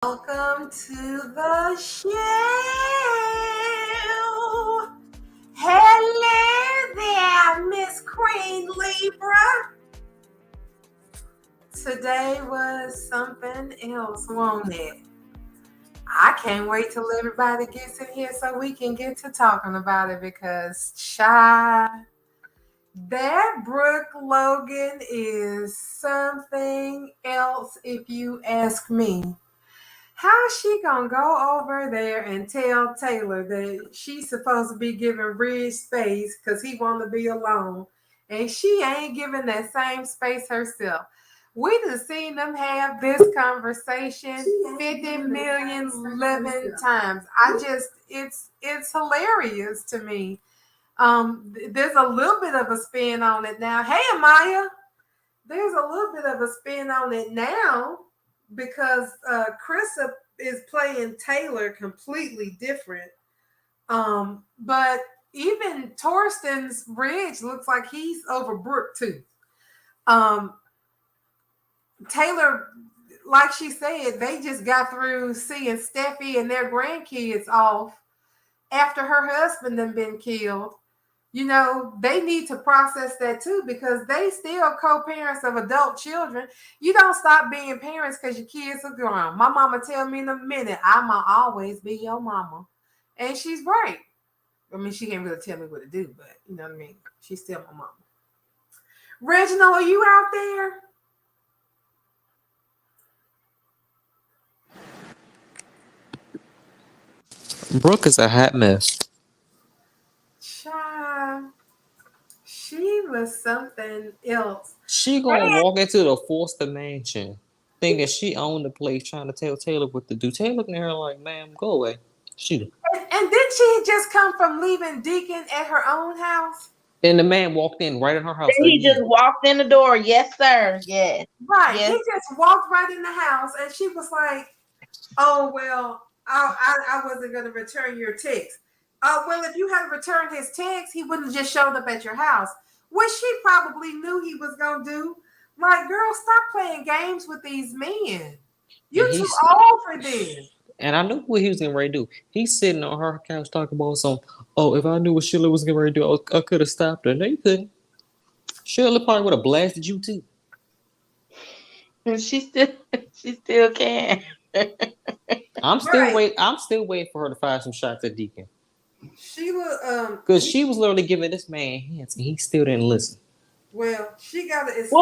Welcome to the show. Hello there, Miss Queen Libra. Today was something else, won't it? I can't wait till everybody gets in here so we can get to talking about it because, that Brooke Logan is something else if you ask me. How is she gonna go over there and tell Taylor that she's supposed to be giving Ridge space because he want to be alone, and she ain't giving that same space herself? We done seen them have this conversation 50 million living times. It's hilarious to me. There's a little bit of a spin on it now. Hey, Amaya, there's a little bit of a spin on it now because Krista is playing Taylor completely different. But even Torsten's Ridge looks like he's over Brooke too. Taylor, like she said, they just got through seeing Steffi and their grandkids off after her husband had been killed. They need to process that too because they still co-parents of adult children. You don't stop being parents because your kids are grown. My mama tell me in a minute, I'ma always be your mama. And she's right. I mean, she can't really tell me what to do, but you know what I mean? She's still my mama. Reginald, are you out there? Brooke is a hot mess. Child, she was something else. She gonna walk into the Forster mansion thinking she owned the place, trying to tell Taylor what to do. Taylor looking at her like, "Ma'am, go away." Shoot. And did she just come from leaving Deacon at her own house? And the man walked in right in her house He again. just walked in the door. Yes, sir. Yes. Right. Yes. He just walked right in the house, and she was like, "Oh well, I wasn't going to return your text." Well, if you had returned his text, he wouldn't have just showed up at your house, which she probably knew he was going to do. Like, girl, stop playing games with these men. You're too old for this. And I knew what he was getting ready to do. He's sitting on her couch talking about some. Oh, if I knew what Sheila was getting ready to do, I could have stopped her. No, you couldn't. Sheila probably would have blasted you too. And she still can. I'm still waiting for her to fire some shots at Deacon. She was because she was literally giving this man hints, and he still didn't listen. Well, she got to escape.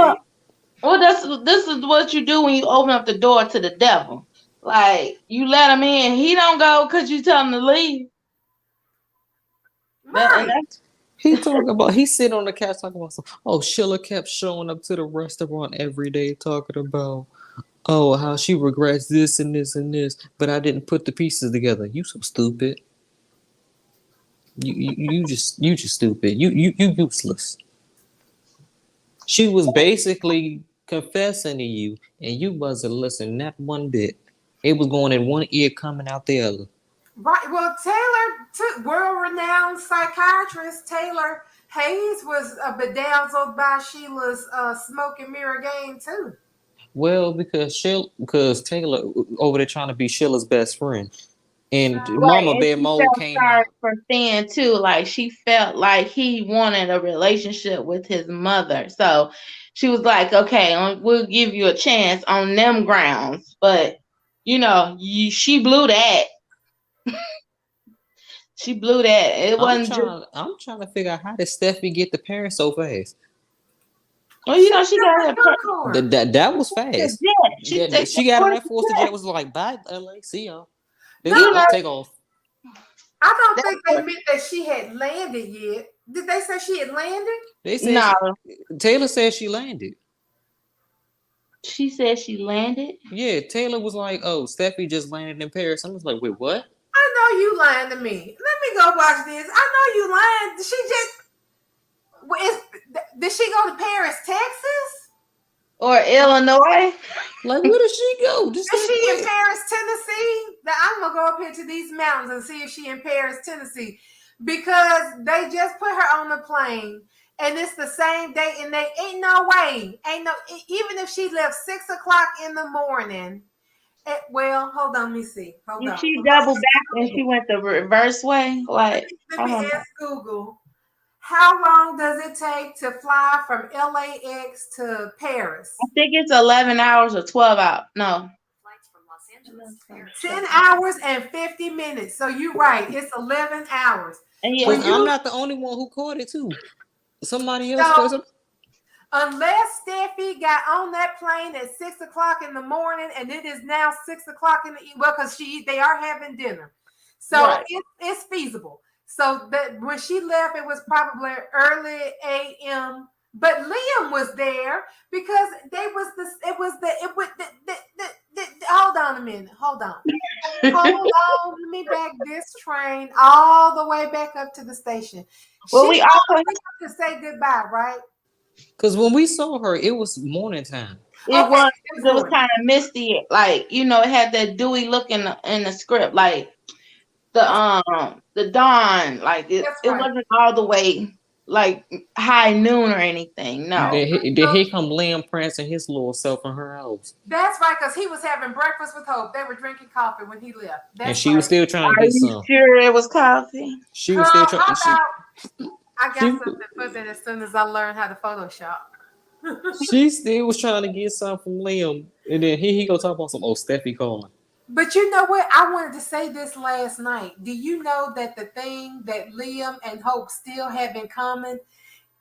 Well, this is what you do when you open up the door to the devil. Like, you let him in, he don't go because you tell him to leave. Right. He's sitting on the couch talking about some. Oh, Sheila kept showing up to the restaurant every day talking about, oh, how she regrets this and this and this, but I didn't put the pieces together. You so stupid. You just stupid. You useless. She was basically confessing to you, and you wasn't listening not one bit. It was going in one ear, coming out the other. Right. Well, Taylor, world-renowned psychiatrist Taylor Hayes, was bedazzled by Sheila's smoke and mirror game too. Well, because Taylor over there trying to be Sheila's best friend, and right. Mama and Bear Mole came out for Stan too. Like, she felt like he wanted a relationship with his mother, so she was like, "Okay, we'll give you a chance on them grounds." But she blew that. She blew that. It wasn't I'm trying to figure out how did Steffi get the parents so fast. Well, she got her. That was fast. She got on that Forster jet. Was like, bye, LA, see y'all. Let's take off. I don't think they meant that she had landed yet. Did they say she had landed? They said no. Taylor said she landed. She said she landed? Yeah, Taylor was like, oh, Steffi just landed in Paris. I was like, wait, what? I know you lying to me. Let me go watch this. I know you lying. Did she go to Paris, Texas? Or Illinois? Like, where did she go? Is she in Paris, Tennessee? I'm going to go up here to these mountains and see if she in Paris, Tennessee. Because they just put her on the plane. And it's the same day. And they ain't no way. Even if she left 6 o'clock in the morning Well, hold on, let me see. Hold on. She doubled back and she went the reverse way. Like, Let I me don't know. ask Google. How long does it take to fly from LAX to I Paris? think it's 11 hours or 12 hours. No. 10 hours and 50 minutes. So you're right. It's 11 hours. And yeah, Because When I'm you not the only one who caught it too. Somebody else so caught it. unless Steffi got on that plane at 6 o'clock in the morning, and it is now 6 o'clock in the well, because they are having dinner, so right. it's feasible. So that when she left, it was probably early a.m. But Liam was there because they was the it was the it was the hold on a minute, hold on. Hold on, let me back this train all the way back up to the station. She Well, we also to say goodbye, right? Because when we saw her, it was morning time. it Okay, was it's it was morning. kind of misty, like it had that dewy look in the script, like the dawn, like That's it right. wasn't all the way like high noon or anything. No. Then he come lamb prancing his little self in her house. That's right, because he was having breakfast with Hope. They were drinking coffee when he left. And That's she was right. still trying to Are get you some. sure it was coffee? She Girl, was still trying. how about I got She, something for that as soon as I learned how to Photoshop. she still was trying to get some from Liam. And then he go talk about some old Steffi calling. But you know what? I wanted to say this last night. Do you know that the thing that Liam and Hope still have in common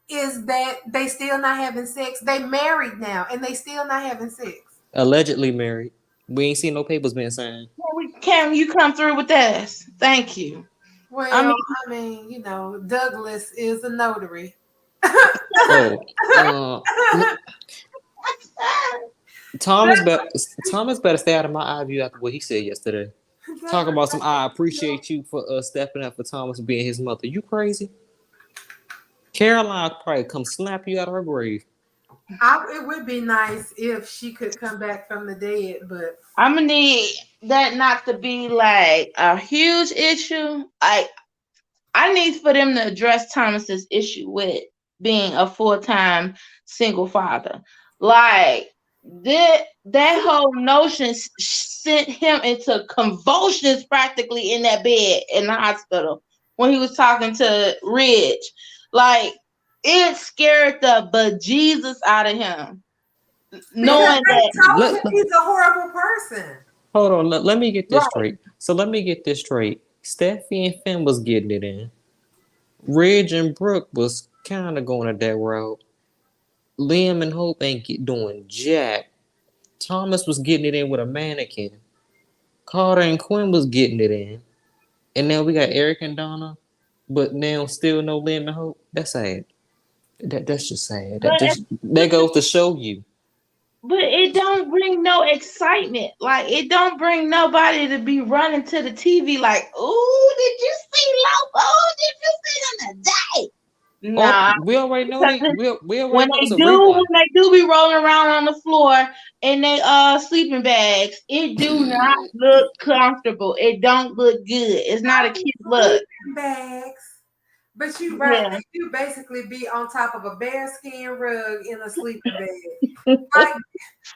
is that they still not having sex? They married now and they still not having sex. Allegedly married. We ain't seen no papers being signed. Can you come through with this? Thank you. Well, I mean, Douglas is a notary. Oh, Thomas better stay out of my eye view after what he said yesterday. Talk about some. I appreciate you for stepping up for Thomas being his mother. You crazy? Caroline probably come slap you out of her grave. It would be nice if she could come back from the dead, but I'm gonna need that not to be like a huge issue. I need for them to address Thomas's issue with being a full-time single father. Like that whole notion sent him into convulsions practically in that bed in the hospital when he was talking to Ridge. Like it scared the bejesus out of him, because knowing they that. told him he's a horrible person. Hold on. Let me get this Right. straight. So let me get this straight. Steffi and Finn was getting it in. Ridge and Brooke was kind of going at that route. Liam and Hope ain't doing jack. Thomas was getting it in with a mannequin. Carter and Quinn was getting it in. And now we got Eric and Donna, but now still no Liam and Hope. That's sad. That's just sad. That goes to show you. But it don't bring no excitement. Like it don't bring nobody to be running to the TV like, "Ooh, did you see Lobo? Did you see them today?" Nah, Oh, we already know they. We already when know they it's a do, rerun. when they do be rolling around on the floor in they sleeping bags, it do not look comfortable. It don't look good. It's not a cute look. Bags. But you're right. Yeah. They do basically be on top of a bearskin rug in a sleeping bag. Like,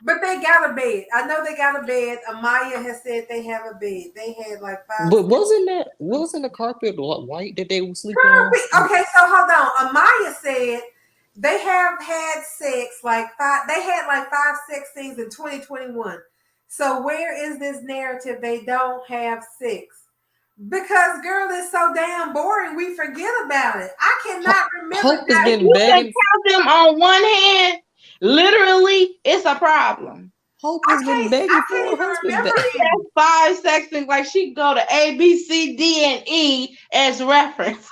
but they got a bed. I know they got a bed. Amaya has said they have a bed. They had like 5. But wasn't the carpet white that they were sleeping on? Okay, so hold on. Amaya said they have had sex like 5. They had like 5 sex scenes in 2021. So where is this narrative they don't have sex? Because girl, it's so damn boring. We forget about it. I cannot remember. Hope has been You can begging. count them on one hand. Literally, it's a problem. Hope has been begging I for can't a even husband. remember it. That's 5 sections. Like she go to A, B, C, D, and E as reference.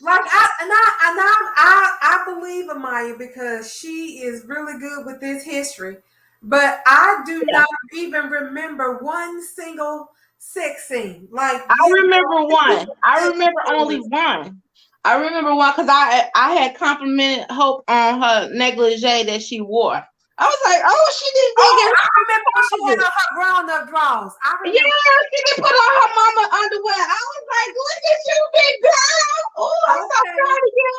Like I believe Amaya because she is really good with this history, but I do not even remember one single sex scene. Like I remember one. I remember only one. I remember one because I had complimented Hope on her negligee that she wore. I was like, oh, she didn't think it. I remember when she had on her grown-up drawers. I remember. Yeah, she didn't put on her mama underwear. I was like, look at you, big girl. Oh, I'm so proud of you.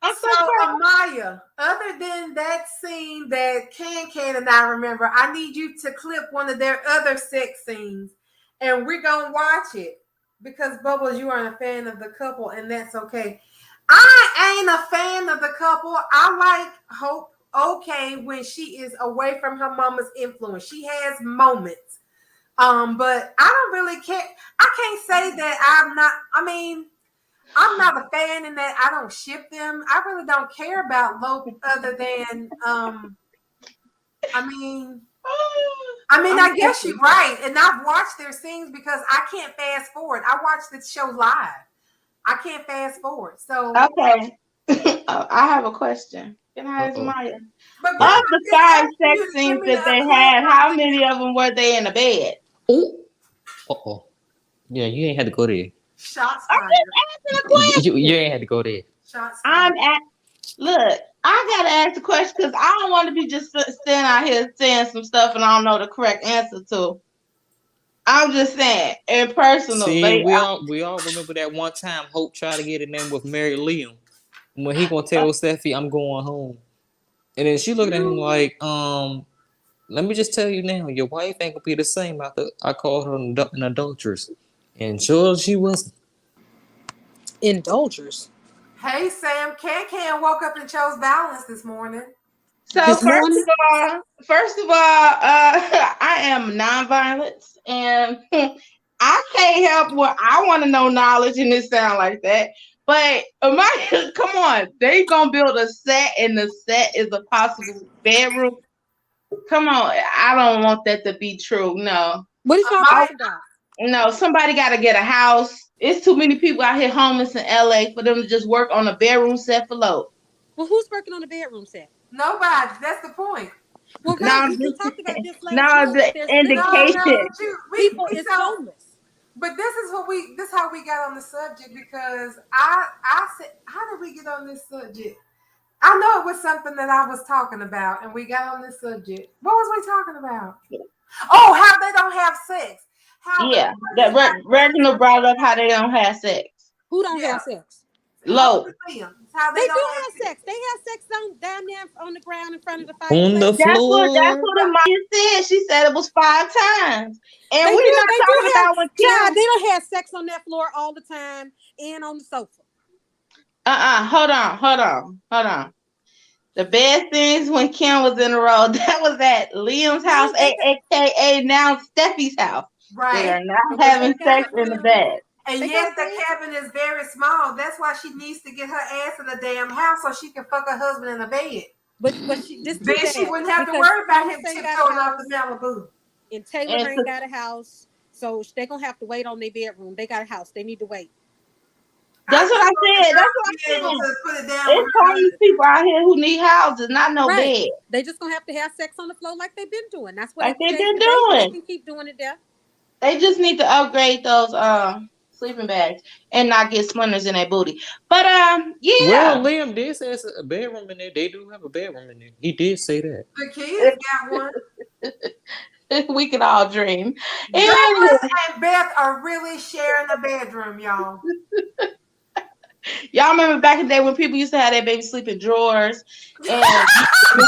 I'm so So, proud. Amaya, other than that scene that Can and I remember, I need you to clip one of their other sex scenes, and we're gonna watch it because Bubbles, you aren't a fan of the couple, and that's okay. I ain't a fan of the couple. I like Hope okay when she is away from her mama's influence. She has moments. But I don't really care. I can't say that I'm not. I mean, I'm not a fan in that I don't ship them. I really don't care about Lope other than I mean I guess you're right. And I've watched their scenes because I can't fast forward. I watch the show live. I can't fast forward. So Okay. I have a question. Can I ask Uh-oh. Maya? but girl, Of I'm the just 5 sex asking you to give scenes me that a they clip had, how many of them were they in the bed? Oh. Uh-oh. Yeah, you ain't had to go there. shots I'm fired. just asking a question. You ain't had to go there. Shots I'm fired. at look. I gotta ask the question because I don't want to be just standing out here saying some stuff and I don't know the correct answer to. I'm just saying, in personal, See, like, we all remember that one time Hope tried to get it in with Mary Liam. When he gonna tell Steffi, I'm going home. And then she looked at him like, let me just tell you now, your wife ain't gonna be the same after I called her an adulteress. And sure she wasn't. Indulgers. Hey Sam, Can woke up and chose balance this morning. so This morning? first of all, I am nonviolence, and I can't help what I want to know knowledge, and it sound like that. But come on, they gonna build a set, and the set is a possible bedroom. Come on, I don't want that to be true. No, What is y'all My talking about? no, somebody got to get a house. It's too many people out here homeless in LA for them to just work on a bedroom set for low. Well, who's working on the bedroom set? nobody. That's the point. Well, right, Now, we just talked about this last now night. the That there's literally No, indication. but people we is so homeless. but this is how we got on the subject because I said how did we get on this subject? I know it was something that I was talking about and we got on this subject. What was we talking about? Oh, how they don't have sex. How the Yeah, that Reginald brought up how they don't have sex. Who don't yeah, have sex? Low. how They they do don't have have sex. They have sex down there on the ground in front of the On the fireplace. That's floor. what Amaya said. She said it was 5 times. And They we're do. not They talking do have. about when Child, Kim. they don't have sex on that floor all the time and on the sofa. Hold on. The best things when Kim was in the role, that was at Liam's house, No, they aka now Steffi's house. They right. are not but having they got sex in the um, bed. And they yet got the beds. cabin is very small. That's why she needs to get her ass in the damn house so she can fuck her husband in the bed. But this too Then she bad wouldn't have to because worry about Thomas him ain't got a tiptoeing off house the Malibu. and Taylor And ain't got a house, so they gonna have to wait on their bedroom. They got a house. They need to wait. that's what I said. That's what Be I'm able saying. to put it down with It's her homeless husband. people out here who need houses, not no Right. bed. They just gonna have to have sex on the floor like they've been doing. That's what Like it they've changed been the date. They doing. can keep doing it there. They just need to upgrade those sleeping bags and not get splinters in their booty. But Well, yeah. Liam did say it's a bedroom in there. They do have a bedroom in there. He did say that. The kids got one. We can all dream. Anyway, Douglas and Beth are really sharing a bedroom, y'all. y'all remember back in the day when people used to have their baby sleep in drawers and I'm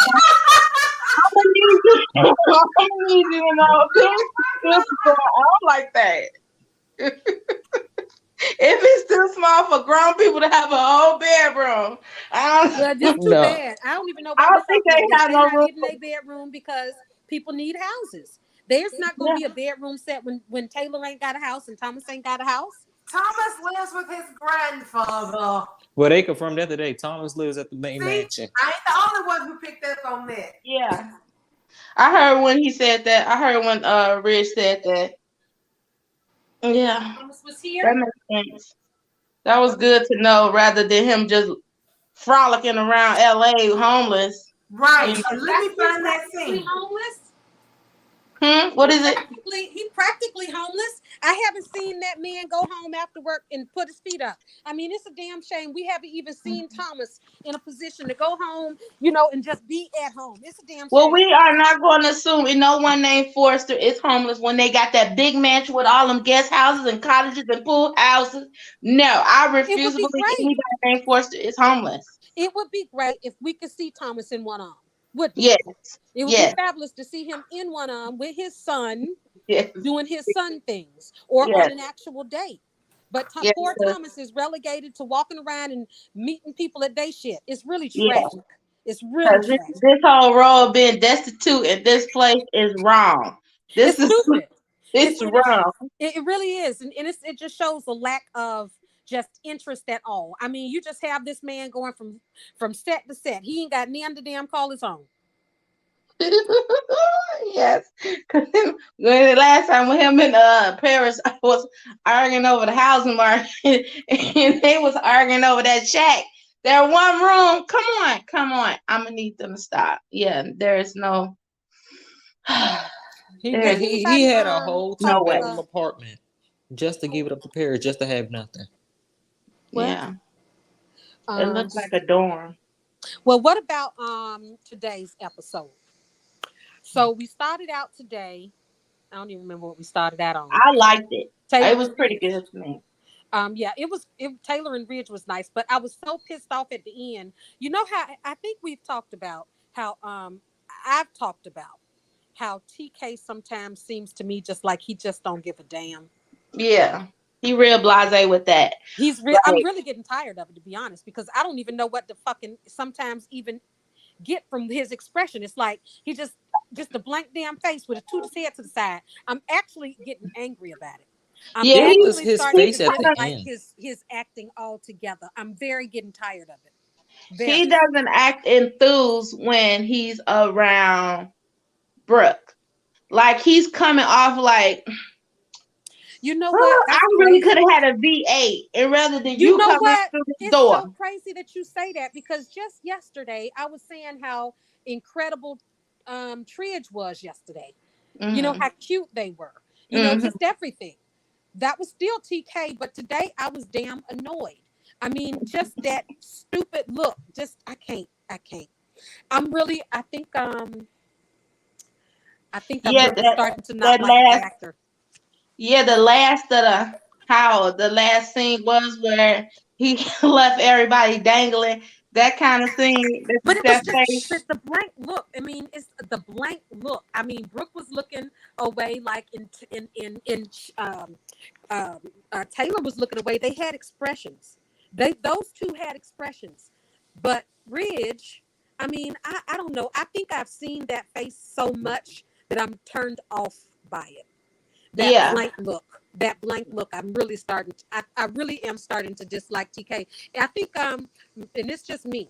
gonna need you to know this going on like that. If it's too small for grown people to have a whole bedroom, Well, this too No. bad. I don't even know I why we don't think talking about they this. have They no not room. getting their bedroom because people need houses. There's not gonna Yeah. be a bedroom set when Taylor ain't got a house and Thomas ain't got a house. Thomas lives with his grandfather. Well, they confirmed that today. Thomas lives at the main See, mansion. I ain't the only one who picked up on that. Yeah. I heard when he said that. I heard when Rich said that. Yeah. Thomas was That here. makes sense. That was good to know rather than him just frolicking around LA homeless. Right. You And let me find that Practically scene. homeless. What is it? He practically homeless. I haven't seen that man go home after work and put his feet up. I mean, it's a damn shame we haven't even seen Thomas in a position to go home, and just be at home. It's a damn Well, shame. we are not going to assume no one named Forrester is homeless when they got that big mansion with all them guest houses and cottages and pool houses. No, I It refuse would to be believe great. anybody named Forrester is homeless. It would be great if we could see Thomas in one arm. Wouldn't it? Yes, It would be yes, fabulous to see him in one arm with his son, yes, doing his son things, or on yes, an actual date. But yes, poor Thomas is relegated to walking around and meeting people at day shit. It's really yeah. tragic. It's really Because tragic. this whole role of being destitute in this place is wrong. It's This is stupid. it's And it's, wrong. it really is. And it just shows a lack of just interest at all. I mean, you just have this man going from set to set. He ain't got none to damn call his own. Yes. When the last time with him in Paris, I was arguing over the housing market, and they was arguing over that shack. They're one room. Come on. I'm gonna need them to stop. Yeah, there is no. He There's he had a Anybody whole no way. two-bedroom apartment just to give it up to Paris, just to have nothing. Yeah, it Um, looks like a dorm. well, what about today's episode? So we started out today. I don't even remember what we started out on. I liked it. Taylor It was and pretty Ridge. good to me. Yeah, Taylor and Ridge was nice, but I was so pissed off at the end. You know how I think we've talked about how I've talked about how TK sometimes seems to me just like he just don't give a damn. Yeah, he real blasé with that. I'm Like, really getting tired of it, to be honest, because I don't even know what to fucking sometimes even get from his expression. It's like he just a blank damn face with a toot his head to the side. I'm actually getting angry about it. I'm Yeah, It was actually his starting face to at the dislike end. his acting altogether. I'm very getting tired of it. he Very. doesn't act enthused when he's around Brooke. Like he's coming off like, You know what? oh, I That's really crazy. could have had a V8, and rather than You you know coming what? through this It's door. so crazy that you say that, because just yesterday I was saying how incredible Tridge was yesterday. You know Mhm, how cute they were. You know, mhm. just everything. That was still TK, but today I was damn annoyed. I mean, just that stupid look. Just I can't. I'm really. I think I'm Yeah, really starting to not that like the last, actor. yeah, the last of the how the last scene was where he left everybody dangling. That kind of scene. But it was That just face. the blank look. I mean, it's the blank look. I mean, Brooke was looking away, like um, Taylor was looking away. They had expressions. Those two had expressions, but Ridge. I mean, I don't know. I think I've seen that face so much that I'm turned off by it. That Yeah. blank look. That blank look. I'm really starting. I really am starting to dislike TK. I think and it's just me.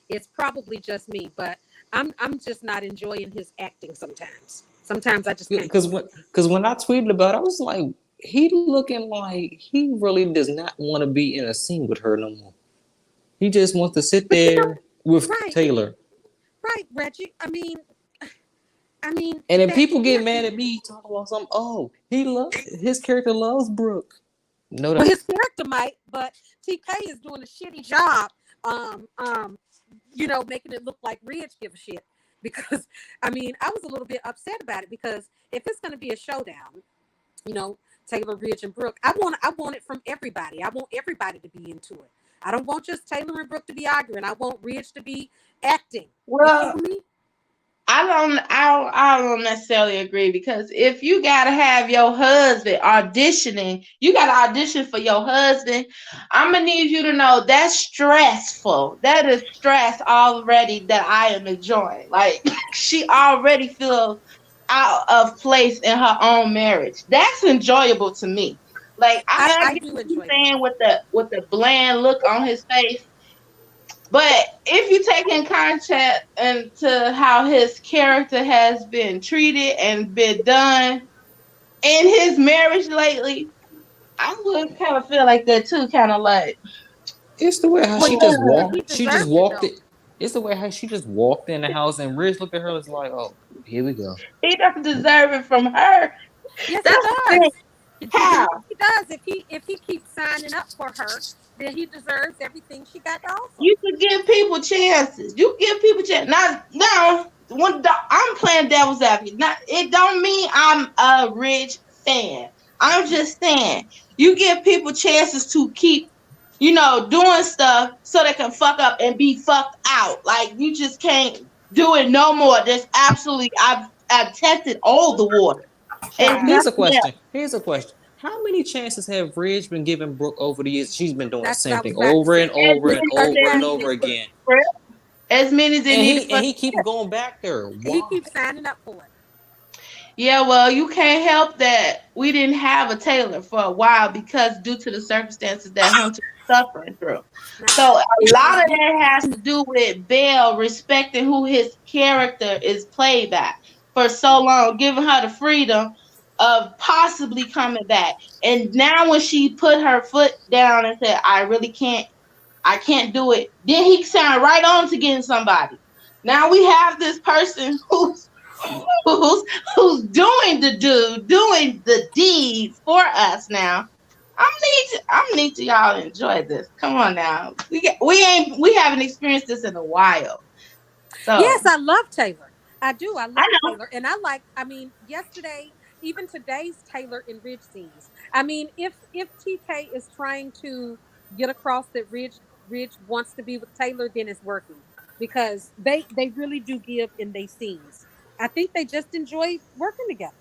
It's probably just me, but I'm just not enjoying his acting sometimes. Sometimes I just can't. Because when I tweeted about it, I was like, he looking like he really does not want to be in a scene with her no more. He just wants to sit But you know, there with right, Taylor. right, Reggie. I mean And then that people get mad character. at me talking about something. Oh, his character loves Brooke. No, Well, his character might, but TK is doing a shitty job. Making it look like Ridge give a shit. Because I mean, I was a little bit upset about it, because if it's going to be a showdown, you know, Taylor, Ridge, and Brooke, I want it from everybody. I want everybody to be into it. I don't want just Taylor and Brooke to be arguing. I want Ridge to be acting. You Well, feel me? I don't necessarily agree, because if you gotta have your husband auditioning, you gotta audition for your husband. I'm gonna need you to know that's stressful. That is stress already that I am enjoying. Like she already feels out of place in her own marriage. That's enjoyable to me. Like I I get do what you're enjoy that. saying with the bland look on his face. But if you take in context into how his character has been treated and been done in his marriage lately, I would kind of feel like that too. Kind of like, it's the way how Well, she yeah, just but he walked. She just deserves it walked though. it. It's the way how she just walked in the house, and Rich looked at her and was like, "Oh, here we go." he don't deserve it from her. Yes, he That's the thing. does. How? He does. If he keeps signing up for her, then he deserves everything she got to offer. You could give people chances. You give people chances. Now, I'm playing devil's advocate. Not, it don't mean I'm a rich fan. I'm just saying you give people chances to keep, doing stuff so they can fuck up and be fucked out. Like you just can't do it no more. There's absolutely I've tested all the water. It's Child. Here's a nothing else. question. Here's a question. How many chances have Ridge been giving Brooke over the years? She's been doing the That's what same I was thing about to over and say. As over and many as over they and needed over for the again. script. As many as they And needed he for and the he keeps script. going back there. He Why? keeps signing up for it. Yeah, well, you can't help that we didn't have a Taylor for a while because due to the circumstances that Hunter was suffering through. Now, So a lot of you that has to do with Belle respecting who his character is played by for so long, giving her the freedom of possibly coming back. And now when she put her foot down and said, I can't do it, then he signed right on to getting somebody. Now we have this person who's doing the deed for us now. I need to y'all enjoy this. Come on now. We haven't experienced this in a while. Yes, So I love Taylor. I do. I I love know. Taylor. And I mean, yesterday, even today's Taylor and Ridge scenes. I mean, if TK is trying to get across that Ridge wants to be with Taylor, then it's working. Because they really do give in their scenes. I think they just enjoy working together.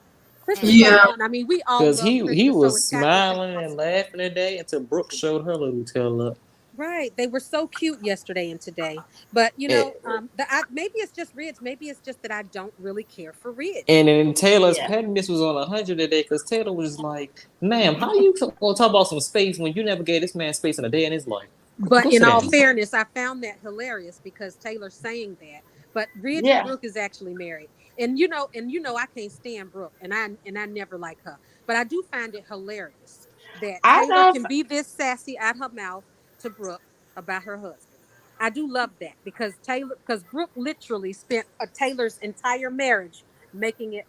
Chris is so Yeah. fun. I mean, we all Because love Chris. he Is so was attached and smiling and awesome. laughing today until Brooke showed her little tail up. Right. They were so cute yesterday and today. But And, maybe it's just Ridge. Maybe it's just that I don't really care for Ridge. and then Taylor's Yeah. pettiness was on 100 today because Taylor was like, "Ma'am, how you gonna talk about some space when you never gave this man space in a day in his life? Go But in sit all down." fairness, I found that hilarious because Taylor's saying that. But Ridge and Yeah. Brooke is actually married. And I can't stand Brooke and I never like her. But I do find it hilarious that I Taylor know. can be this sassy out her mouth to Brooke about her husband. I do love that because Brooke literally spent a Taylor's entire marriage making it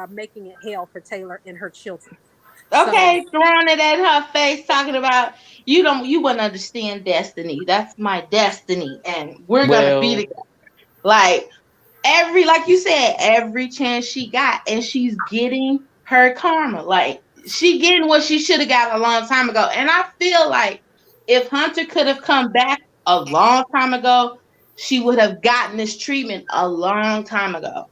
making it hell for Taylor and her children. So Okay, throwing it at her face, talking about you wouldn't understand destiny. That's my destiny, and we're gonna be Well, together. Like like you said, every chance she got, and she's getting her karma. Like she getting what she should have got a long time ago. And I feel like if Hunter could have come back a long time ago, she would have gotten this treatment a long time ago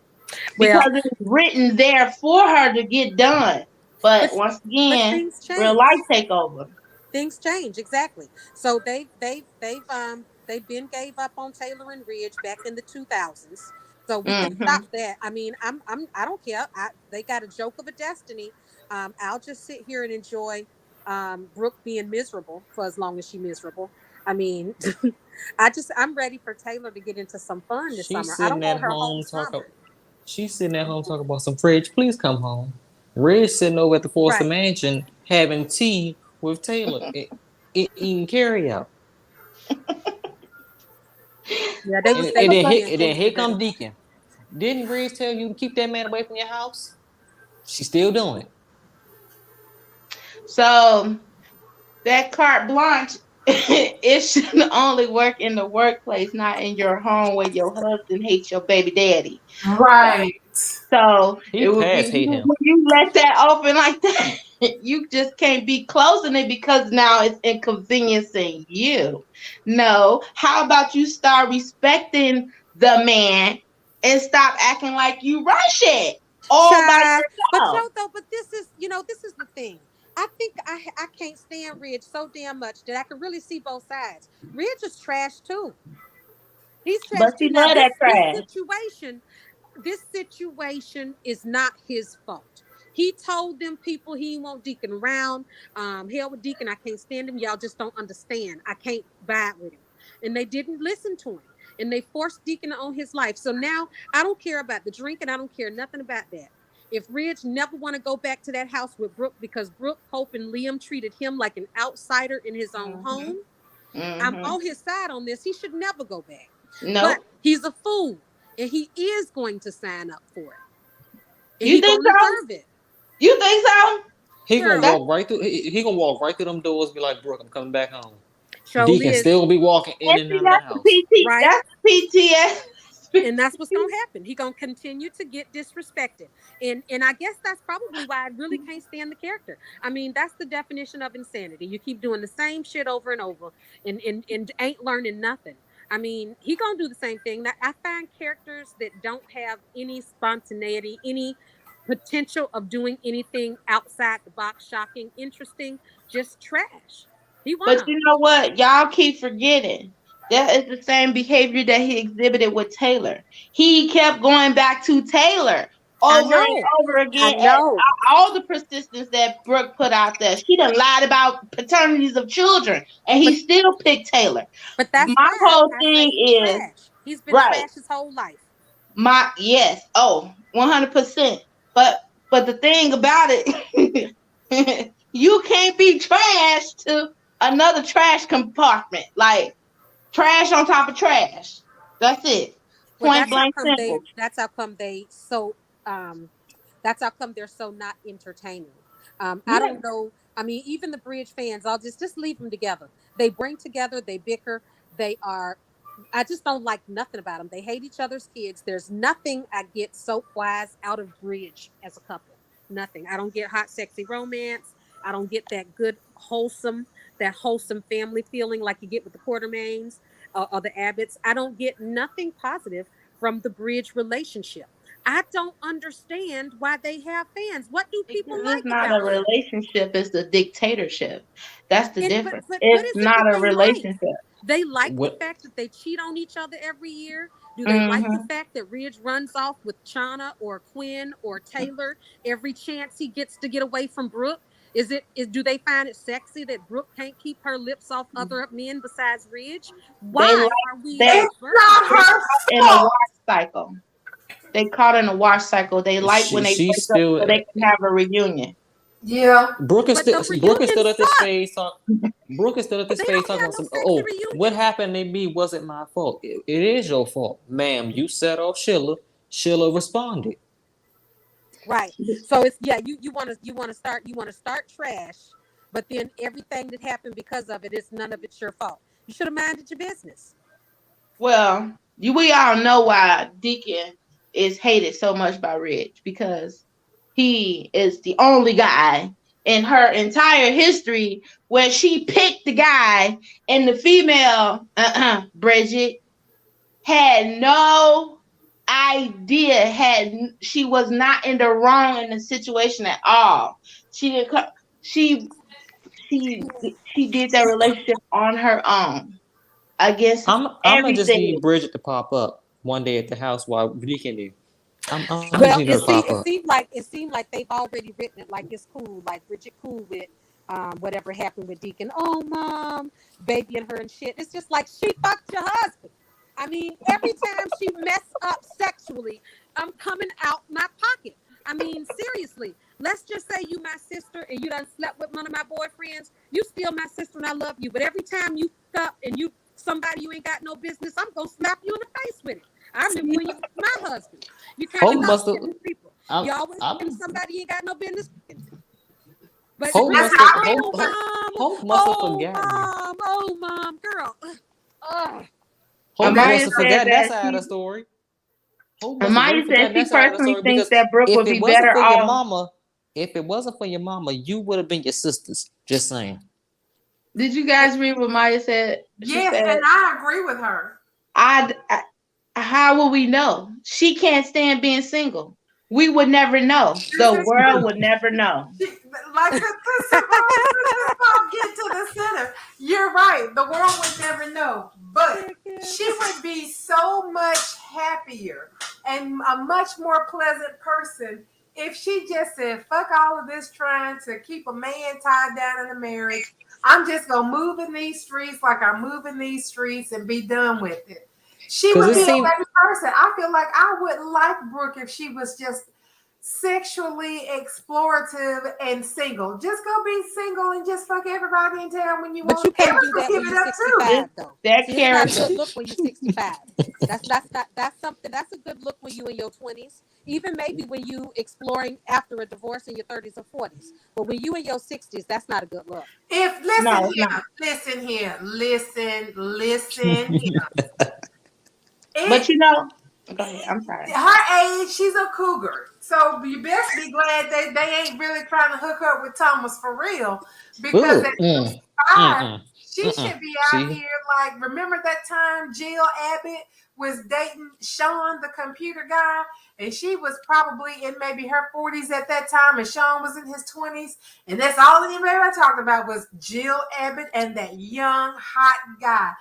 because well, it was written there for her to get done. but But once but again, things real change. life take over. Things change exactly. So they've been gave up on Taylor and Ridge back in the 2000s. So we can stop Hmm. that. I mean, I don't care. They got a joke of a destiny. I'll just sit here and enjoy Brooke being miserable for as long as she's miserable. I mean, I'm ready for Taylor to get into some fun this she's summer. I sitting don't at want her whole home summer. talking about some fridge. Please come home. Red's sitting over at the Forster Right. Mansion having tea with Taylor, eating carry out. Yeah, And, they and was then here, being and then here come coincidental. Deacon. Didn't Red tell you to keep that man away from your house? She's still doing it. So that carte blanche, it should only work in the workplace, not in your home where your husband hates your baby daddy. Right. So He it would passed be hate him. when you let that open like that, you just can't be closing it because now it's inconveniencing you. No, how about you start respecting the man and stop acting like you rush it all by Child. But yourself? but this is the thing. I think I can't stand Ridge so damn much that I can really see both sides. Ridge is trash too. He's trash But too. she Now love that trash. this situation is not his fault. He told them people he won't Deacon around. Hell with Deacon, I can't stand him. Y'all just don't understand. I can't vibe with him. And they didn't listen to him. And they forced Deacon on his life. So now I don't care about the drinking. I don't care nothing about that. If Ridge never want to go back to that house with Brooke because Brooke, Hope, and Liam treated him like an outsider in his own Hmm. home, I'm Hmm. on his side on this. He should never go back. But Nope. he's a fool and he is going to sign up for it. And You he think gonna so? deserve it. You think so? He gonna Girl, That's walk right through. He gonna walk right through them doors. And be like, Brooke, I'm coming back home. show Deacon is still be walking in and and see out of the that's the house. PT. right. That's the PTS. And that's what's gonna happen. He gonna continue to get disrespected. And I guess that's probably why I really can't stand the character. I mean, that's the definition of insanity. You keep doing the same shit over and over and ain't learning nothing. I mean, he gonna do the same thing. That I find characters that don't have any spontaneity, any potential of doing anything outside the box, shocking, interesting, just trash. He But wanna. you know what? Y'all keep forgetting. That is the same behavior that he exhibited with Taylor. He kept going back to Taylor I over and know. over I again. And know. all the persistence that Brooke put out there. She done lied about paternities of children, and he But still picked Taylor. but that's My why whole I thing say he's is trash. He's been right. trash his whole life. Yes. Oh, 100%. But the thing about it, you can't be trash to another trash compartment. Like trash on top of trash. That's it. Well, Point blank simple. um that's how come they're so not entertaining. I Yeah. don't know. I mean, even the Bridge fans, I'll just leave them together. They bring together, they bicker, they are I just don't like nothing about them. They hate each other's kids. There's nothing I get soap wise out of Bridge as a couple. Nothing. I don't get hot, sexy romance. I don't get that wholesome family feeling like you get with the Quartermains or the Abbotts. I don't get nothing positive from the Bridge relationship. I don't understand why they have fans. What do people Because it's like not a about them? relationship, it's a dictatorship. That's the And difference. but what It's is it that not a they like? relationship. They like the What? fact that they cheat on each other every year. Do they like the Mm-hmm. fact that Ridge runs off with Chana or Quinn or Taylor every chance he gets to get away from Brooke? Do they find it sexy that Brooke can't keep her lips off other men besides Ridge? They like Why are we they It's subverting not they this? her caught in a fault. wash cycle. They caught in a wash cycle. They like when they She's break up so still they can have a reunion. Yeah. But the Brooke is reunion still at this sucked. phase talk. Brooke is still at this They phase don't talking have about no some. sexy Oh, what reunion. happened to me wasn't my fault. It is your fault, ma'am. You set off Sheila. Sheila responded. Right. So it's yeah, you want to start trash, but then everything that happened because of it is none of it's your fault. You should have minded your business. Well, we all know why Deacon is hated so much by Rich because he is the only guy in her entire history where she picked the guy and the female, Bridget, had no idea, she was not in the wrong in the situation at all. She did she she did that relationship on her own against I'm gonna just everything. need Bridget to pop up one day at the house while Deacon do. I'm just Well, need her to pop up. it seemed like they've already written it like it's cool, like Bridget cool with whatever happened with Deacon. Oh, mom, baby, and her and shit. It's just like she fucked your husband. I mean, every time she mess up sexually, I'm coming out my pocket. I mean, seriously. Let's just say you my sister and you done slept with one of my boyfriends. You still my sister and I love you. But every time you fuck up and you somebody you ain't got no business, I'm gonna slap you in the face with it. I remember when you was my husband. You kind of Hope know must have. different people. I'm, You always I'm, fucking somebody you ain't got no business. But Hope That's must have. how Hope, people Hope, mom, Hope must have oh forgotten. mom, oh mom, girl. Ugh. Hope Okay, must Amaya have so said forgotten that that side of the story. Hope must have Amaya really said forgotten she that side of the personally story thinks because that Brooke if would it be wasn't better for your off. mama, you would have been your sisters. Just saying. Did you guys read what Maya said? She Yes, said, and I agree with her. I how will we know? She can't stand being single. We would never know. This The is world true. would never know. Like let's not get to the center. You're right. The world would never know, but she would be so much happier and a much more pleasant person if she just said, "Fuck all of this trying to keep a man tied down in a marriage. I'm just gonna move in these streets like I'm moving these streets and be done with it." She Because would it be a seemed better person. I feel like I would like Brooke if she was just sexually explorative and single. Just go be single and just fuck everybody in town when you but want. you can't do Ever that give when it you're up too. 65 though. That See, it's not a character. good look when you're 65. That's a good look when you in your 20s. Even maybe when you exploring after a divorce in your 30s or 40s. But when you in your 60s, that's not a good look. If No, it's not. listen here. But It you know, Go ahead. I'm sorry. Her age, she's a cougar. So you best be glad that they ain't really trying to hook up with Thomas for real. Because at Ooh, 25, she should be out See, here like, remember that time Jill Abbott was dating Sean, the computer guy? And she was probably in maybe her 40s at that time, and Sean was in his 20s. And that's all anybody ever talked about was Jill Abbott and that young, hot guy.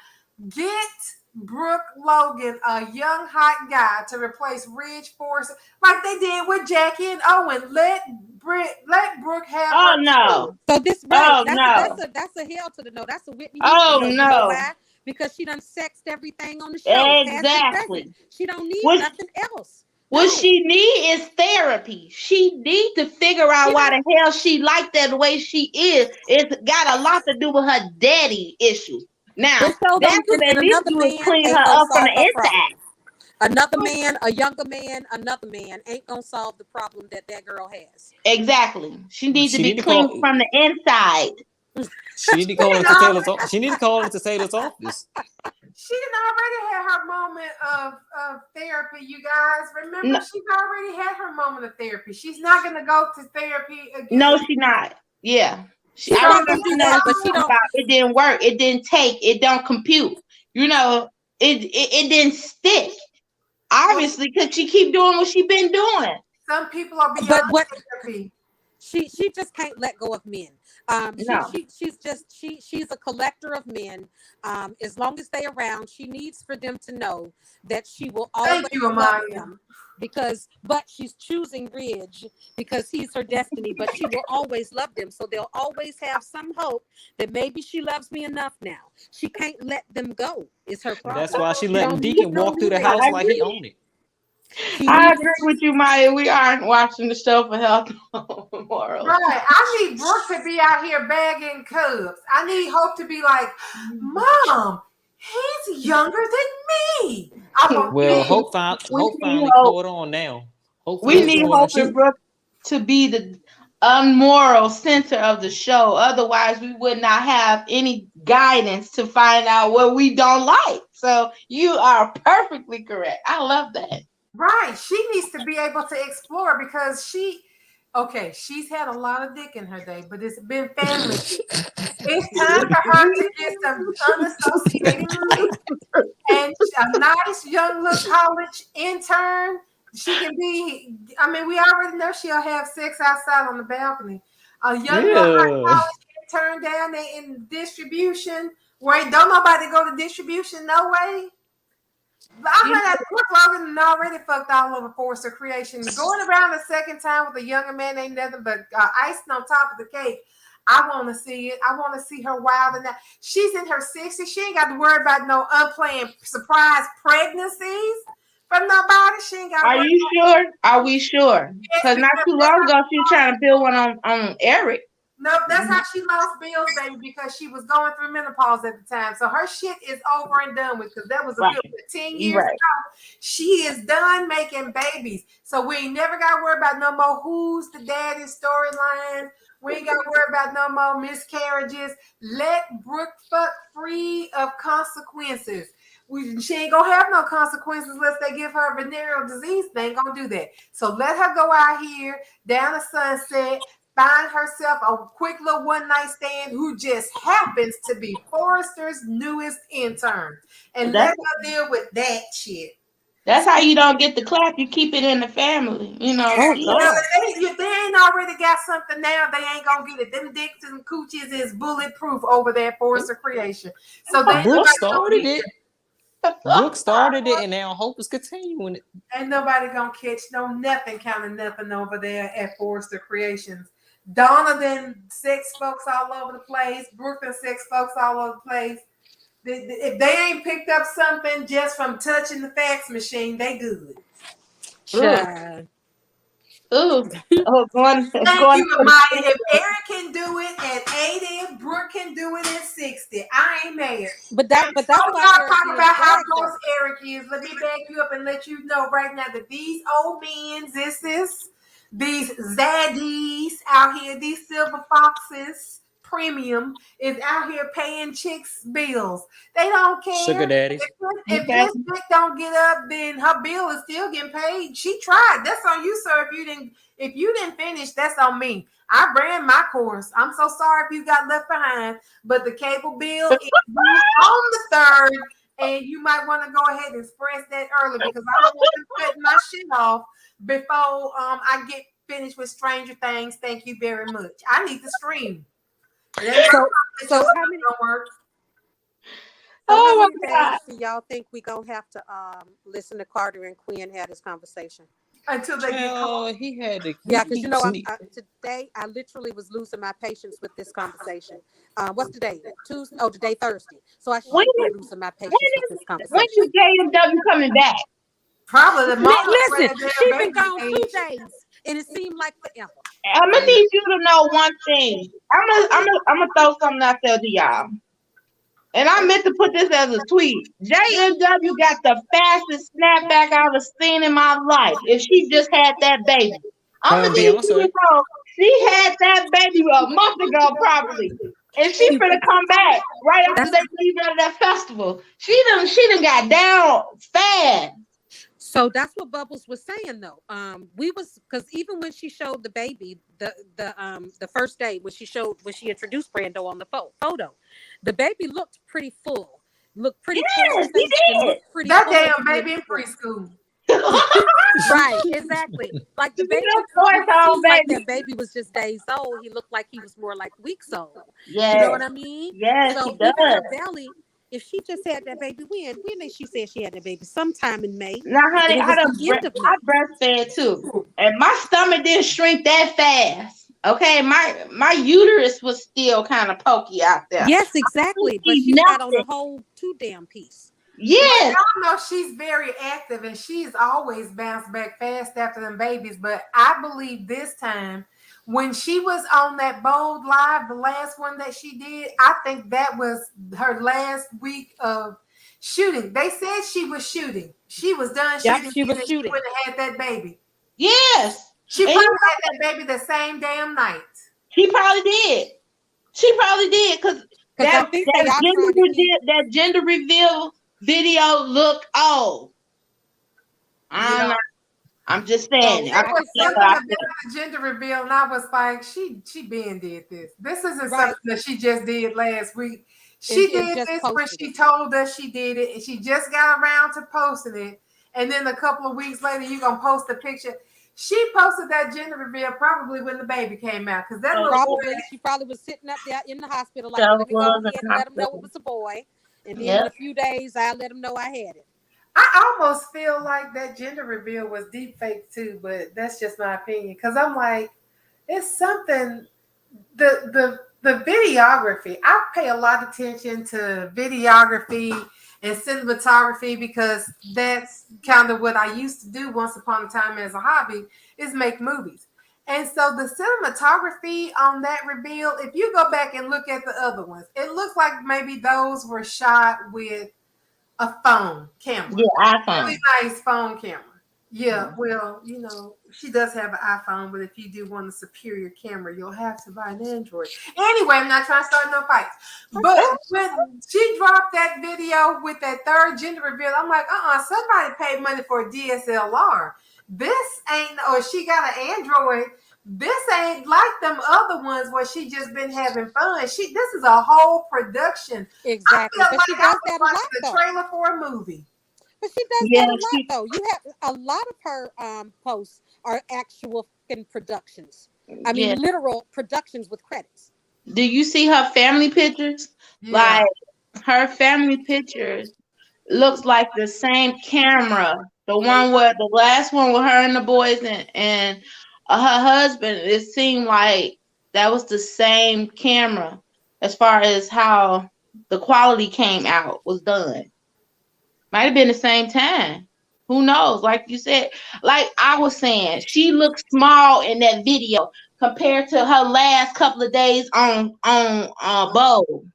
Get Brooke Logan, a young hot guy, to replace Ridge Force like they did with Jackie and Owen. Let Brooke have Oh her no. too. So this right, Oh no. that's a hell to the no. That's a Whitney Houston Oh no. You know no. why? Because she done sexed everything on the show, past and present. Exactly. She don't need What nothing else. what No. she need is therapy. She need to figure out why the hell she like that the way she is. It's got a lot to do with her daddy issues. Now, This show that's don't, what they and need to another do is man clean her ain't gonna up from solve the her inside. problem. Another man, a younger man, another man ain't gonna solve the problem that girl has. Exactly. She needs to she be need to call. clean from the inside. She need to call into Taylor's. She need to call into Taylor's office. She done already had her moment of therapy, you guys. Remember, No, she's already had her moment of therapy. She's not going to go to therapy again. no, she not. Yeah. She's I not remember gonna do know that, what but you're she talking don't. about. It didn't work. It didn't take. It don't compute. You know, it didn't stick. Obviously, because she keep doing what she been doing. Some people are But beyond what therapy. she just can't let go of men. No. She's a collector of men. As long as they around, she needs for them to know that she will always Thank you, love Amaya. them. But she's choosing Ridge because he's her destiny. But she will always love them, so they'll always have some hope that maybe she loves me enough now. She can't let them go. Is her problem. That's why she She letting don't Deacon need no walk through new the I house baby. like he agree. owned it. She I needs. agree with you, Maya. We aren't watching the show for health morals. Right. I need Brooke to be out here bagging cubs. I need Hope to be like, Mom, he's younger than me. I want Well, me. We Hope need finally hope. caught on now. Hope We finally need caught on. Hope and Brooke to be the unmoral center of the show. Otherwise, we would not have any guidance to find out what we don't like. So you are perfectly correct. I love that. Right. She needs to be able to explore because she's had a lot of dick in her day, but it's been family dick. It's time for her to get some unassociated dick. And a nice young little college intern, she can be, I mean, we already know she'll have sex outside on the balcony. A young little hot Yeah. college intern down there in distribution, where don't nobody go to distribution, no way. I You heard that Brooke Logan already fucked all over Forrester Creation. Going around the second time with a younger man ain't nothing but icing on top of the cake. I want to see it. I want to see her wild and that. She's in her 60s. She ain't got to worry about no unplanned surprise pregnancies from nobody. She ain't got to Are worry you sure? Are we sure? about Because not too long ago she was trying to build one on Eric. No, that's how she lost Bill's baby because she was going through menopause at the time. So her shit is over and done with because that was a Right. good 10 years Right. ago. She is done making babies. So we ain't never got to worry about no more who's the daddy storyline. We ain't got to worry about no more miscarriages. Let Brooke fuck free of consequences. She ain't gonna have no consequences unless they give her a venereal disease. They ain't gonna do that. So let her go out here down the sunset, find herself a quick little one night stand who just happens to be Forrester's newest intern, and let her deal with that shit. That's how you don't get the clap. You keep it in the family. You know. Oh Yeah. Well, God. if they ain't already got something now, they ain't gonna get it. Them dicks and coochies is bulletproof over there at Forrester Creation. So they ain't Brooke nobody gonna started get it. Brooke started it, and now Hope is continuing it. Ain't nobody gonna catch nothing counting nothing over there at Forrester Creations. Donna then sex folks all over the place. Brooke then sex folks all over the place. If they ain't picked up something just from touching the fax machine, they good. Child. Ooh. Oh, going Thank you, to Amaya. If Eric can do it at 80, Brooke can do it at 60. I ain't mad. But that's Y'all why Eric talk being about how dragged close though. Eric is. Let me back you up and let you know right now that these old men, these zaddies out here, these silver foxes, premium is out here paying chicks bills. They don't care. Sugar daddies. If this chick don't get up, then her bill is still getting paid. She tried. That's on you, sir. If you didn't finish, that's on me. I ran my course. I'm so sorry if you got left behind, but the cable bill is on the 3rd, and you might want to go ahead and express that early because I don't want to cut my shit off before I get finished with Stranger Things. Thank you very much. I need to stream. So how many? Oh my God! Do y'all think we gonna have to listen to Carter and Quinn have this conversation until they get home? He had to. Yeah, because today I literally was losing my patience with this conversation. What's today? Tuesday? Oh, today Thursday. So I should be losing my patience with this conversation. When is JMW coming back? Probably tomorrow. Listen, she's been gone 2 days, and it seemed like forever. I'm gonna need you to know one thing. I'm gonna throw something out there to y'all. And I meant to put this as a tweet. JMW got the fastest snapback I've seen in my life. If she just had that baby, I'm gonna need you to know she had that baby a month ago, probably, and she finna come back right after they leave out of that festival. She done got down fast. So that's what Bubbles was saying, though. Because even when she showed the baby, the first day when she introduced Brando on the photo, the baby looked pretty full, looked pretty full. That damn baby in preschool. Right, exactly. Like the baby, like that baby was just days old. He looked like he was more like weeks old. Yeah, you know what I mean? Yes, so he does. Her belly. If she just had that baby, when did she say she had that baby? Sometime in May. Now, honey, I breastfed too, and my stomach didn't shrink that fast. Okay, my uterus was still kind of pokey out there. Yes, exactly. But she got on a whole 2 damn piece. Yes. I know she's very active and she's always bounced back fast after them babies. But I believe this time, when she was on that Bold Live, the last one that she did, I think that was her last week of shooting. They said she was shooting. She was done shooting. Yep, she was shooting. She would have had that baby. Yes. She probably had that baby the same damn night. She probably did. Because that gender reveal video looked old. I'm just saying. There was something about the gender reveal, and I was like, she been did this. This isn't something that she just did last week. She did this when she told us she did it, and she just got around to posting it. And then a couple of weeks later, you're gonna post a picture. She posted that gender reveal probably when the baby came out, because that she probably was sitting up there in the hospital, like, let me go ahead and let them know it was a boy. And then in a few days, I let them know I had it. I almost feel like that gender reveal was deep fake too, but that's just my opinion. Because I'm like, it's something. The videography. I pay a lot of attention to videography and cinematography because that's kind of what I used to do once upon a time as a hobby, is make movies. And so the cinematography on that reveal, if you go back and look at the other ones, it looks like maybe those were shot with a phone camera. Yeah, iPhone. Really nice phone camera. Yeah, well, she does have an iPhone, but if you do want a superior camera, you'll have to buy an Android. Anyway, I'm not trying to start no fights. But when she dropped that video with that third gender reveal, I'm like, somebody paid money for a DSLR. This ain't, or she got an Android. This ain't like them other ones where she just been having fun. This is a whole production. Exactly. I feel like I was watching a trailer for a movie. But she does that a lot, though. You have a lot of her posts are actual productions. I mean, literal productions with credits. Do you see her family pictures? Yeah. Like, her family pictures looks like the same camera. The one where the last one with her and the boys and her husband, it seemed like that was the same camera as far as how the quality came out was done. Might have been the same time. Who knows? Like you said, like I was saying, she looked small in that video compared to her last couple of days on Bold.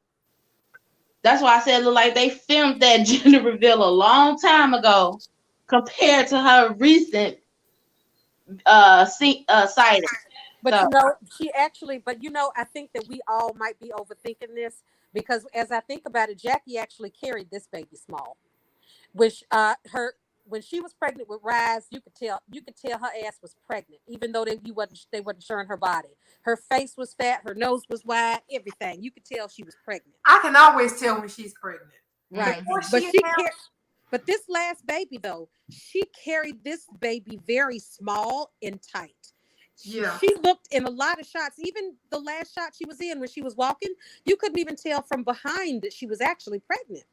That's why I said it looked like they filmed that gender reveal a long time ago compared to her recent sighting. But So she actually, but I think that we all might be overthinking this because as I think about it, Jackie actually carried this baby small. Which her when she was pregnant with Rise, you could tell her ass was pregnant, even though they wasn't showing her body. Her face was fat, her nose was wide, everything. You could tell she was pregnant. I can always tell when she's pregnant. Right. Before But she she announced, but this last baby though, she carried this baby very small and tight. yeah. She looked in a lot of shots, even the last shot she was in when she was walking, you couldn't even tell from behind that she was actually pregnant.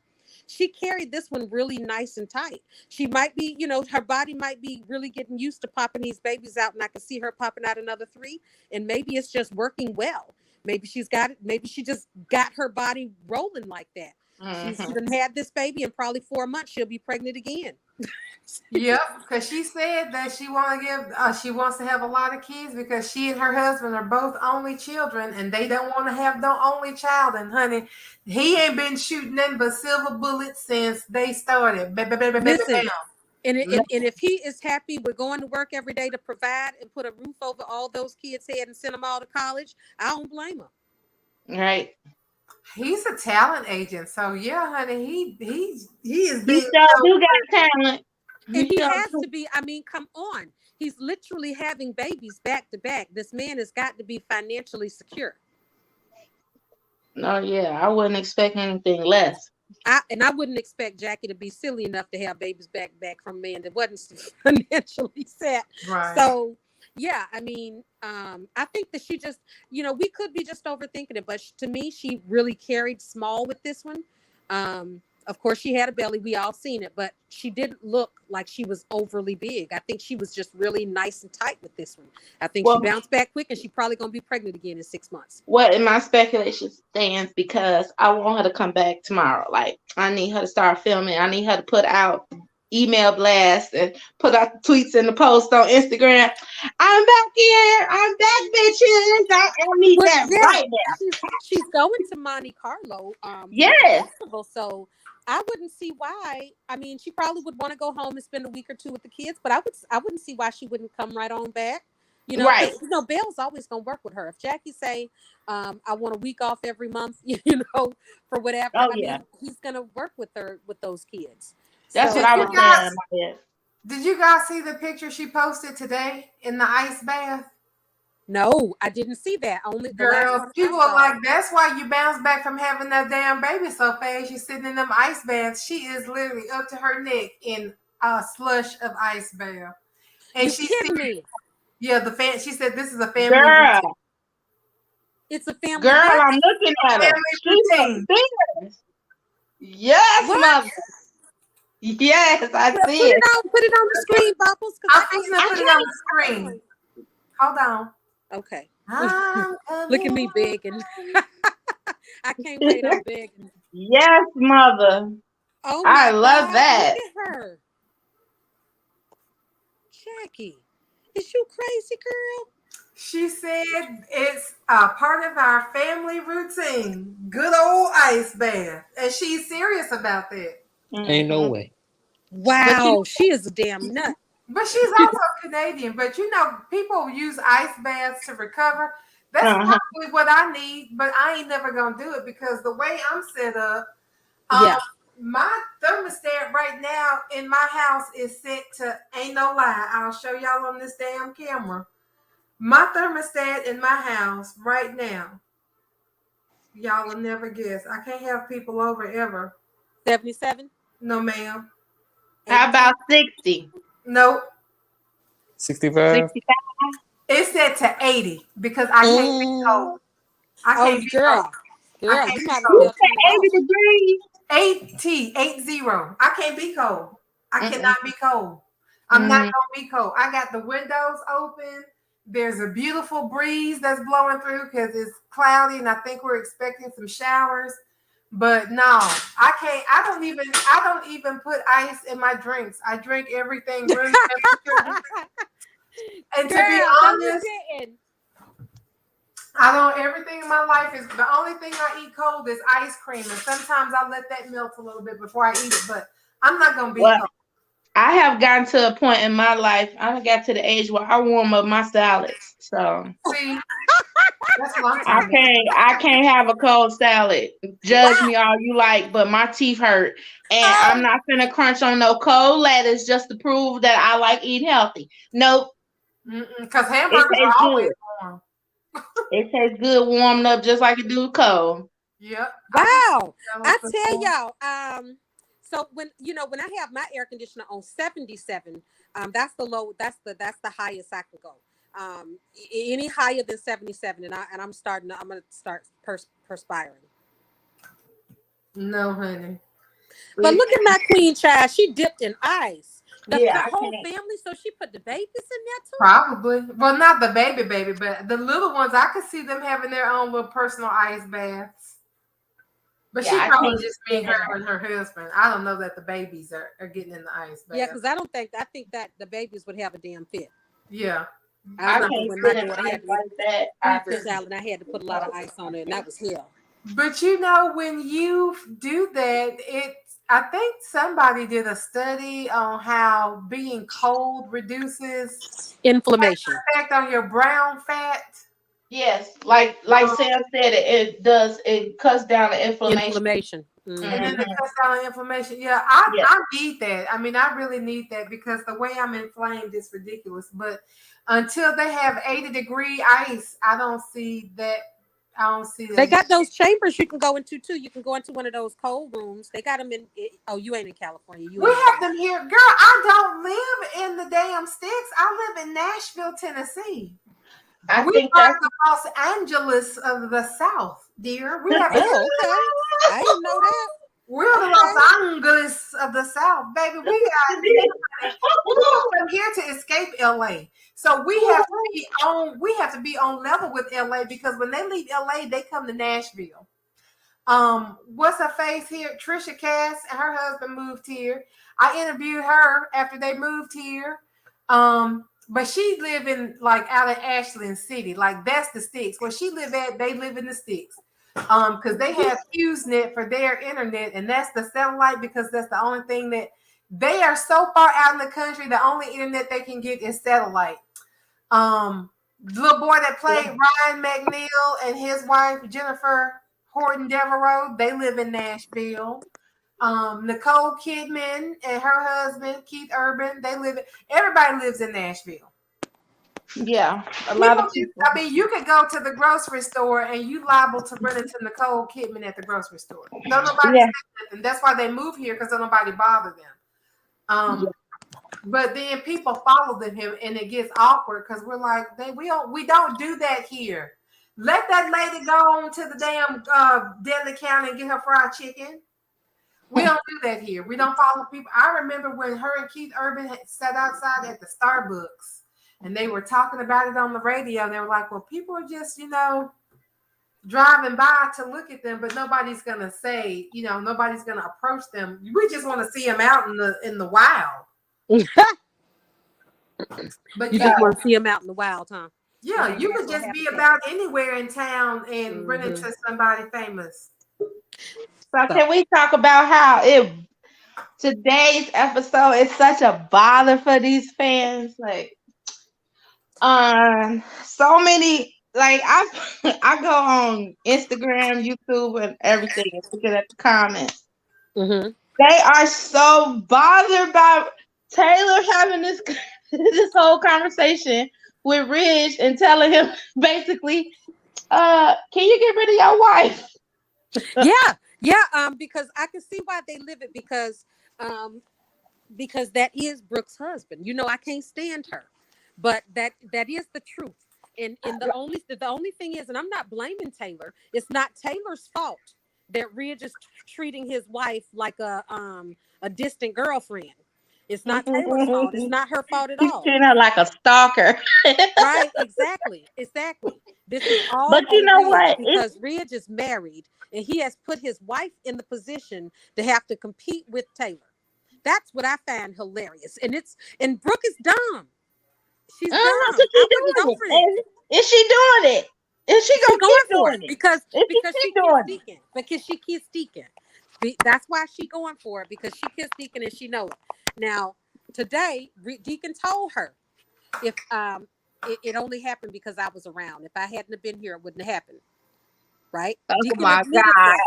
She carried this one really nice and tight. She might be, her body might be really getting used to popping these babies out, and I can see her popping out another three. And maybe it's just working well. Maybe she's got it. Maybe she just got her body rolling like that. She done had this baby, and probably 4 months she'll be pregnant again. Yep, because she said that she wants to have a lot of kids because she and her husband are both only children, and they don't want to have no only child. And honey, he ain't been shooting nothing but silver bullets since they started. Listen, and Mhm. if he is happy with going to work every day to provide and put a roof over all those kids' head and send them all to college, I don't blame him. Right. He's a talent agent, so yeah, honey, he is He being sure so do got talent. And he Sure has do. to be. I mean, come on. He's literally having babies back to back. This man has got to be financially secure. No, yeah, I wouldn't expect anything less. I wouldn't expect Jackie to be silly enough to have babies back from a man that wasn't financially set. right. So yeah, I mean, I think that she just, we could be just overthinking it, but to me, she really carried small with this one. Of course, she had a belly. We all seen it, but she didn't look like she was overly big. I think she was just really nice and tight with this one. I think she Well, bounced back quick, and she probably gonna be pregnant again in 6 months. what in my speculation stands because I want her to come back tomorrow. Like I need her to start filming. I need her to put out email blasts and put out the tweets and the post on Instagram. I'm back here. I'm back, bitches. I need Well, that yeah, right now. she's going to Monte Carlo for the Yes. festival, so I wouldn't see why. I mean, she probably would want to go home and spend a week or two with the kids, but I wouldn't see why she wouldn't come right on back. Right. Because Bell's always gonna work with her. If Jackie say, I want a week off every month, for whatever. Oh I yeah. mean, he's gonna work with her with those kids. That's So what I you was guys- saying in my head. Did you guys see the picture she posted today in the ice bath? no, I didn't see that. Only the last Girl, one I people are saw. like, that's why you bounce back from having that damn baby so fast. You're sitting in them ice baths. She is literally up to her neck in a slush of ice bath. And You she kidding said, me? yeah, she said this is a family Girl, routine. It's a family. girl, What? I'm looking at her. Family She's routine. upstairs. Yes, What? mother. Yes, I Put see it it. on. Put it on the screen, Bubbles. I'm fixing to put it on the screen. Hold on. Okay. I'm Look at me coming. begging. I can't wait. I'm begging. Yes, mother. Oh I my love God, that. look at her. Jackie, is you crazy, girl? She said it's a part of our family routine. Good old ice bath. And she's serious about that. Ain't no Mhm. way. Wow, she is a damn nut. But she's also Canadian. But people use ice baths to recover. That's Uh-huh. probably what I need, but I ain't never gonna do it because the way I'm set up, Yeah. my thermostat right now in my house is set to ain't no lie. I'll show y'all on this damn camera. My thermostat in my house right now, y'all will never guess. I can't have people over ever. 77. No, ma'am. How about 60? Nope. 65? 65? It's set to 80 because I can't be cold. I Oh, can't be girl, cold. girl, can't you be might as cold. well turn it 80 off. degrees. 80. I can't be cold. I cannot be cold. I'm not gonna be cold. I got the windows open. There's a beautiful breeze that's blowing through because it's cloudy and I think we're expecting some showers. But no, I can't. I don't even put ice in my drinks. I drink everything room temperature. And to be Girl, no, you honest, didn't. everything in my life is the only thing I eat cold is ice cream. And sometimes I let that melt a little bit before I eat it, but I'm not gonna be Well, cold. I have gotten to a point in my life. I got to the age where I warm up my salads. So See, that's what I'm I talking about. can't have a cold salad. Judge Why? me all you like, but my teeth hurt. And Oh, I'm not gonna crunch on no cold lettuce just to prove that I like eating healthy. Nope. Because It hamburgers are tastes always good. warm. It tastes good warmed up just like it do cold. Yep. I can wow. tell I us tell before. y'all, so when I have my air conditioner on 77, that's the low, that's the highest I can go. Any higher than 77, and I'm gonna start perspiring. No, honey. But look at my queen child. She dipped in ice. The Yeah, I whole can't. family. So she put the babies in there too. Probably. Well, not the baby, but the little ones, I could see them having their own little personal ice baths. But Yeah, she I probably can't just mean stand her and her husband. I don't know that the babies are getting in the ice Yeah, bath. because I think that the babies would have a damn fit. Yeah. I I remember can't when my sit in daughter ice had me like that. I Caesar couldn't. salad, and I had to put a lot of ice on it, and that was hell. But when you do that, I think somebody did a study on how being cold reduces Inflammation. effect on your brown fat. Yes, like Sam said, it cuts down the inflammation. Inflammation. And then Hmm. it Hmm. cuts down inflammation. Yeah, Yeah, I need that. I mean, I really need that because the way I'm inflamed is ridiculous. But until they have 80-degree ice, I don't see that. I don't see They that. got those chambers you can go into too. You can go into one of those cold rooms. They got them in. Oh, you ain't in California. You We in have them here, girl. I don't live in the damn sticks. I live in Nashville, Tennessee. I We think are that's the Los Angeles of the South, dear. We have Oh, okay. I didn't know that. we're the Okay. Los Angeles of the South, baby. We don't come here to escape LA. So we have to be on level with LA because when they leave LA, they come to Nashville. What's her face here? Trisha Cass and her husband moved here. I interviewed her after they moved here. But she live in like out of Ashland City, like that's the sticks. Where she live at, they live in the sticks. Because they have HughesNet for their internet, and that's the satellite because that's the only thing that they are so far out in the country. The only internet they can get is satellite. The little boy that played Ryan McNeil and his wife Jennifer Horton Devereaux, they live in Nashville. Nicole Kidman and her husband Keith Urban, everybody lives in Nashville. yeah, a lot of people. I mean, you could go to the grocery store and you liable to run into Nicole Kidman at the grocery store. Don't nobody Yeah, say nothing. That's why they move here because don't nobody bother them. But then people follow them him and it gets awkward because we're like, we don't do that here. Let that lady go on to the damn deli counter and get her fried chicken. We don't do that here. We don't follow people. I remember when her and Keith Urban had sat outside at the Starbucks and they were talking about it on the radio. And they were like, well, people are just, driving by to look at them, but nobody's gonna say, nobody's gonna approach them. We just want to see them out in the wild. But You just want to see them out in the wild, huh? yeah, you could just be about anywhere in town and run into somebody famous. so can we talk about how today's episode is such a bother for these fans? Like, so many. Like I go on Instagram, YouTube, and everything, and looking at the comments. Mm-hmm. They are so bothered by Taylor having this this whole conversation with Ridge and telling him basically, can you get rid of your wife? Yeah. Because I can see why they live it because that is Brooke's husband. I can't stand her, but that is the truth. And the only thing is, and I'm not blaming Taylor. It's not Taylor's fault that Ridge is treating his wife like a distant girlfriend. It's not Taylor's fault. It's not her fault at He's all. treating her like a stalker. Right? Exactly. This is all But you know what? because Ridge is married and he has put his wife in the position to have to compete with Taylor. That's what I find hilarious. And Brooke is dumb. She's dumb. So she doing it. Is she doing it? Is she gonna keep doing it? Because she keeps speaking. Because she keeps speaking. That's why she going for it because she keeps speaking and she knows it. Now, today, Deacon told her if it only happened because I was around. If I hadn't have been here, it wouldn't have happened. Right? Oh Deacon my admitted God. that.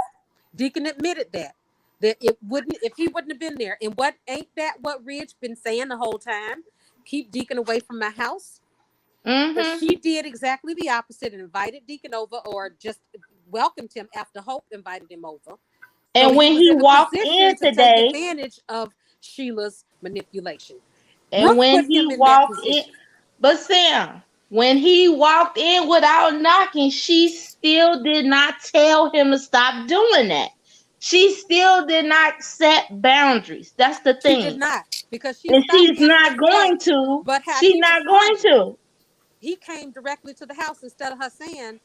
Deacon admitted that it wouldn't if he wouldn't have been there. And what ain't that what Ridge been saying the whole time? Keep Deacon away from my house. But Mm-hmm. she did exactly the opposite and invited Deacon over, or just welcomed him after Hope invited him over. So And he when was he in a walked in position to take today, advantage of Sheila's manipulation. and Brooke when put he him in that walked in, position. but Sam, when he walked in without knocking, she still did not tell him to stop doing that. She still did not set boundaries. That's the She did thing. not, because she And stopped she's giving not a fuck. going to. But how She's he not going responded, to. he came directly to the house instead of her saying,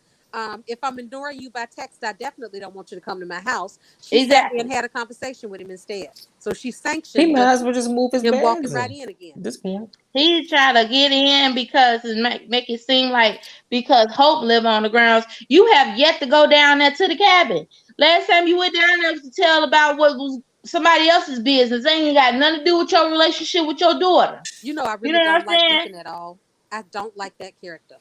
if I'm ignoring you by text, I definitely don't want you to come to my house. She sat there and Exactly. had a conversation with him instead. So she He sanctioned might as well just move his him walking bags right in in again. at this point. He tried to get in because it make it seem like because Hope live on the grounds, you have yet to go down there to the cabin. Last time you went down there was to tell about what was somebody else's business. Ain't even got nothing to do with your relationship with your daughter. You know, I You really know what don't I'm like saying? Deacon at all. I don't like that character.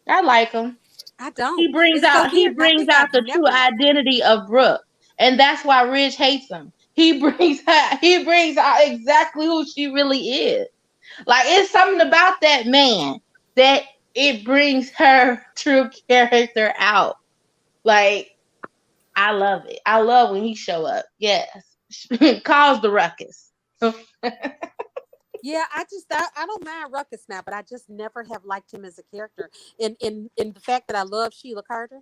I like him. I don't. It's so He weird. And I brings think out I've the true never liked him. identity of Brooke. And that's why Ridge hates him. He brings out exactly who she really is. Like it's something about that man that it brings her true character out. Like I love it. I love when he show up. Yes, cause the ruckus. Yeah, I don't mind Ruckus now, but I just never have liked him as a character. In the fact that I love Sheila Carter,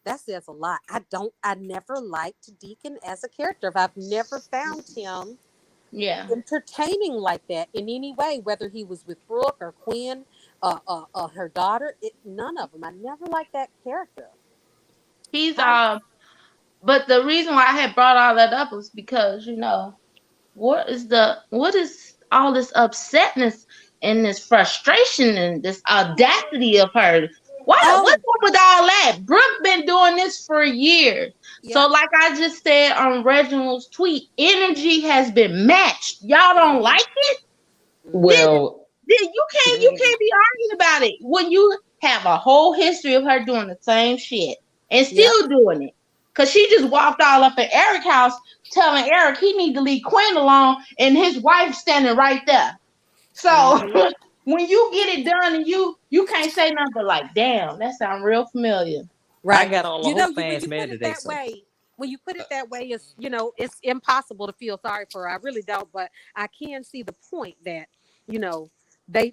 that says a lot. I never liked Deacon as a character. I've never found him Yeah, entertaining like that in any way, whether he was with Brooke or Quinn, her daughter. None of them. I never liked that character. he's How? But the reason why I had brought all that up was because what is all this upsetness and this frustration and this audacity of her? What's Oh, up with all that? Brooke been doing this for years. So yep. like I just said on Reginald's tweet, energy has been matched. Y'all don't Mm-hmm. like it? Mm-hmm. Then Well, you can't be arguing about it when you have a whole history of her doing the same shit and Yep. still doing it. Cause she just walked all up at Eric's house telling Eric he need to leave Quinn alone and his wife standing right there. So Mm-hmm. when you get it done and you can't say nothing but like, damn, that sounds real familiar. I Right. got all the You know, Hope when fans you put mad it today, that so way, it's impossible to feel sorry for her. I really don't, but I can see the point that, you know,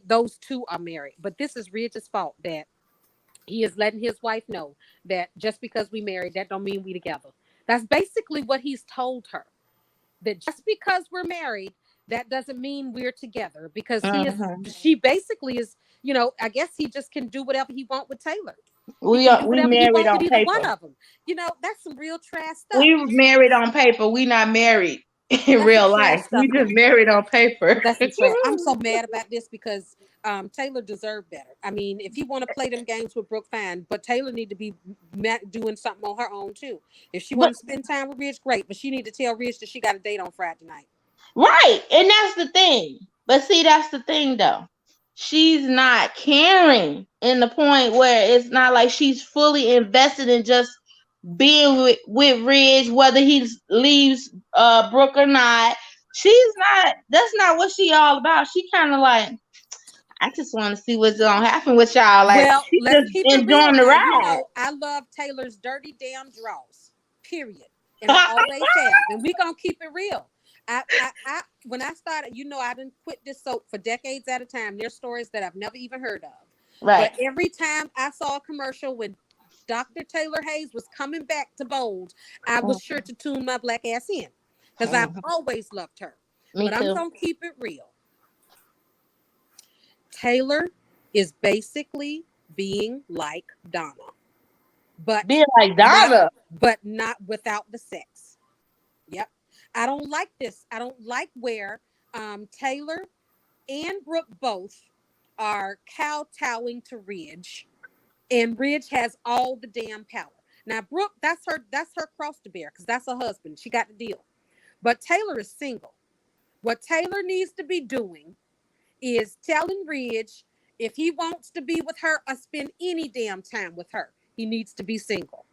those two are married. But this is Ridge's fault that he is letting his wife know that just because we married, that don't mean we together. That's basically what he's told her. That just because we're married, that doesn't mean we're together. Because Mhm. she basically is, I guess he just can do whatever he want with Taylor. He can do We whatever he married want with on either one paper. of them. That's some real trash stuff. We married on paper. We not married in That's some real trash life. stuff We to just me. married on paper. That's some trash. I'm so mad about this because Taylor deserved better. I mean, if he want to play them games with Brooke, fine, but Taylor need to be doing something on her own too. If she But want to spend time with Ridge, great, but she need to tell Ridge that she got a date on Friday night. right, and that's the thing. But see, that's the thing though. She's not caring in the point where it's not like she's fully invested in just being with Ridge, whether he leaves Brooke or not. She's not. That's not what she all about. She kind of like, I just want to see what's gonna happen with y'all. Like Well, she's let's just keep it real enjoying the now. ride. I love Taylor's dirty damn draws. Period. And I always have. And we gonna keep it real. When I started, I didn't quit this soap for decades at a time. There's stories that I've never even heard of. Right. But every time I saw a commercial when Dr. Taylor Hayes was coming back to Bold, I was sure to tune my black ass in. Because I've always loved her. Me But I'm too. gonna keep it real. Taylor is basically being like Donna, but Be like not Donna. without the sex. Yep. I don't like this. I don't like where Taylor and Brooke both are kowtowing to Ridge, and Ridge has all the damn power. Now Brooke, that's her cross to bear because that's her husband. She got the deal. But Taylor is single. What Taylor needs to be doing is telling Ridge if he wants to be with her or spend any damn time with her, he needs to be single.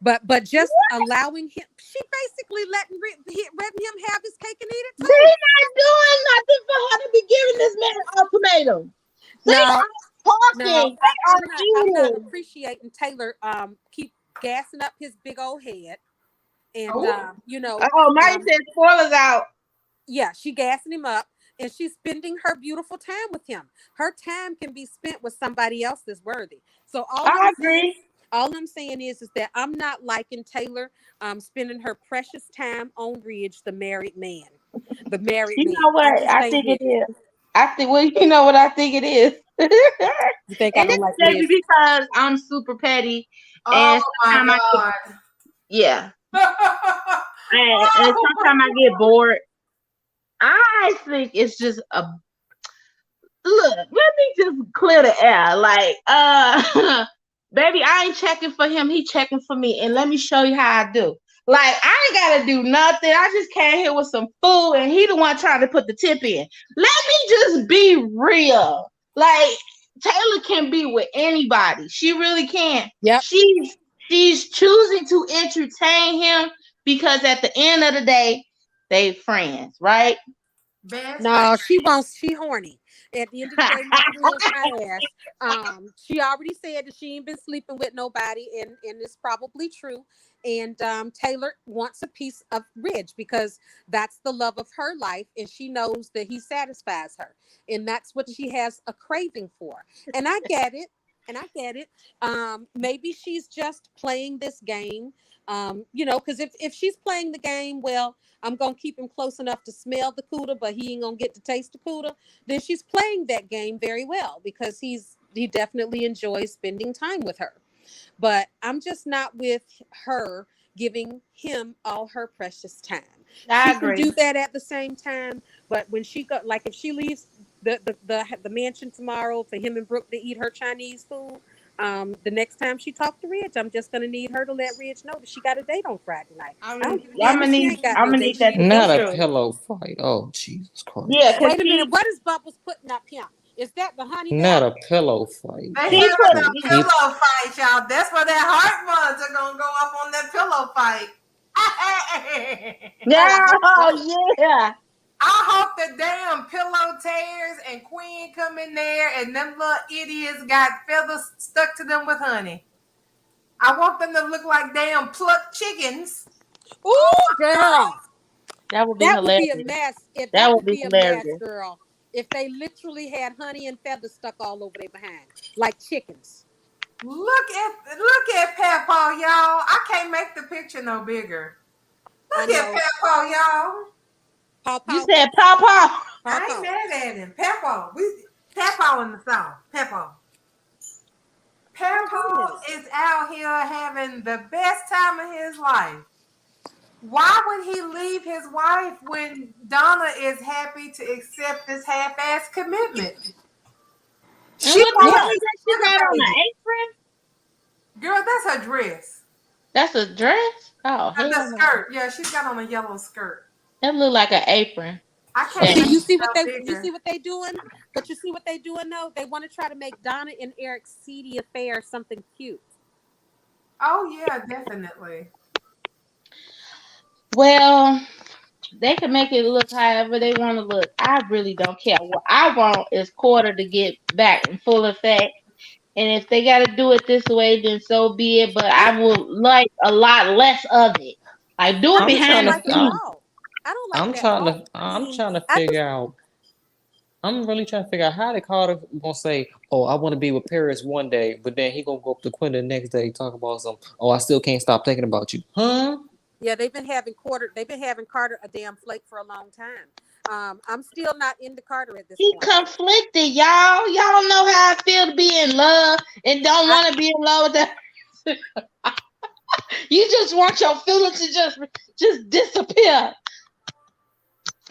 But just allowing him, she basically letting him have his cake and eat it They too. not doing nothing for her to be giving this man an ultimatum. They No, are no, talking. They are I'm not eating. appreciating Taylor keep gassing up his big old head. And Oh. Oh, Marty said spoilers out. yeah, she gassing him up and she's spending her beautiful time with him. Her time can be spent with somebody else that's worthy. So I agree. all I'm saying is that I'm not liking Taylor spending her precious time on Ridge, the married man. The married You man. know what? I ain't think with it is. I think, well, you know what I think it is. You think I And don't it's like maybe Ridge? because I'm super petty. Oh And my sometimes God. yeah. And Oh, sometimes I get bored. I think it's just a look, let me just clear the air. Like, baby, I ain't checking for him. He checking for me. And let me show you how I do. Like, I ain't gotta do nothing. I just came here with some food, and he the one trying to put the tip in. Let me just be real. Like, Taylor can be with anybody. She really can. Yep. She's choosing to entertain him because at the end of the day, they friends, right? best No, she horny. At the end of the day, my ass. She already said that she ain't been sleeping with nobody, and it's probably true. And Taylor wants a piece of Ridge because that's the love of her life, and she knows that he satisfies her, and that's what she has a craving for. And I get it. And I get it. Maybe she's just playing this game. Because if she's playing the game, well, I'm gonna keep him close enough to smell the cooter, but he ain't gonna get to taste the cooter. Then she's playing that game very well because he definitely enjoys spending time with her. But I'm just not with her giving him all her precious time. I She can agree. do that at the same time, but when she got like if she leaves the mansion tomorrow for him and Brooke to eat her Chinese food, the next time she talked to Ridge, I'm just gonna need her to let Ridge know that she got a date on Friday night. I don't give a damn if she ain't got I'm no gonna date. need She that need to to be go Not a there. true. pillow fight. Oh, Jesus Yeah, Christ. because Wait a minute, what is Bubbles putting up here? Is that the honey Not badger? a pillow fight. They he having put a He pillow fight, y'all. That's where that heart ones are gonna go up on that pillow fight. yeah, Oh, that's dope. oh yeah. I hope the damn pillow tears and Quinn come in there and them little idiots got feathers stuck to them with honey. I want them to look like damn plucked chickens. Ooh, girl. That would be That would be a hilarious. mess. If That that would would be be a mess, hilarious. girl. If they literally had honey and feathers stuck all over their behind, like chickens. Look at Papa, y'all. I can't make the picture no bigger. I Look at know. Papa, y'all. Paw You paw. said Papa. Paw I ain't paw. mad at him. Papa. Papa in the South. Papa. Oh, wait a Papa minute. is out here having the best time of his life. Why would he leave his wife when Donna is happy to accept this half-ass commitment? And She what the wants hell Yeah. is to that she see got the on baby. the apron? Girl, that's her dress. That's a dress? Oh, The hell no. skirt. Yeah, she's got on a yellow skirt. That look like an apron. I That can't See, make you it see no what they bigger. doing, but you see what they doing though. They want to try to make Donna and Eric's seedy affair something cute. Oh yeah, definitely. well, they can make it look however they want to look. I really don't care. What I want is quarter to get back in full effect. And if they got to do it this way, then so be it. But I would like a lot less of it. Like do it I'm I trying behind don't the to like it at scenes. all. I don't like I'm it at trying all. to I I'm mean, trying to I figure just out I'm really trying to figure out how the Carter gonna say, "Oh, I want to be with Paris one day," but then he gonna go up to Quinn the next day talk about some. Oh, I still can't stop thinking about you, huh? yeah, they've been having Carter a damn flake for a long time. I'm still not into Carter at this He point. conflicted, y'all. Y'all don't know how I feel to be in love and don't I want to be in love with that. You just want your feelings to just disappear.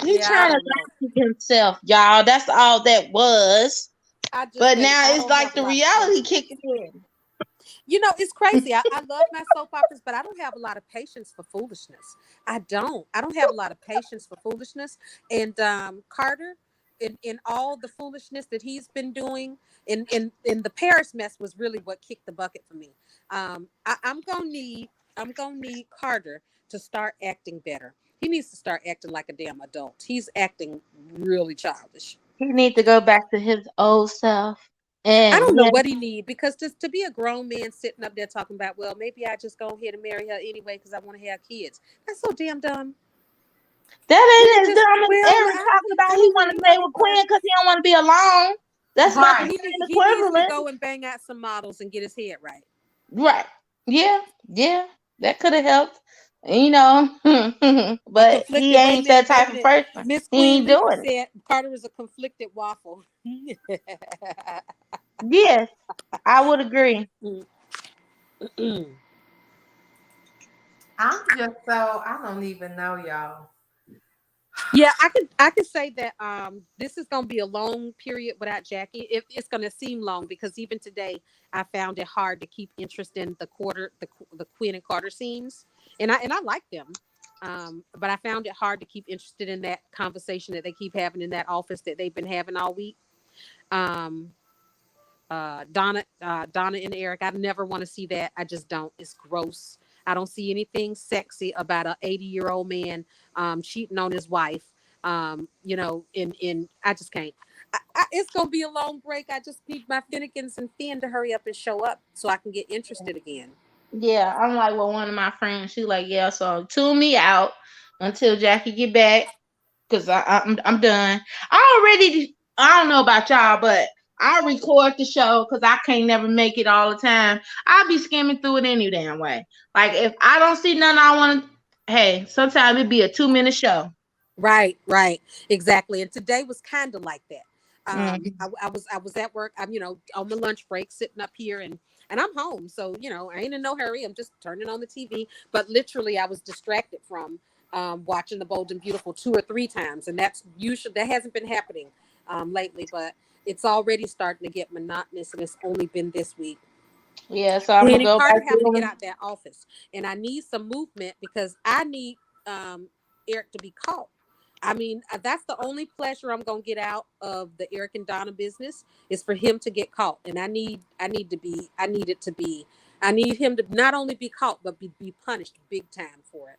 He yeah, I trying to don't know. lie to himself, y'all. That's all that was. I just But think now I it's don't like have a the lot of reality patience. kicking in. You know, it's crazy. I love my soap operas, but I don't have a lot of patience for foolishness. I don't have a lot of patience for foolishness. And Carter, in all the foolishness that he's been doing, in the Paris mess was really what kicked the bucket for me. I'm gonna need Carter to start acting better. He needs to start acting like a damn adult. He's acting really childish. He needs to go back to his old self. I And don't know yeah, what he need because just to be a grown man sitting up there talking about, well, maybe I just go ahead and marry her anyway because I want to have kids. That's so damn dumb. You that could ain't as just dumb as well, Eric talking about I he don't want to really stay love with her. Quinn because he don't want to be alone. That's about the Right. same He needs to equivalent. go and bang out some models and get his head right. Right. Yeah. Yeah. That could have helped. You know. A But he conflicted ain't that wait type a of minute. person. Miss He Queen ain't Lucy doing it. said Carter is a conflicted waffle. Yes. I would agree. I'm just so I don't even know y'all. Yeah, I could say that this is gonna be a long period without Jackie. It's gonna seem long because even today I found it hard to keep interest in the Quinn and Carter scenes, and I like them, but I found it hard to keep interested in that conversation that they keep having in that office that they've been having all week. Um, Donna and Eric. I never want to see that. I just don't. It's gross. I don't see anything sexy about a 80-year-old man cheating on his wife. You know, in I just can't. It's gonna be a long break. I just need my Finnegans and Finn to hurry up and show up so I can get interested again. Yeah. I'm like with one of my friends. She like, yeah, so tune me out until Jackie get back. Cause I'm done. I don't know about y'all, but I record the show because I can't never make it all the time. I'll be skimming through it any damn way. Like if I don't see nothing I want to, hey, sometimes it be a 2 minute show. Right, exactly. And today was kind of like that. Hmm. I was at work. I'm on my lunch break, sitting up here, and I'm home. So I ain't in no hurry. I'm just turning on the TV. But literally, I was distracted from watching The Bold and Beautiful 2 or 3 times, and that hasn't been happening lately. But it's already starting to get monotonous, and it's only been this week. Yeah, so I'm And gonna then go Carter back have to get to out that office, and I need some movement because I need Eric to be caught. I mean, that's the only pleasure I'm gonna get out of the Eric and Donna business is for him to get caught, and I need him to not only be caught but be punished big time for it.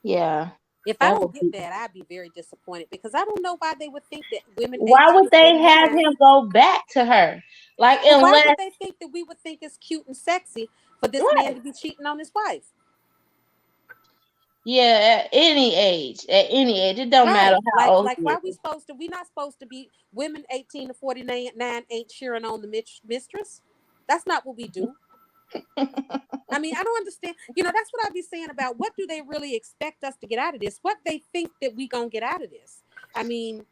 yeah. If I That don't would get be. that, I'd be very disappointed because I don't know why they would think that women Why 18 would to they have 49. him go back to her? Like Well, why would unless they think that we would think it's cute and sexy for this man right? to be cheating on his wife? Yeah, at any age, it don't matter Right. how old Like he why is. we not supposed to be women 18 to 49 ain't cheering on the mistress. That's not what we do. I mean, I don't understand. That's what I be saying about what do they really expect us to get out of this? What they think that we gonna get out of this? I mean,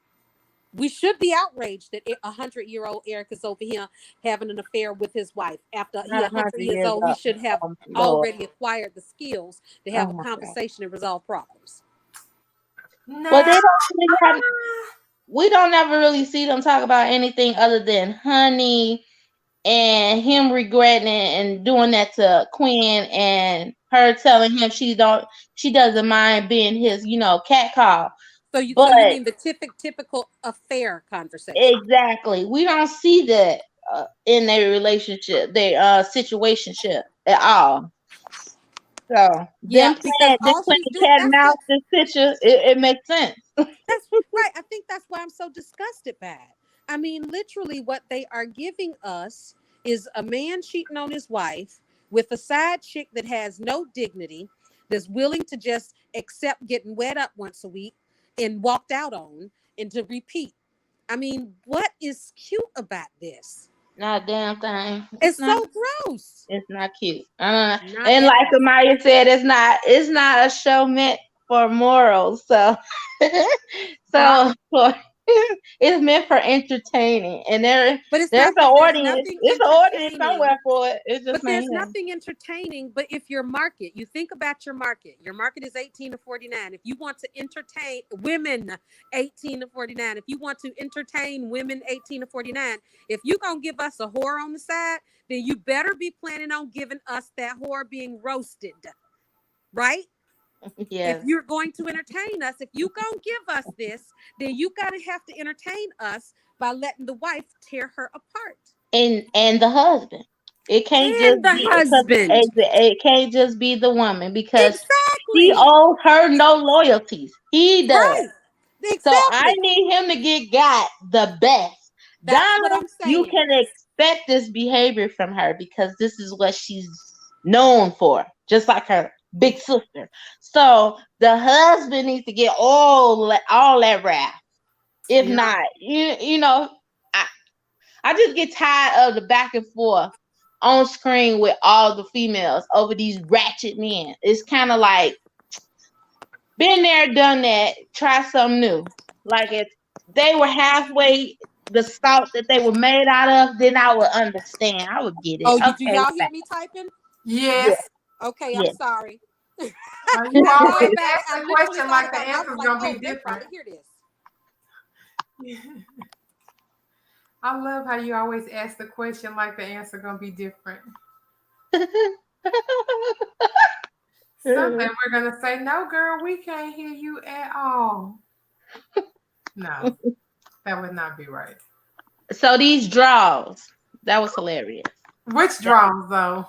we should be outraged that 100-year-old Eric is over here having an affair with his wife. After he Not 100 100 years years old, he old. should have Oh my Lord. already acquired the skills to Oh have a my God. conversation and resolve problems. Well, Now, they don't really have. We don't ever really see them talk about anything other than honey and him regretting it and doing that to Quinn and her telling him she doesn't mind being his cat call. So you But mean the typical affair conversation? exactly, we don't see that in their relationship, their situationship at all. So Yeah, because them all playing she's doing cat and mouse this picture, it makes sense. that's right. I think that's why I'm so disgusted by it. I mean, literally what they are giving us is a man cheating on his wife with a side chick that has no dignity, that's willing to just accept getting wet up once a week and walked out on and to repeat. I mean, what is cute about this? Not a damn thing. It's It's not. so gross. It's not cute. Not And at like all. Amaya said, it's not a show meant for morals. So, Huh? so for It's meant for entertaining, and But it's there's an nothing. There's audience. nothing It's an audience entertaining. somewhere for it. It's just But there's not here. nothing entertaining. But if your market, you think about your market is 18 to 49. If you want to entertain women 18 to 49, if you want to entertain women 18 to 49, if you're going to give us a whore on the side, then you better be planning on giving us that whore being roasted, right? If Yes. you're going to entertain us, if you gonna give us this, then you gotta have to entertain us by letting the wife tear her apart. And the husband. It can't just And the be because husband. it can't just be the woman because he Exactly. owes her no loyalties. He does. Right. So I Exactly. need him to get got the best. That's what Donna, I'm you saying. can expect this behavior from her because this is what she's known for, just like her big sister. So the husband needs to get all that wrath. If Yeah. not, you know, I I just get tired of the back and forth on screen with all the females over these ratchet men. It's kind of like been there, done that. Try something new. Like if they were halfway the salt that they were made out of, then I would understand. I would get it. Oh, you do Okay, y'all hear fine. me typing? Yeah, Yes. Okay, I'm yeah. sorry. You I thought always about it. ask I the literally question thought like the about it. I was answer's like, gonna oh, be they different. probably hear this. I love how you always ask the question like the answer gonna be different. Something we're gonna say, no, girl, we can't hear you at all. No, that would not be right. So these draws, that was hilarious. Which draws though?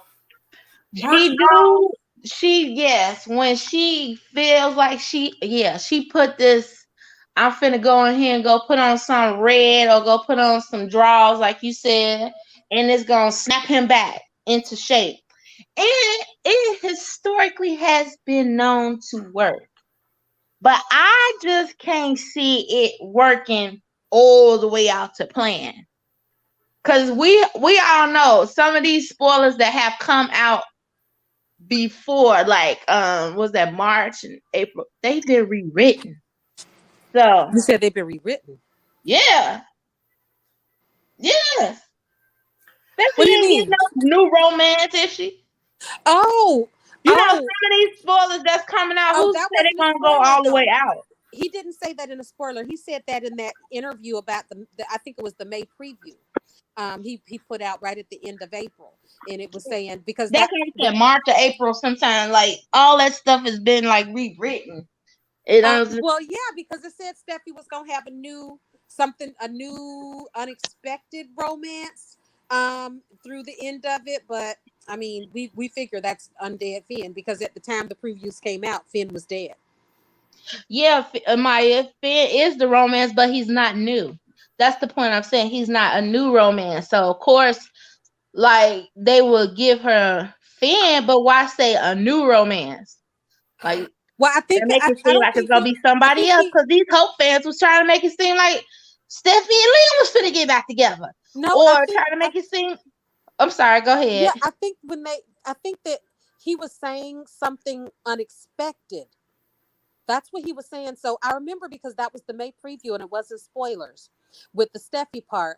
Bush She do she yes, when she feels like she put this I'm finna go in here and go put on some red or go put on some draws like you said, and it's gonna snap him back into shape. And it historically has been known to work. But I just can't see it working all the way out to plan. Cause we all know some of these spoilers that have come out before, like was that March and April, they've been rewritten. So You said they've been rewritten. yeah, yeah. What Stephanie do you ain't getting mean? no new romance, is she? Oh, You know, some oh, of these spoilers that's coming out, oh, who that said wasn't they're a gonna go spoiler all the way though. out? He didn't say that in a spoiler. He said that in that interview about the I think it was the May preview. He put out right at the end of April, and it was saying because That's that what I the said, March or April sometime. Like all that stuff has been like rewritten. It was well, yeah, because it said Steffi was gonna have a new unexpected romance through the end of it, but I mean, we figure that's undead Finn because at the time the previews came out, Finn was dead. yeah, Maya, Finn is the romance, but he's not new. That's the point I'm saying. He's not a new romance. So of course, like they will give her Finn, but why say a new romance? Like Well, they make it I seem don't like it's think gonna be I somebody think else he because these Hope fans was trying to make it seem like Steffi and Liam was finna get back together, no, or trying to make it seem. I'm sorry. Go yeah, ahead. I think that he was saying something unexpected. That's what he was saying. So I remember because that was the May preview and it wasn't spoilers with the Steffi part.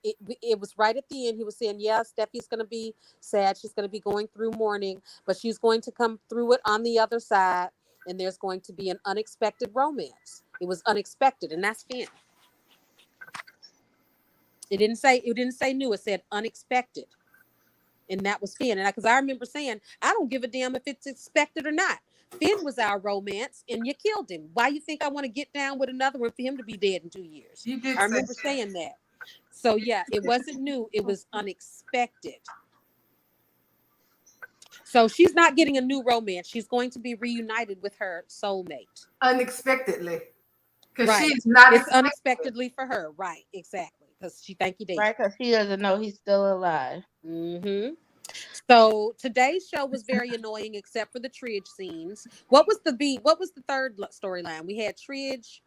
It was right at the end. He was saying, yeah, Steffi's going to be sad. She's going to be going through mourning, but she's going to come through it on the other side. And there's going to be an unexpected romance. It was unexpected. And that's Finn. It didn't say new. It said unexpected. And that was Finn. And because I remember saying, I don't give a damn if it's expected or not. Finn was our romance, and you killed him. Why you think I want to get down with another one for him to be dead in 2 years? You did I say remember saying that. So yeah, it wasn't new. It was unexpected. So she's not getting a new romance. She's going to be reunited with her soulmate. unexpectedly. Because Right. she's not It's expecting it. unexpectedly for her. Right. Exactly. Because she think he dead. Right, because she doesn't know he's still alive. Mm-hmm. So today's show was very annoying, except for the Tridge scenes. What was the third storyline? We had Tridge.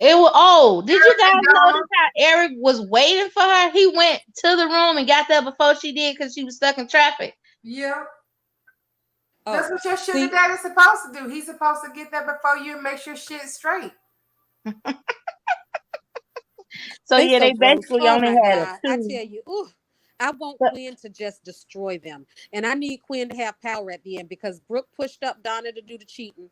It was. Oh, did you guys Donna. notice how Eric was waiting for her? He went to the room and got there before she did because she was stuck in traffic. Yeah. Oh, That's what your sugar see, daddy's supposed to do. He's supposed to get there before you and make sure shit's straight. So They yeah, so they gross. basically Oh only my had a God. I two. tell you, ooh, I want But Quinn to just destroy them. And I need Quinn to have power at the end because Brooke pushed up Donna to do the cheating.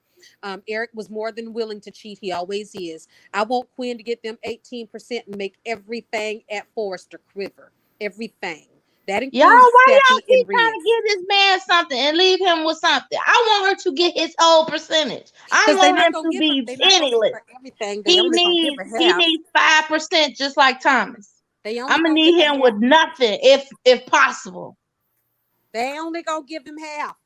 Eric was more than willing to cheat. He always is. I want Quinn to get them 18% and make everything at Forrester quiver. Everything. That y'all, includes why y'all Steffi keep and trying to Ridge. give this man something and leave him with something? I want her to get his whole percentage. I Because don't they're want not him gonna to give her be they're not gonna give penniless. her everything. They He only gonna give needs her he half. needs 5%, just like Thomas. They only I'm gonna gonna give need her him with half. nothing, if possible. They only gonna give him half.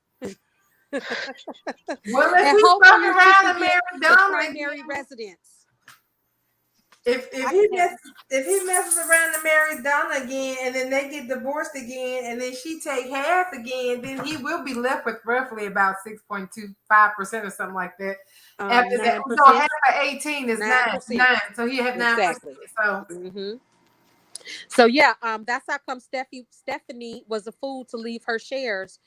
Well, if And he fuck hopefully she around can and get marry the Donna primary again, residence. if I he can have. messes around and marries Donna again, and then they get divorced again, and then she take half again, then he will be left with roughly about 6.25% or something like that. After that, so 9%. half of 18 is 9%. nine. So he have 9%. Exactly. So hmm So yeah, that's how come Stephanie was a fool to leave her shares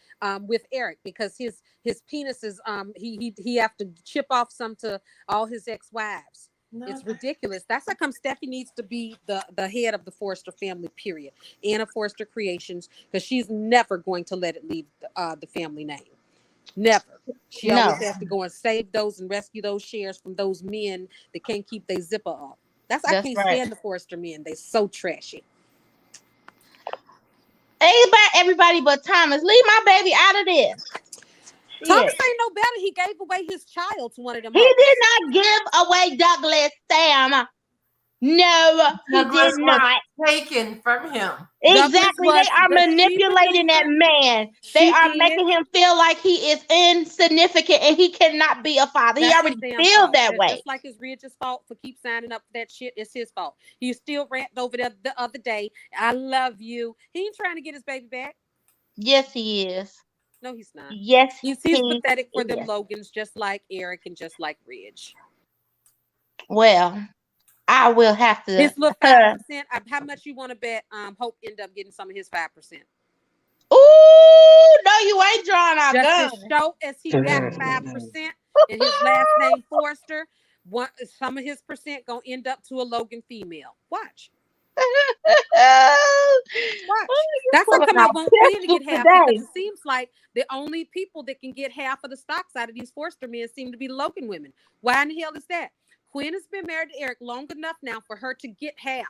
with Eric because his penis is he have to chip off some to all his ex-wives. no, It's ridiculous. That's how come Steffi needs to be the head of the Forrester family, period. Anna Forrester Creations, because she's never going to let it leave the family name. Never. She always No, has to go and save those and rescue those shares from those men that can't keep their zipper up. I that's can't right. stand the Forrester men. They so trashy. Everybody but Thomas. Leave my baby out of this. Thomas Shit. ain't no better. He gave away his child to one of them He did hoes. not give away Douglas, Sam. No, he did Douglas was not. taken from him. Douglas Exactly. They was, are but she manipulating that maneuvered. man. They She are did. making him feel like he is insignificant and he cannot be a father. He That's his already damn feels fault. that That's way. just like his Ridge's fault for keep signing up for that shit. It's his fault. He still ranted over there the other day. I love you. He ain't trying to get his baby back. Yes, he is. No, he's not. Yes, He's he pathetic for them is. Logans, just like Eric and just like Ridge. Well, I will have to. His little 5%. How much you want to bet? Hope end up getting some of his 5%. Ooh, no, you ain't drawing our Just gun. as show as he got 5% and his last name Forrester, some of his percent gonna end up to a Logan female. Watch. Oh, Watch. you That's how pulling come I out want Quinn to get pistols half because today. it seems like the only people that can get half of the stocks out of these Forrester men seem to be the Logan women. Why in the hell is that? Quinn has been married to Eric long enough now for her to get half.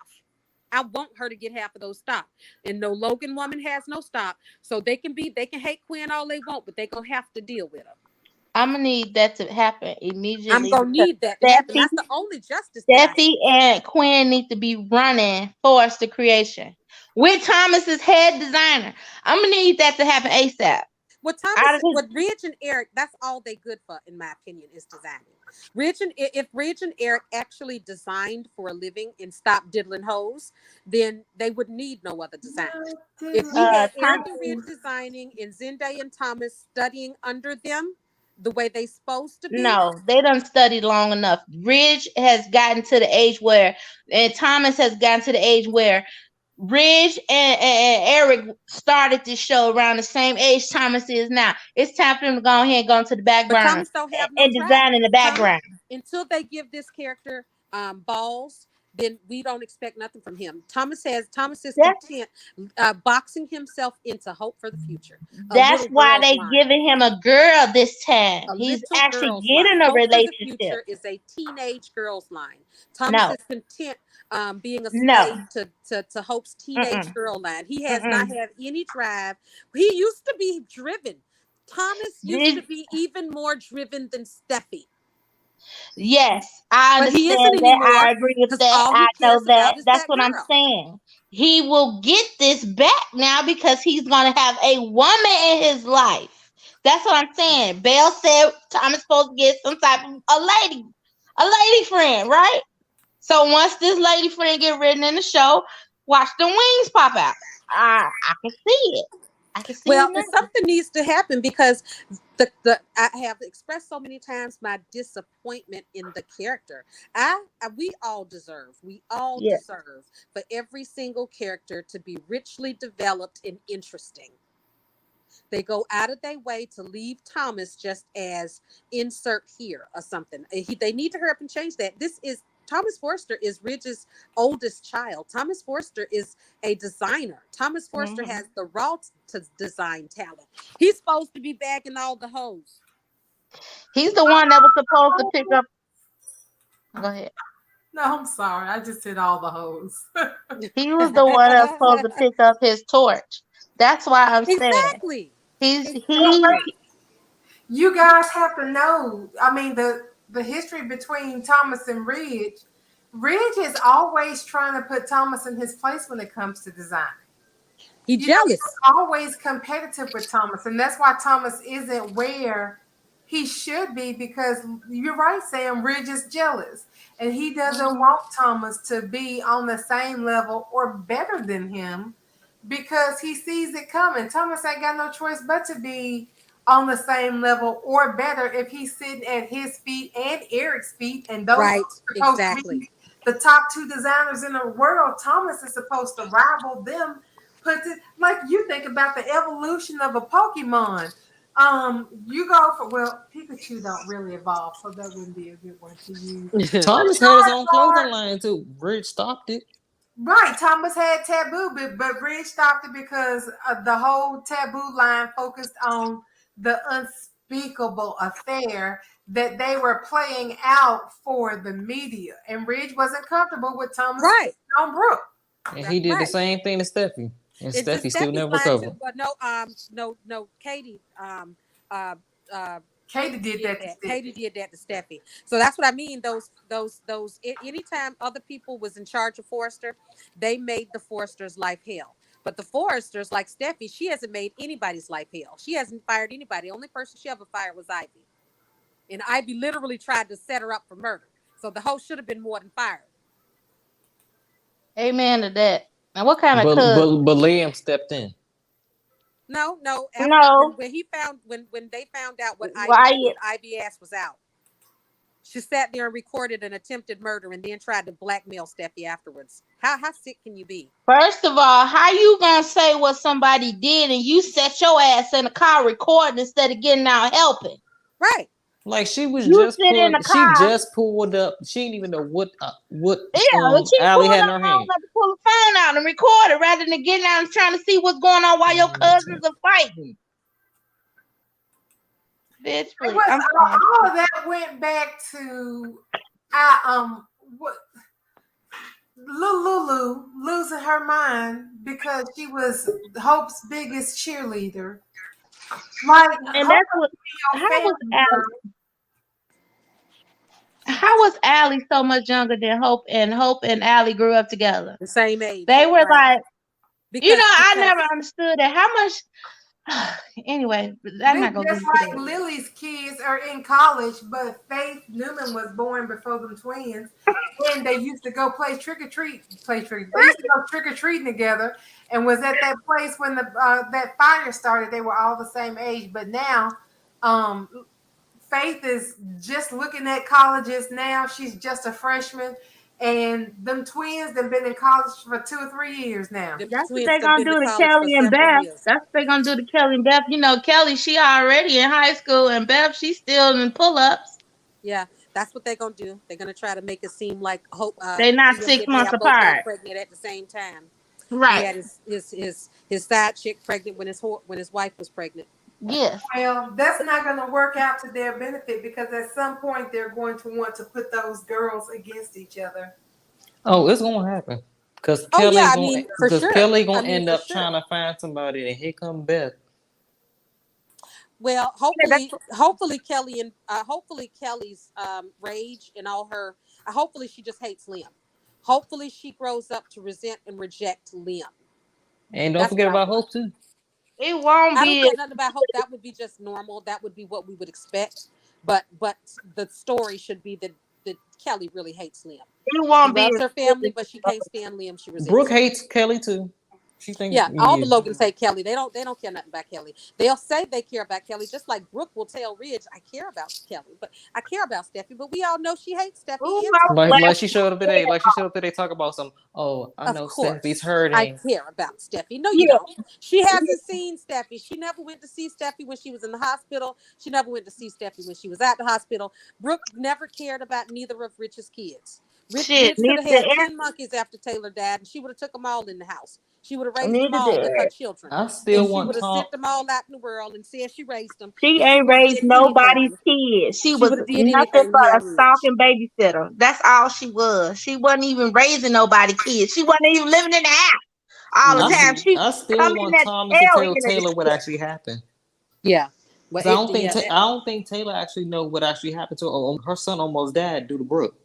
I want her to get half of those stock. And no Logan woman has no stock. So they can hate Quinn all they want, but they're gonna have to deal with her. I'm gonna need that to happen I'm immediately gonna because need that to happen. Steffi, That's the only justice that I have. Steffi and Quinn need to be running Forrester Creation with Thomas's head designer. I'm gonna need that to happen ASAP. Out of his, With Ridge and Eric, that's all they good for, in my opinion, is designing. If Ridge and Eric actually designed for a living and stopped diddling hoes, then they would need no other designers. If we had Eric Thomas. and Ridge designing and Zendaya and Thomas studying under them the way they supposed to be, No, they done studied long enough. Ridge has gotten to the age where, and Thomas has gotten to the age where Ridge and Eric started this show around the same age Thomas is now. It's time for them to go ahead and go into the back but burner Thomas don't have no and drive. design in the Thomas, background. until they give this character balls, then we don't expect nothing from him. Thomas is That's content boxing himself into hope for the future. A that's little why girl's they line. giving him a girl this time. A He's little actually girl's line. getting a Hope for the relationship. future is a teenage girl's line. Thomas No, is content being a no, slave to Hope's teenage mm-mm, girl line. He has not mm-mm. had any drive. He used to be driven. Thomas used to This, be even more driven than Steffi. yes, I But he understand isn't that. anymore I agree with because that. all I he know cares that. about is That's that what I'm girl. saying. He will get this back now because he's gonna have a woman in his life. That's what I'm saying. Belle said Thomas supposed to get some type of a lady friend, right? So once this lady friend get written in the show, watch the wings pop out. I can see it. I can see it Well, now. something needs to happen because the I have expressed so many times my disappointment in the character. We all Yeah. deserve for every single character to be richly developed and interesting. They go out of their way to leave Thomas just as insert here or something. They need to hurry up and change that. This is Thomas Forster is Ridge's oldest child. Thomas Forster is a designer. Thomas Forster has the raw design talent. He's supposed to be bagging all the hoes. He's the one that was supposed to pick up. Go ahead. No, I'm sorry. I just said all the hoes. He was the one that was supposed to pick up his torch. That's why I'm saying Exactly. You guys have to know. I mean, the history between Thomas and Ridge. Ridge is always trying to put Thomas in his place when it comes to design. He's jealous. He's always competitive with Thomas, and that's why Thomas isn't where he should be, because you're right, Sam. Ridge is jealous, and he doesn't want Thomas to be on the same level or better than him because he sees it coming. Thomas ain't got no choice but to be on the same level or better if he's sitting at his feet and Eric's feet, and those Right, are supposed to be the top two designers in the world. Thomas is supposed to rival them. Like you think about the evolution of a Pokemon. You go for, well, Pikachu don't really evolve, so that wouldn't be a good one to use. Thomas had his own clothing line too. Ridge stopped it. Right, Thomas had Taboo, but Ridge stopped it because the whole Taboo line focused on the unspeakable affair that they were playing out for the media, and Ridge wasn't comfortable with Thomas on Brooke. And he did the same thing to Steffi. And Steffi still never recovered. But no, Katie. Katie did that. Katie did that to Steffi. So that's what I mean. Those. Anytime other people was in charge of Forrester, they made the Forresters' life hell. But the Forresters, like Steffi, she hasn't made anybody's life hell. She hasn't fired anybody. The only person she ever fired was Ivy, and Ivy literally tried to set her up for murder. So the hoe should have been more than fired. Amen to that. Now, what kind of but Liam stepped in. No. When they found out what Ivy ass was out, she sat there and recorded an attempted murder and then tried to blackmail Steffi afterwards. How sick can you be? First of all, how you gonna say what somebody did and you set your ass in the car recording instead of getting out helping? Right. Like she just pulled up. She didn't even know what Allie had in her hand. To pull the phone out and record it rather than getting out and trying to see what's going on while your cousins are fighting. Bitch, all of that went back to Lulu losing her mind because she was Hope's biggest cheerleader. Like, and that's what. How was Allie so much younger than Hope? And Hope and Allie grew up together, the same age. They were like, I never understood that. How much? Anyway, I'm not gonna. Just like Lily's kids are in college, but Faith Newman was born before them twins, and they used to go play trick or treat. They used to go trick or treating together, and was at that place when that fire started. They were all the same age, but now, Faith is just looking at colleges now. She's just a freshman. And them twins, they've been in college for 2 or 3 years now. That's what they're going to do to Kelly and Beth. That's what they're going to do to Kelly and Beth. You know, Kelly, she already in high school, and Beth, she's still in pull-ups. Yeah, that's what they're going to do. They're going to try to make it seem like Hope. They're not 6 months apart. Pregnant at the same time. Right. He had his side chick pregnant when his wife was pregnant. Yes. Well, that's not going to work out to their benefit because at some point they're going to want to put those girls against each other. Oh, it's going to happen because Kelly going to end up trying to find somebody, and here come Beth. Well, hopefully Kelly's rage and all her. Hopefully she just hates Liam. Hopefully she grows up to resent and reject Liam. And don't forget about Hope too. It won't be. I don't care nothing about Hope. That would be just normal. That would be what we would expect. But the story should be that Kelly really hates Liam. It won't she loves her family, but she can't stand Liam. She resents Brooke hates Kelly too. She thinks all the Logans hate Kelly. They don't care nothing about Kelly. They'll say they care about Kelly, just like Brooke will tell Ridge, I care about Kelly, but I care about Steffi. But we all know she hates Steffi. Like she showed up today. Talk about some. Oh, I know Steffi's hurting. I care about Steffi. No, you don't. She hasn't seen Steffi. She never went to see Steffi when she was in the hospital. She never went to see Steffi when she was at the hospital. Brooke never cared about neither of Rich's kids. Shit, Ridge could neither have did had 10 monkeys after Taylor died, and she would have took them all in the house. She would have raised them neither all with her did. children, I and still she want would have Tom. sent them all out in the world and said she raised them. She If she ain't would have raised did nobody's anything, kids. She she was would have did nothing anything. but Yeah, a Ridge. stalking babysitter. That's all she was. She wasn't even raising nobody's kids. She wasn't even living in the house all the time. Mm-hmm. She I come still in want that Thomas to tail tell end of the Taylor what shit. actually happened. Yeah. Well, Cause I don't think yeah, I don't think Taylor actually know what actually happened to her. Her son almost died due to Brooke.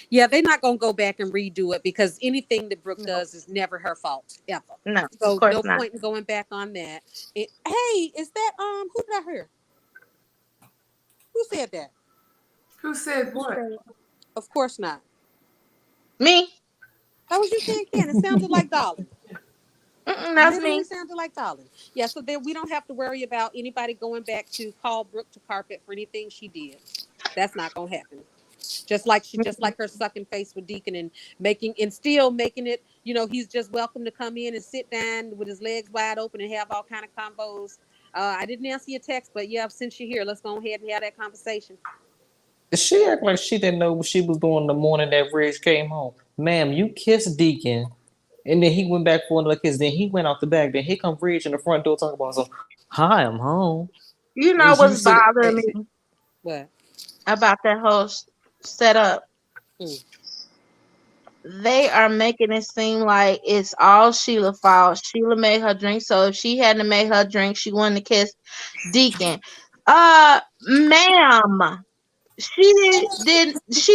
yeah, they're not gonna go back and redo it because anything that Brooke No, does is never her fault ever. no, of So course no not. point in going back on that. Hey, is that who did I hear? Who said that? Who said Who what? said it? Of course not. Me? That was you saying, Ken. It sounded like Dolly. That's Literally me. sounded like Dolly. Yeah, so then we don't have to worry about anybody going back to call Brooke to carpet for anything she did. That's not gonna happen. Just like her sucking face with Deacon and still making it, he's just welcome to come in and sit down with his legs wide open and have all kind of combos. I didn't answer your text, but yeah, since you're here, let's go ahead and have that conversation. She act like she didn't know what she was doing the morning that Ridge came home. Ma'am, you kissed Deacon, and then he went back for another kiss. Then he went out the back. Then here come Ridge in the front door talking about, so, hi, I'm home. You know And you what's said, bothering me What? about that whole setup? Mm. They are making it seem like it's all Sheila's fault. Sheila made her drink, so if she hadn't made her drink, she wouldn't have kissed Deacon. Ma'am, she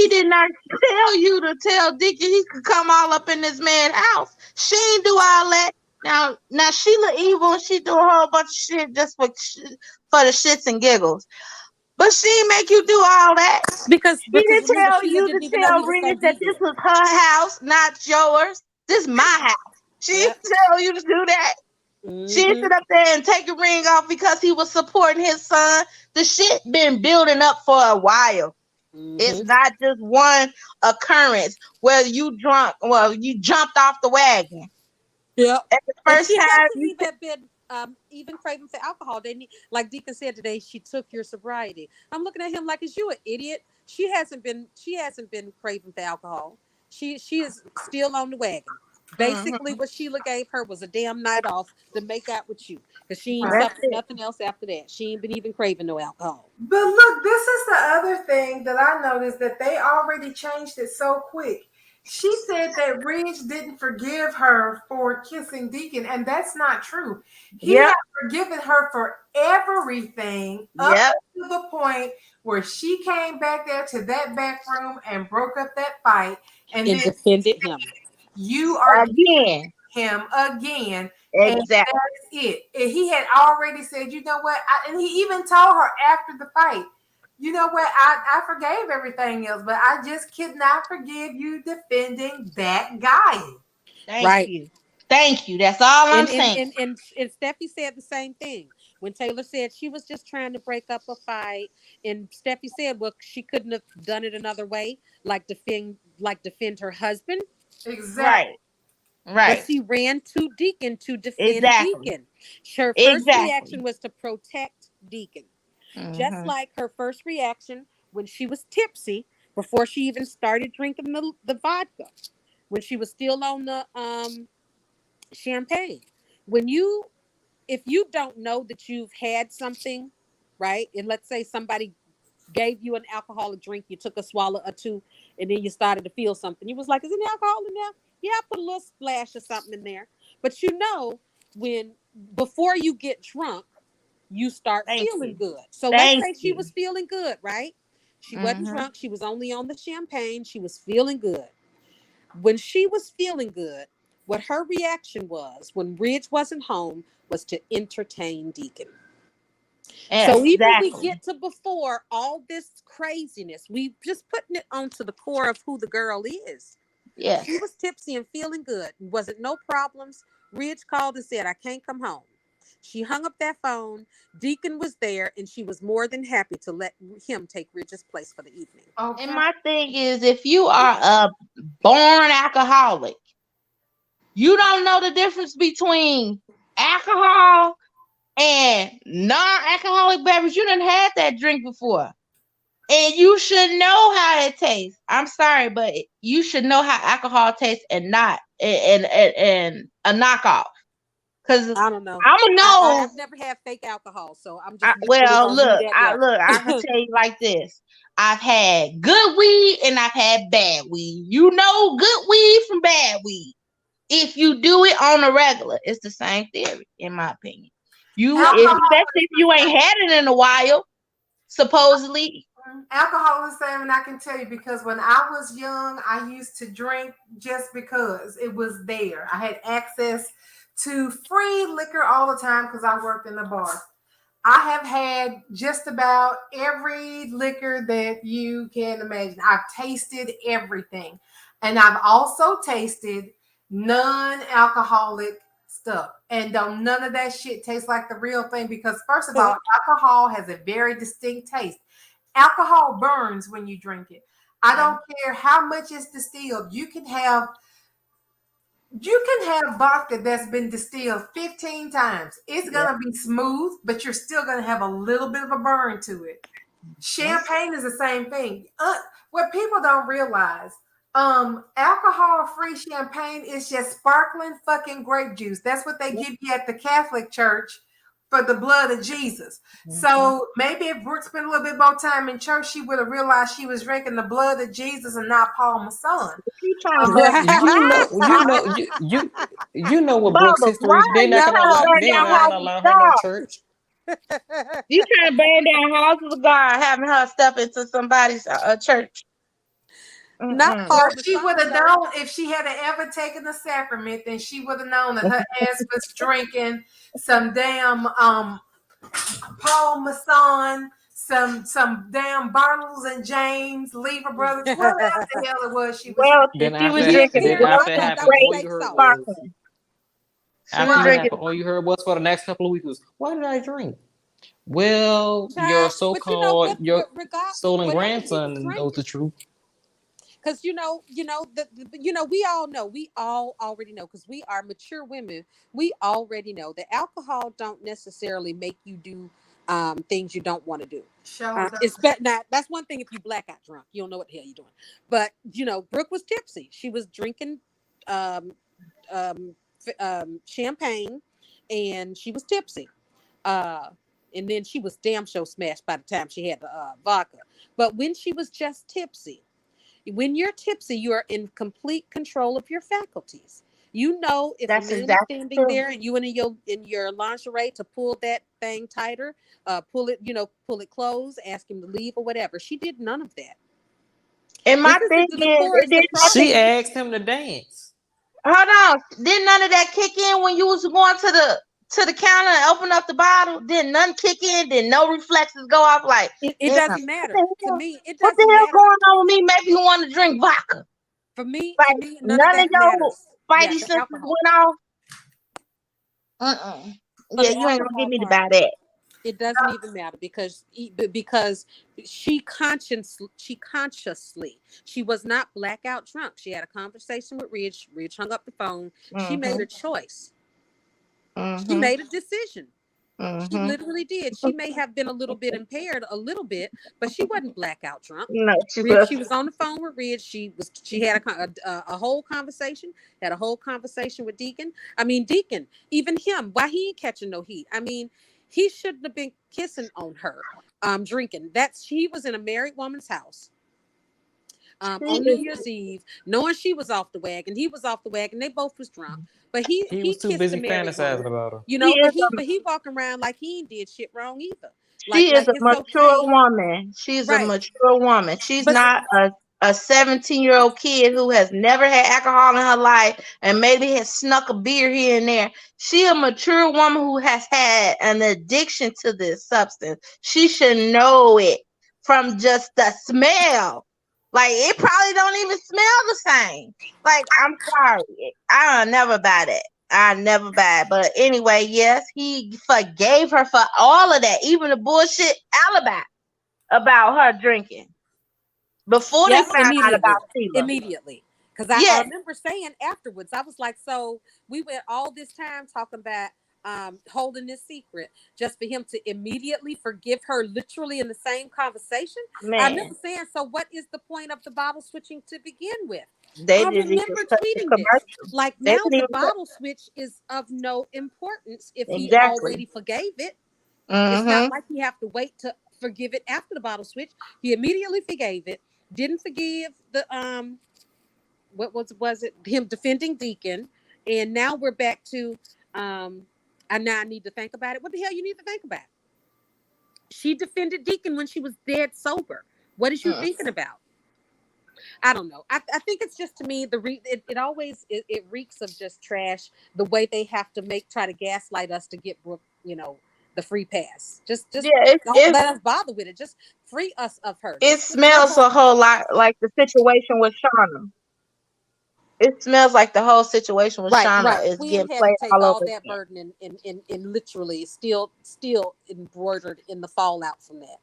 did not tell you to tell Deacon he could come all up in this man's house. She ain't do all that. Now Sheila evil. She do a whole bunch of shit just for the shits and giggles. But she ain't make you do all that. Because She because didn't remember, tell Sheila you to didn't even know tell he was so Ridge that deviant. this was her house, not yours. This is my house. She Yep. didn't tell you to do that. She didn't Mm-hmm. sit up there and take a ring off because he was supporting his son. The shit been building up for a while. It's Mm-hmm. not just one occurrence where you jumped off the wagon. Yep. At the And first she time hasn't you even been even craving for alcohol. They need, like Deacon said today, she took your sobriety. I'm looking at him like, is you an idiot? She hasn't been craving for alcohol. She is still on the wagon. Basically, Mhm. what Sheila gave her was a damn night off to make out with you, because she ain't Right. That's suffered it. nothing else after that. She ain't been even craving no alcohol. But look, this is the other thing that I noticed, that they already changed it so quick. She said that Ridge didn't forgive her for kissing Deacon, and that's not true. He Yep. had forgiven her for everything up Yep. to the point where she came back there to that back room and broke up that fight, and And then defended him. you are Again. him again, and Exactly. that's it. And he had already said, you know what? And he even told her after the fight, you know what? I forgave everything else, but I just could not forgive you defending that guy. Thank Right. you. Thank you. That's all I'm And and saying. and and Steffi said the same thing when Taylor said she was just trying to break up a fight, and Steffi said, well, she couldn't have done it another way, like defend her husband, Exactly. Right. but Right. she ran to Deacon to defend Exactly. Deacon. Her first Exactly. reaction was to protect Deacon, just Hmm. like her first reaction when she was tipsy before she even started drinking the vodka, when she was still on the champagne. When you if you don't know that you've had something, right? And let's say somebody gave you an alcoholic drink, you took a swallow or two, and then you started to feel something. You was like, is any alcohol in there? Yeah, I put a little splash of something in there. But when before you get drunk, you start Thank feeling you. good. So let's Thank say she you. was feeling good, right? She wasn't Hmm. drunk. She was only on the champagne. She was feeling good. When she was feeling good, what her reaction was when Ridge wasn't home was to entertain Deacon. So even we Exactly. get to before all this craziness, we just putting it onto the core of who the girl is. She Yes. was tipsy and feeling good. Wasn't no problems. Ridge called and said, I can't come home. She hung up that phone. Deacon was there, and she was more than happy to let him take Ridge's place for the evening. And Okay. my thing is, if you are a born alcoholic, you don't know the difference between alcohol and non-alcoholic beverage. You done had that drink before. And you should know how it tastes. I'm sorry, but you should know how alcohol tastes and not and a knockoff. Cause I don't know. I'm gonna know. I've never had fake alcohol, so I'm just literally Well, gonna leave look, that there. I can tell you like this. I've had good weed and I've had bad weed. You know good weed from bad weed. If you do it on a regular, it's the same theory, in my opinion. Alcohol Especially if you ain't had it in a while, supposedly. Alcohol is the same, and I can tell you because when I was young, I used to drink just because it was there. I had access to free liquor all the time because I worked in the bar. I have had just about every liquor that you can imagine. I've tasted everything. And I've also tasted non-alcoholic stuff. And don't none of that shit taste like the real thing because first of all, alcohol has a very distinct taste. Alcohol burns when you drink it. I don't care how much it's distilled. You can have vodka that's been distilled 15 times. It's going to be smooth, but you're still going to have a little bit of a burn to it. Champagne is the same thing. What people don't realize, alcohol-free champagne is just sparkling fucking grape juice. That's what they give you at the Catholic Church for the blood of Jesus. So maybe if Brooke spent a little bit more time in church, she would have realized she was drinking the blood of Jesus and not Paul Masson. You trying to burn You know what Brooks' Bubba, why history is. They're you not gonna trying to allow. burn They're down not gonna houses allow of her no God? church. You trying to burn down houses of God, having her step into somebody's church? Not Mm-mm. Paul She would have Masson, known if she had ever taken the sacrament, then she would have known that her ass was drinking some damn Paul Masson, some damn Bartles and James, Lever Brothers, whatever the hell it was she was Well, Then she was after, Be drinking then appearance, after it but Brooklyn happened, don't all straight you say heard so. was sparkling. She was after it drinking. happened, all you heard was for the next couple of weeks was, "Why did I drink?" Well, your Child, but you know so-called what? your Regard stolen whatever he was grandson knows the drinking, truth. because we all already know, because we are mature women. We already know that alcohol don't necessarily make you do things you don't want to do. showed up. It's better not. That's one thing. If you blackout drunk, you don't know what the hell you're doing. But Brooke was tipsy. She was drinking um, champagne, and she was tipsy. Uh, and then she was damn sure smashed by the time she had the vodka. But when she was just tipsy, when you're tipsy, you are in complete control of your faculties. You know if a That's man is exactly standing true. there and you in your lingerie to pull that thing tighter, pull it closed, ask him to leave or whatever. She did none of that. And This my thing isn't the is, chorus, it the did She nothing. problem. asked him to dance. Hold on. Did none of that kick in when you was going to the counter and open up the bottle? Did none kick in? Did no reflexes go off like, It damn, doesn't matter to me. It what the doesn't hell matter going on with me? Maybe you want to drink vodka. for me. Like To me, none of none of that your matters. Yeah, spidey the senses alcohol. went off. Uh-uh. For Yeah, the you ain't gonna get alcohol me to part, buy that. it doesn't even matter because she was not blackout drunk. She had a conversation with Ridge. Ridge hung up the phone. She made Mm-hmm. a choice. She Mm-hmm. made a decision. She Mm-hmm. literally did. She may have been a little bit impaired, a little bit, but she wasn't blackout drunk. No, she Ridge, was. she was on the phone with Ridge. She had a whole conversation. Had a whole conversation with Deacon. I mean, Deacon, even him, why he ain't catching no heat? I mean, he shouldn't have been kissing on her, drinking. He was in a married woman's house. She On New is. Year's Eve, knowing she was off the wagon, he was off the wagon. They both was drunk, but He he was too kissed the busy married woman, fantasizing about her. She is but he walking around like he ain't did shit wrong either. She is Like a it's mature okay, woman. She's a right? mature woman. She's But not a 17-year-old kid who has never had alcohol in her life and maybe has snuck a beer here and there. She a mature woman who has had an addiction to this substance. She should know it from just the smell. Like it probably don't even smell the same. Like I'm sorry. I'll never buy that. I never buy it. But anyway, yes, he forgave her for all of that, even the bullshit alibi about her drinking before they yep, found out about Sheila. immediately. Because I Yes, remember saying afterwards, I was like, so we went all this time talking about holding this secret just for him to immediately forgive her literally in the same conversation. I Man, remember saying, so what is the point of the bottle switching to begin with? they I didn't even remember cut the tweeting this. commercial. Like They now didn't the even cut. bottle switch is of no importance if he Exactly. already forgave it. It's not Mm-hmm. like you have to wait to forgive it after the bottle switch. He immediately forgave it, didn't forgive the what was it him defending Deacon, and now we're back to and now I need to think about it. What the hell you need to think about? She defended Deacon when she was dead sober. What is you thinking about? I don't know. I think it's just to me it always it reeks of just trash. The way they have to try to gaslight us to get Brooke, the free pass. Just Yeah, don't let us bother with it. Just free us of her. it Just let smells her a whole lot like the situation with Shauna. It smells like the whole situation with right. Shauna is Quinn getting had to played take all all over that again. burden and literally still embroidered in the fallout from that.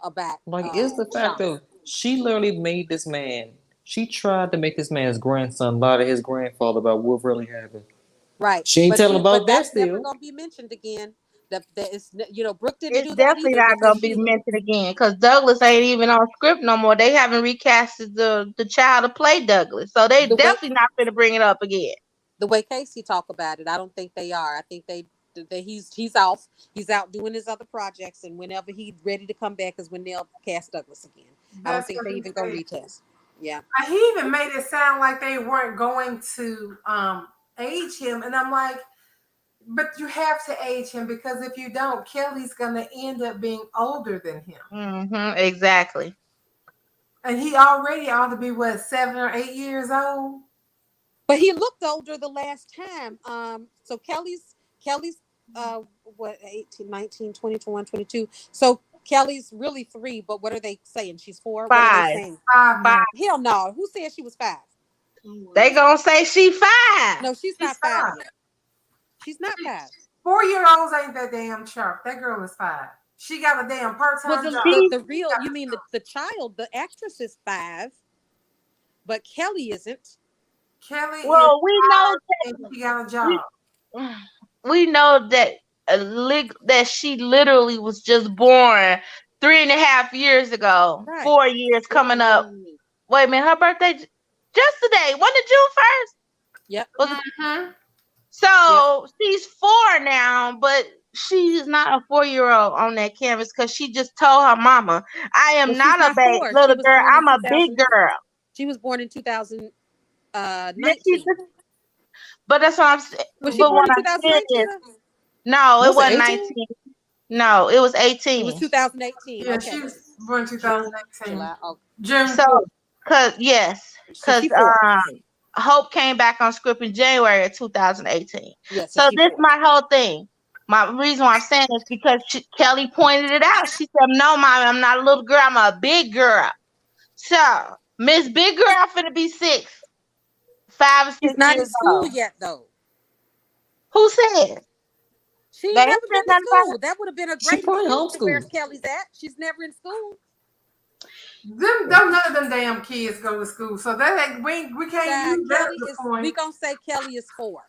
About Like, it's the fact Shauna. of she literally made this man. She tried to make this man's grandson lie to his grandfather about what really happened. Right. She ain't telling But about that that's never still. gonna be mentioned again. That is, Brooke didn't It's do that definitely either not because gonna be mentioned again because Douglas ain't even on script no more. They haven't recasted the child to play Douglas, so they the way definitely not gonna bring it up again. the way Casey talk about it, I don't think they are. I think he's off. He's out doing his other projects, and whenever he's ready to come back is when they'll cast Douglas again. I don't That's think what they he even go said. retest. Yeah. He even made it sound like they weren't going to age him, and I'm like, but you have to age him because if you don't, Kelly's gonna end up being older than him, Mm-hmm, exactly. and he already ought to be what 7 or 8 years old. But he looked older the last time. So Kelly's what 18, 19, 20, 21, 22. So Kelly's really 3, but what are they saying? She's 4. What are they 5. saying? 5 now. Hell no. Who said she was 5? They gonna say she 5. No, she's She's not 5 5. yet. She's not 5. 4-year-olds ain't that damn sharp. That girl is 5. She got a damn Well, part-time job. the real, you mean the child, the actress is 5, but Kelly isn't. Kelly is Well, we know 5 and she got a we job. we know that that she literally was just born 3.5 years ago. Right. 4 years coming up. Wait a minute, her birthday just today. When did June 1st? Yep. Was it? Mm-hmm. So she's 4 now, but she's not a 4-year-old on that canvas because she just told her mama, "I am Well, she's not a not 4. She little was girl. born in I'm a big 2000. girl." She was born in Yeah, 2019. but that's what I'm saying. Was she But born what in I'm saying 2019? is, no, it Was it wasn't 18? 19. No, it was It was 18. 2018. Yeah, Okay. she was born June, 2018. July. Oh, June So, 4th. so cause she 4. Hope came back on script in January of 2018. Yeah, so So she this 4. my whole thing. My reason why I'm saying this because Kelly pointed it out. She said, "No, mom, I'm not a little girl. I'm a big girl." So Miss Big Girl finna be 6, 5 or She's 6 not in years school old. yet, though. Who said? She They ain't ain't never said been to nothing about school. That would have been a She great probably excuse to where homeschooled. Kelly's at. She's never in school. None of them damn kids go to school, so that ain't, we can't use that Kelly as a is. We point. gonna say Kelly is 4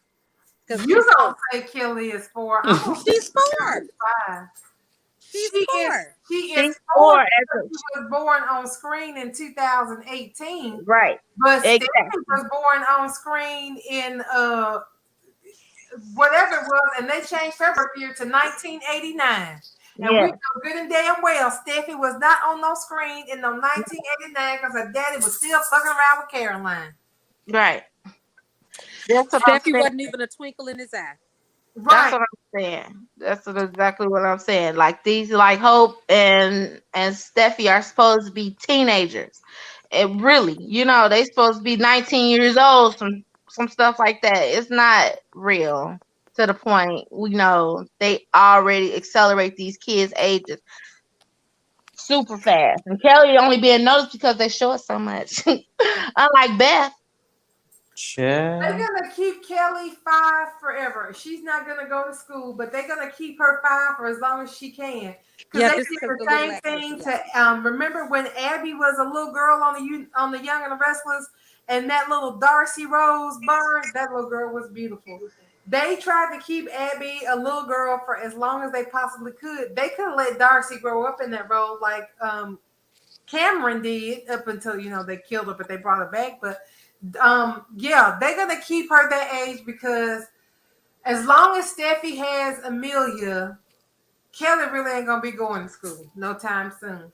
because You she's gonna 4. say Kelly is 4? I'm gonna say She's 4. Kelly is 5. She's She is 4. she She's is 4 4 because she was born on screen in 2018, right. but Stephanie Exactly. was born on screen in whatever it was, and they changed her birth year to 1989. And we Yeah. know good and damn well Steffi was not on no screen in no 1989 because her daddy was still fucking around with Caroline. Right. That's what I'm Steffi saying. wasn't even a twinkle in his eye. That's Right. what I'm saying. Exactly what I'm saying. Like these, like Hope and Steffi are supposed to be teenagers. And really, they supposed to be 19 years old. Some stuff like that. It's not real to the point. We know they already accelerate these kids' ages super fast. And Kelly only being noticed because they show it so much. Unlike Beth. They're Child. gonna keep Kelly 5 forever. She's not gonna go to school, but they're gonna keep her 5 for as long as she can. Because Yeah, they just did because the the little same actress. thing Yeah. to remember when Abby was a little girl on the Young and the Restless, and that little Darcy Rose Barnes, that little girl was beautiful. They tried to keep Abby a little girl for as long as they possibly could. They could have let Darcy grow up in that role like Cameron did up until they killed her, but they brought her back. But yeah, they're gonna keep her that age because as long as Steffi has Amelia, Kelly really ain't gonna be going to school no time soon.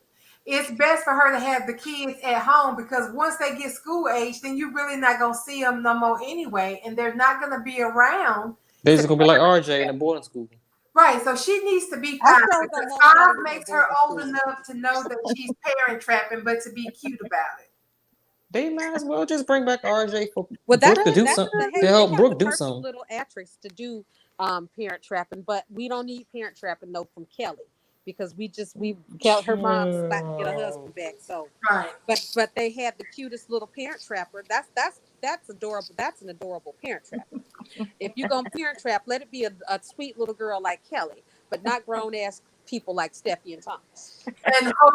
It's best for her to have the kids at home because once they get school age, then you're really not gonna see them no more anyway, and they're not gonna be around. They're just gonna be like RJ in a boarding school. Right, so she needs to be I five. sure don't Because want five Kelly in makes a her boarding old school. enough to know that she's parent trapping, but to be cute about it. They might as well just bring back RJ for Well, Brooke to do something to they help have Brooke the do perfect something. little actress to do parent trapping, but we don't need parent trapping though from Kelly because we got her mom slapped to get her husband back. So Right. but they had the cutest little parent trapper. That's adorable. That's an adorable parent trapper. If you're gonna parent trap, let it be a sweet little girl like Kelly, but not grown ass people like Steffi and Thomas. And hope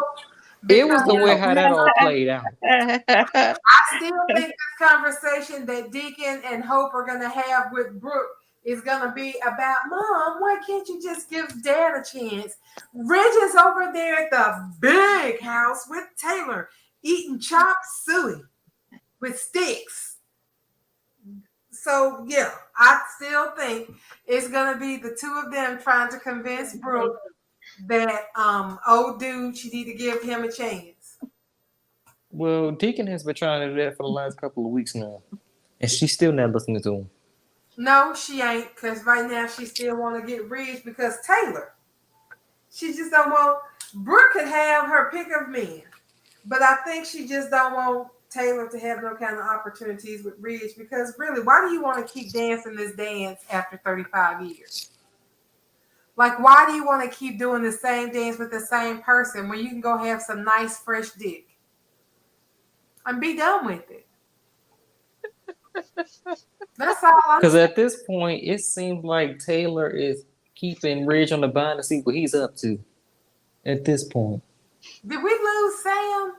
It was the because way how that all played out. I still think this conversation that Deacon and Hope are gonna have with Brooke is gonna be about Mom, why can't you just give Dad a chance? Reg is over there at the big house with Taylor eating chopped suey with sticks. So yeah, I still think it's gonna be the two of them trying to convince Brooke that old dude, she need to give him a chance. Well, Deacon has been trying to do that for the last couple of weeks now, and she's still not listening to him. No, she ain't, because right now she still want to get rich because Taylor. She just don't want. Brooke could have her pick of men, but I think she just don't want Taylor to have no kind of opportunities with Ridge because really, why do you want to keep dancing this dance after 35 years? Like, why do you want to keep doing the same dance with the same person when you can go have some nice fresh dick and be done with it? That's all I'm Because saying. at this point, it seems like Taylor is keeping Ridge on the vine to see what he's up to. At this point, Did we lose Sam?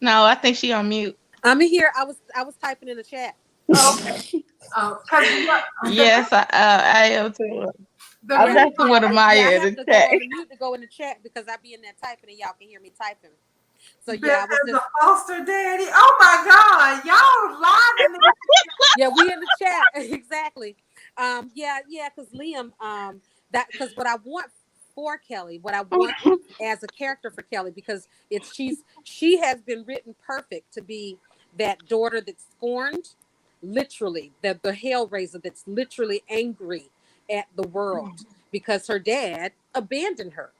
No, I think she on mute. I'm in here. I was typing in the chat. Okay. Because Yes, I am too. the I'm reason messing with I Amaya have in to the go chat. on the mute to go in the chat because I be in there typing and y'all can hear me typing. So because yeah, I was the just foster daddy. Oh my God, y'all live in the yeah, we in the chat exactly. Yeah, because Liam, because what I want for Kelly, what I want as a character for Kelly, because she has been written perfect to be that daughter that's scorned, literally the hellraiser that's literally angry at the world because her dad abandoned her.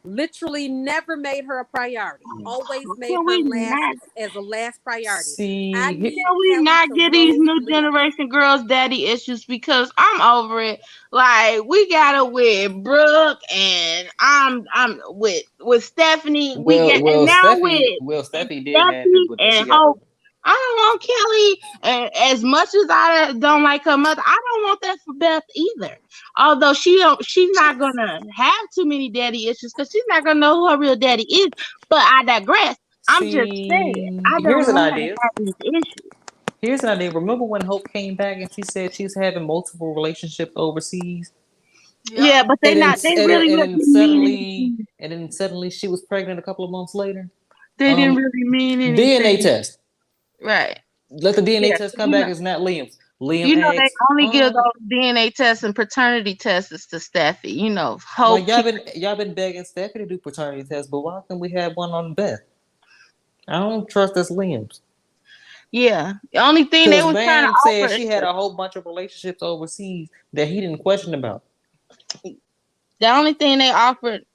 Literally never made her a priority. Always made Can her we last not? as a last priority. I see, need Can we Kelly not to get these roll new Liam. generation girls daddy issues because I'm over it. Like we got it with Brooke and I'm with Stephanie. We get and now with Steffi did have it, Steffi but then and she got Hope. over. I don't want Kelly, and as much as I don't like her mother, I don't want that for Beth either. Although she's not gonna have too many daddy issues because she's not gonna know who her real daddy is. But I digress. I'm just saying, See, I here's don't an want her to idea. have these issues. Here's an idea. Remember when Hope came back and she said she's having multiple relationships overseas, Yep. Yeah, but they and then not. They really and didn't mean suddenly anything. and then suddenly she was pregnant a couple of months later. They didn't really mean DNA anything. test. Right. Let the DNA Yeah. test come back. It's not Liam's. Liam They asks, only give those DNA tests and paternity tests to Steffi. Hope. like y'all been begging Steffi to do paternity tests, but why can't we have one on Beth? I don't trust this Liam's. Yeah. The only thing they Because was trying to Bam said offer. she had a whole bunch of relationships overseas that he didn't question about. The only thing they offered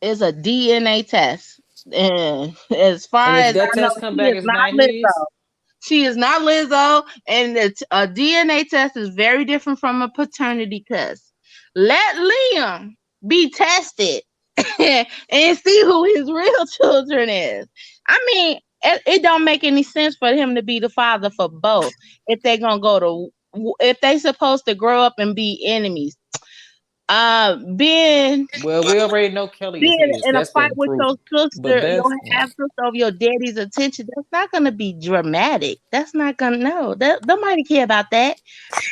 is a DNA test. And as far And if as that I know, test come she back is is not not his, Lizzo. She is not Lizzo, and a DNA test is very different from a paternity test. Let Liam be tested and see who his real children is. I mean, it don't make any sense for him to be the father for both. If they're supposed to grow up and be enemies. Being Well, we already know Kelly is being his. in a That's fight been with your proven. But sister, Beth, your half sister of your daddy's attention, that's not gonna be dramatic. That's not gonna nobody care about that.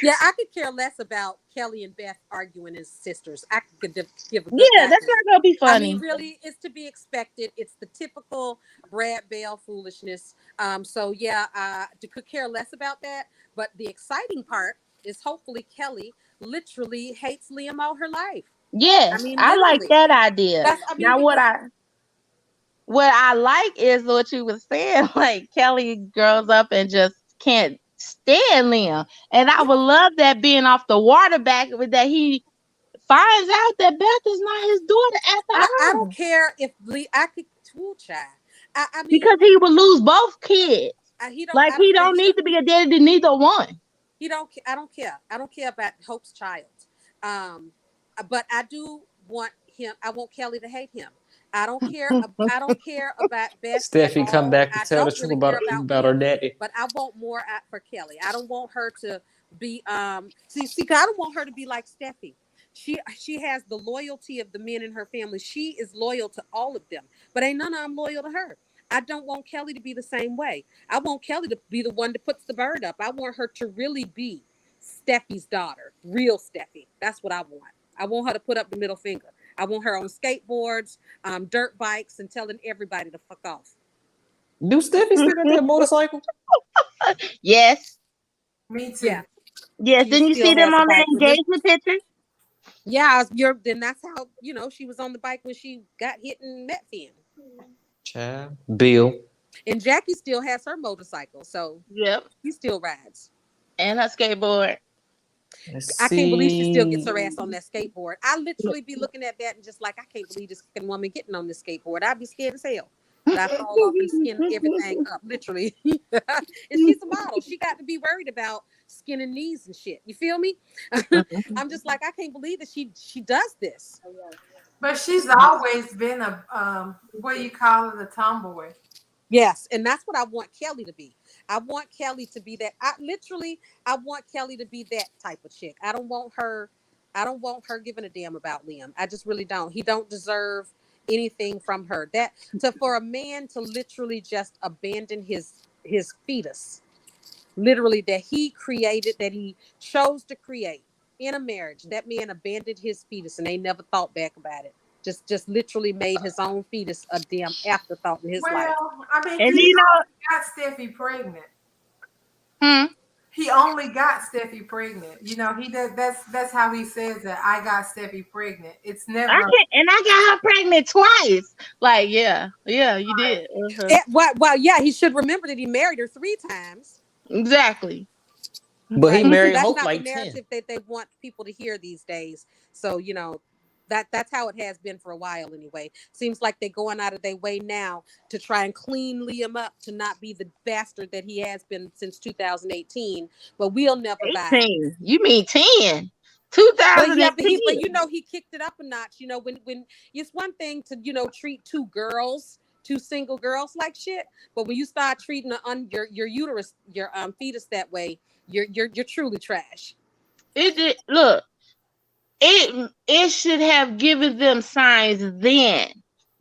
Yeah, I could care less about Kelly and Beth arguing as sisters. I could give a good Yeah, that's goddamn. not gonna be I mean, funny. really, it's to be expected. It's the typical Brad Bell foolishness. So yeah, I could care less about that. But the exciting part is hopefully Kelly literally hates Liam all her life. I Yes, mean, I like literally. that idea. That's I mean Now because what I like is what you were saying, like Kelly grows up and just can't stand Liam. And I would love that being off the water back that he finds out that Beth is not his daughter after I all. don't care if I could tool child. I mean Because he would lose both kids. he don't Like I he don't don't need to be a daddy to neither one. He don't. I don't care. I don't care about Hope's child. Um, but I do want him. I want Kelly to hate him. I don't care. I don't care about Beth at Steffi come all. back to I tell the don't truth really care about about her Liam. daddy. But I want more for Kelly. I don't want her to be. See, 'cause I don't want her to be like Steffi. She has the loyalty of the men in her family. She is loyal to all of them, but ain't none of them loyal to her. I don't want Kelly to be the same way. I want Kelly to be the one that puts the bird up. I want her to really be Steffi's daughter, real Steffi. That's what I want. I want her to put up the middle finger. I want her on skateboards, dirt bikes, and telling everybody to fuck off. Do Steffi still got that motorcycle? Yes. Me too. Yeah, Yes. she Didn't you still see them has a on the bike. engagement picture? Yeah, then that's how she was on the bike when she got hit and met Finn. Child. Bill. And Jackie still has her motorcycle, so Yep. she still rides. And her skateboard. Let's I can't believe she still gets see. her ass on that skateboard. I literally be looking at that and just like, I can't believe this fucking woman getting on this skateboard. I'd be scared as hell that I fall off and skin everything up, literally. And she's a model. She got to be worried about skinning knees and shit. You feel me? I'm just like, I can't believe that she does this. But she's always been a what do you call it, a tomboy. Yes, and that's what I want Kelly to be. I want Kelly to be that. I want Kelly to be that type of chick. I don't want her giving a damn about Liam. I just really don't. He don't deserve anything from her. For a man to literally just abandon his fetus, literally that he created, that he chose to create in a marriage. That man abandoned his fetus and they never thought back about it. Just literally made his own fetus a damn afterthought in his life. Well, I mean, And he only got Steffi pregnant. He only got Steffi pregnant. He does. That's how he says that. I got Steffi pregnant. It's never. I got her pregnant twice. Like, yeah, you did. Well, yeah, he should remember that he married her 3 times. Exactly. But he married That's Hope not like the 10. narrative that they want people to hear these days. So that's how it has been for a while anyway. Seems like they're going out of their way now to try and clean Liam up to not be the bastard that he has been since 2018. But we'll never buy. 18. You mean 10? 2018. But he kicked it up a notch. When it's one thing to treat 2 single girls like shit, but when you start treating your uterus, your fetus that way, you're truly trash. Look. It should have given them signs then,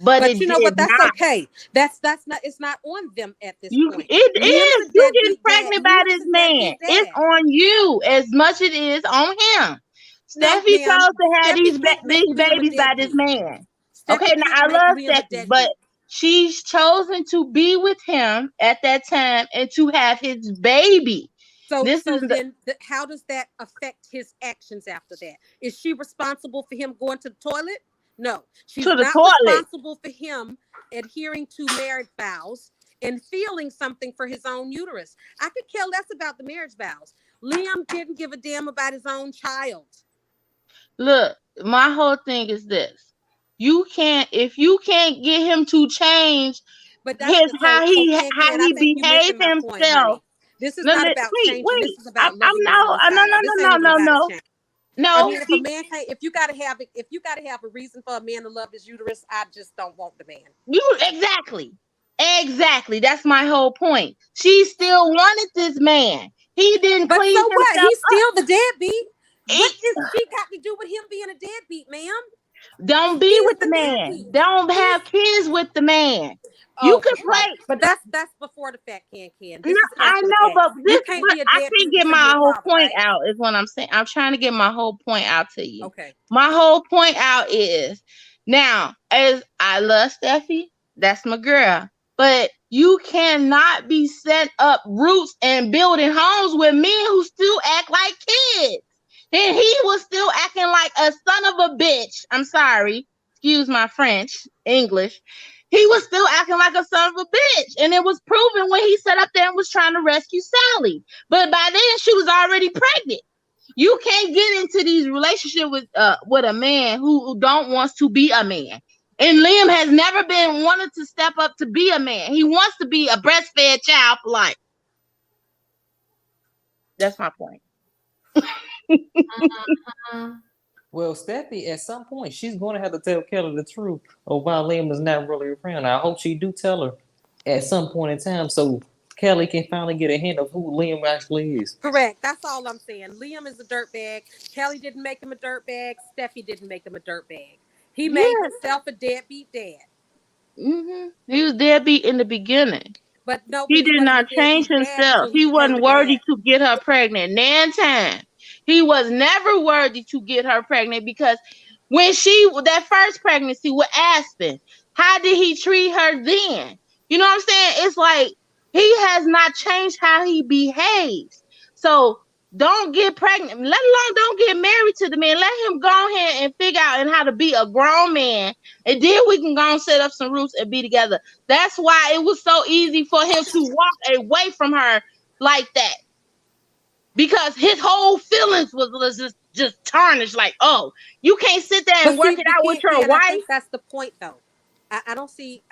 but it did but that's not. okay. That's not. It's not on them at this point. It is. You getting pregnant by this man. It's on you as much as it is on him. Steffi chose to have these babies by this man. Okay, now I love Steffi, but she's chosen to be with him at that time and to have his baby. So how does that affect his actions after that? Is she responsible for him going to the toilet? No, she's not responsible for him adhering to marriage vows and feeling something for his own uterus. I could care less about the marriage vows. Liam didn't give a damn about his own child. Look, my whole thing is this. If you can't get him to change how he behaves himself. This is not about changing. This is about living no. I mean, if you gotta have a reason for a man to love his uterus, I just don't want the man. Exactly. That's my whole point. She still wanted this man. He didn't clean himself up. He's still the deadbeat. What is she got to do with him being a deadbeat, ma'am? Don't be He's with the the man. deadbeat. Don't have kids with the man. You Oh, can right. play. But that's before the fact, Can. No, This is I after the know, fact. but You this, can't but be a I deadbeat can't get until you're my a whole father, point right? out. Is what I'm saying. I'm trying to get my whole point out to you. Okay. My whole point out is now, as I love Steffi, that's my girl, but you cannot be set up roots and building homes with men who still act like kids. And he was still acting like a son of a bitch. I'm sorry, excuse my French, English. He was still acting like a son of a bitch. And it was proven when he sat up there and was trying to rescue Sally. But by then she was already pregnant. You can't get into these relationships with a man who don't wants to be a man. And Liam has never been wanted to step up to be a man. He wants to be a breastfed child for life. That's my point. Well, Steffi, at some point, she's going to have to tell Kelly the truth of why Liam is not really around. I hope she do tell her at some point in time, so Kelly can finally get a hint of who Liam actually is. Correct. That's all I'm saying. Liam is a dirtbag. Kelly didn't make him a dirtbag. Steffi didn't make him a dirtbag. He made himself a deadbeat dad. He was deadbeat in the beginning. But no, He but he did wasn't a not change deadbeat dad himself. until he He became wasn't a worthy dad. to get her pregnant. Nan time. He was never worthy to get her pregnant because when that first pregnancy with Aspen, how did he treat her then? You know what I'm saying? It's like he has not changed how he behaves. So don't get pregnant, let alone don't get married to the man. Let him go ahead and figure out how to be a grown man, and then we can go and set up some roots and be together. That's why it was so easy for him to walk away from her like that. Because his whole feelings was just tarnished. Like, oh, you can't sit there and But work see, it out with your I wife. think that's the point, though. I don't see.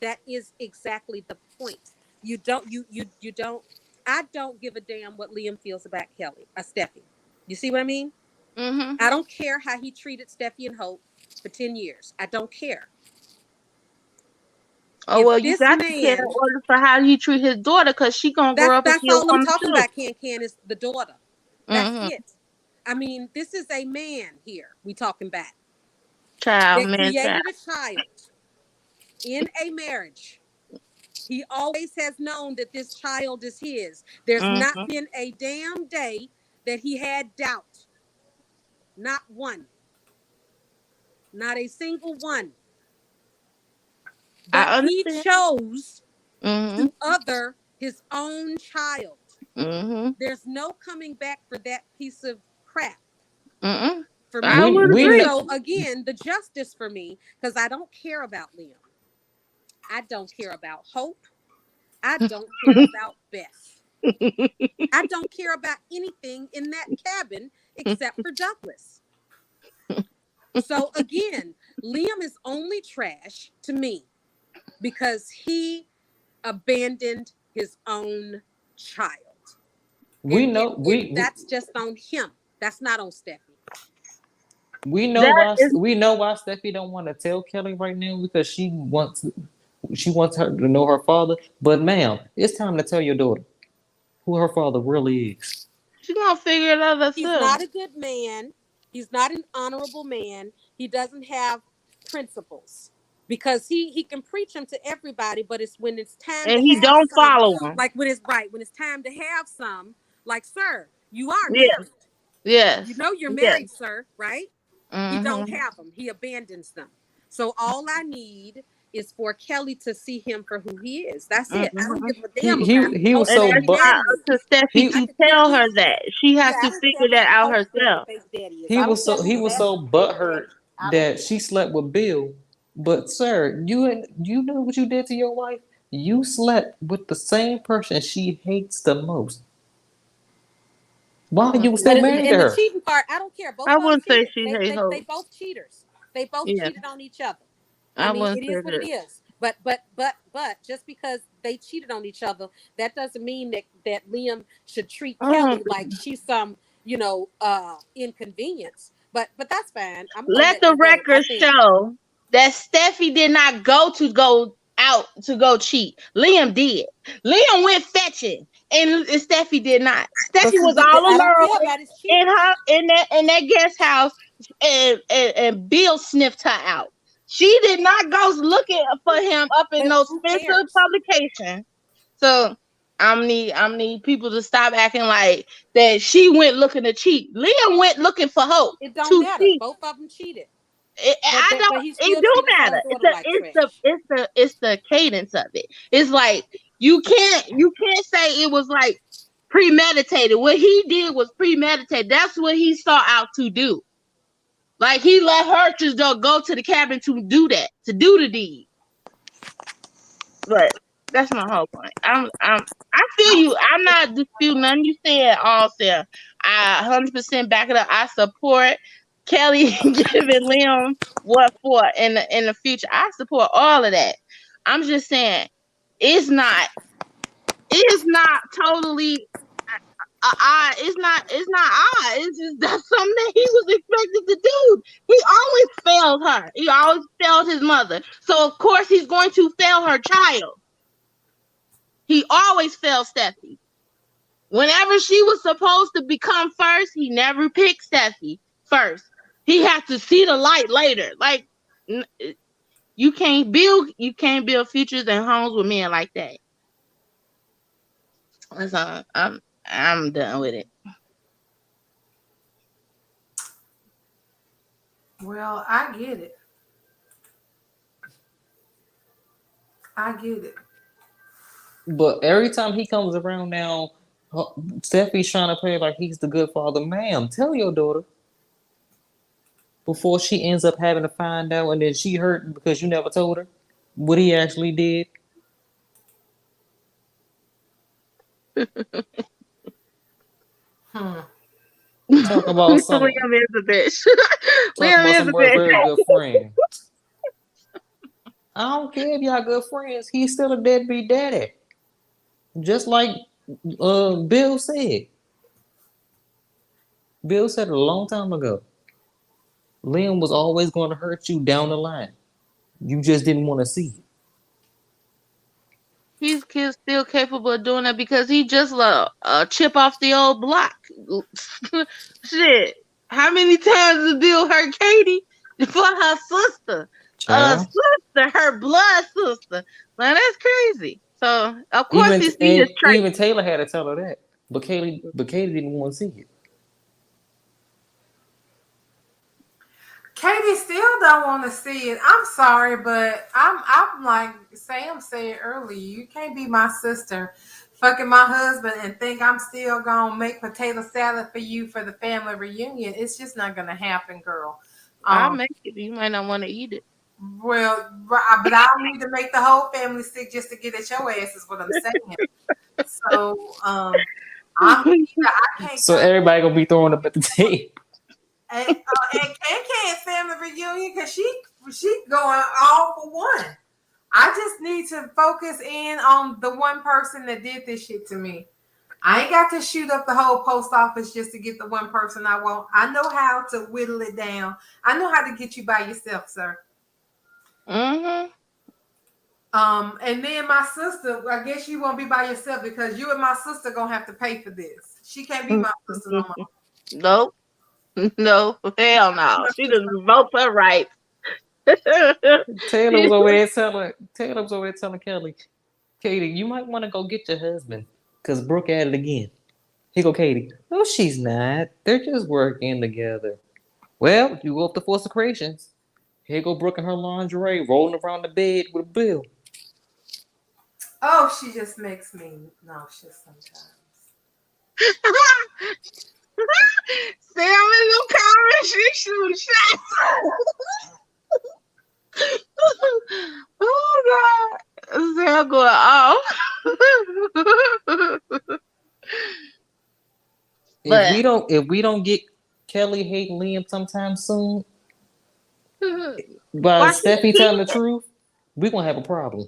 That is exactly the point. You don't. You don't. I don't give a damn what Liam feels about Kelly, Steffi. You see what I mean? Mm-hmm. I don't care how he treated Steffi and Hope for 10 years. I don't care. Oh, If well, you this got to care in man, order for how he treat his daughter, because she gonna grow up and that's be a all I'm woman talking too. about, Can is the daughter. That's Mm-hmm. it. I mean, this is a man here we talking about. Child, That man, created child. a child in a marriage. He always has known that this child is his. There's not Mm-hmm. been a damn day that he had doubt. Not one. Not a single one. But I he understand. chose Mm-hmm. to other his own child. Mm-hmm. There's no coming back for that piece of crap. Mm-hmm. For I me. would We agree. know. So again, the justice for me, because I don't care about Liam. I don't care about Hope. I don't care about Beth. I don't care about anything in that cabin except for Douglas. So again, Liam is only trash to me because he abandoned his own child. We And, know. that's just on him. That's not on Steffi. We know That why. is, We know why Steffi don't want to tell Kelly right now because she wants her to know her father. But ma'am, it's time to tell your daughter who her father really is. she gonna figure it out He's herself. not a good man. He's not an honorable man. He doesn't have principles because he can preach them to everybody, but it's when it's time And to he have don't some, follow him. like when it's right, when it's time to have some, like, sir, you are Yes. married. Yes. You know you're Yes. married, sir, right? He don't Mm-hmm. have them. He abandons them. So all I need is for Kelly to see him for who he is. That's it. I don't Mm-hmm. give a damn about He was Hope And so that's baby but not daddy up is. to Steffi he I to could care tell less. her that. She has Yeah, I to don't care figure that what out Hope herself. baby daddy is. he I don't was care so who he was Beth's so baby butthurt daddy. I don't that she slept with Bill. But sir, you know what you did to your wife? You slept with the same person she hates the most. Why you still married to And the her? cheating part, I don't care. Both I of them wouldn't say cheated. she They, hate they hope. they both cheaters. They both Yeah, cheated on each other. I I mean, wouldn't it say is what it that. is. But just because they cheated on each other, that doesn't mean that Liam should treat Kelly like she's some, inconvenience. But that's fine. I'm gonna Let let the that go. I record think show that Steffi did not go out to go cheat. Liam did. Liam went fetching. and Steffi did not. Steffi But was But all I don't alone care about his in cheating. that guest house, and Bill sniffed her out. She did not go looking for him up in But no who Spencer cares? publication. So I need people to stop acting like that she went looking to cheat. Liam went looking for hope It don't to matter. cheat. Both of them cheated. I don't. But he It still do treat his own matter. daughter like trash. It's the cadence of it. It's like you can't say it was like premeditated. What he did was premeditated. That's what he sought out to do. Like he let her just go to the cabin to do that, to do the deed. But that's my whole point. I feel you. I'm not disputing nothing you said, all Sarah. I 100% back it up. I support Kelly giving Liam what for in the future. I support all of that. I'm just saying it's not totally it's not odd. It's just that's something that he was expected to do. He always failed her. He always failed his mother. So of course he's going to fail her child. He always failed Steffi. Whenever she was supposed to become first, he never picked Steffi first. He had to see the light later. Like you can't build futures and homes with men like that. That's all. I'm done with it. Well, I get it. I get it. but every time he comes around now, Steffi's trying to play like he's the good father. Ma'am, tell your daughter before she ends up having to find out, and then she hurt because you never told her what he actually did. Hmm. Talk about some, Liam is a bitch. talk Liam about is some a bitch. very good friend. I don't care if y'all good friends. He's still a deadbeat daddy, just like Bill said. Bill said it a long time ago. Liam was always going to hurt you down the line. You just didn't want to see it. He's still capable of doing that because he just a chip off the old block. Shit. How many times did Bill hurt Katie for her sister? Child. Her blood sister. Like that's crazy. So of course Even he see his and trait. even Taylor had to tell her that, but Katie didn't want to see it. Katie still don't want to see it. I'm sorry, but I'm like Sam said earlier. You can't be my sister, fucking my husband, and think I'm still gonna make potato salad for you for the family reunion. It's just not gonna happen, girl. I'll Um, make it. You might not want to eat it. well, but I need to make the whole family sick just to get at your ass. Is what I'm saying. So, I'm I can't So come. everybody gonna be throwing up at the table. And can't family reunion because she going all for one. I just need to focus in on the one person that did this shit to me. I ain't got to shoot up the whole post office just to get the one person I want. I know how to whittle it down. I know how to get you by yourself, sir. Mm-hmm. And then my sister, I guess you won't be by yourself because you and my sister gonna have to pay for this. She can't be my sister no more. Nope. No. Hell no. She just revoked her rights. Taylor was over there telling Kelly, Katie, you might want to go get your husband because Brooke at it again. He go, Katie, no, she's not. They're just working together. Well, you go up to Force of Creations. Here go Brooke in her lingerie, rolling around the bed with a bill. Oh, she just makes me nauseous sometimes. Sam in the comments, she shooting shots. Oh God, Sam going off. But If we don't get Kelly hating Liam sometime soon, by why she Steffi telling the kid? truth, we're gonna have a problem.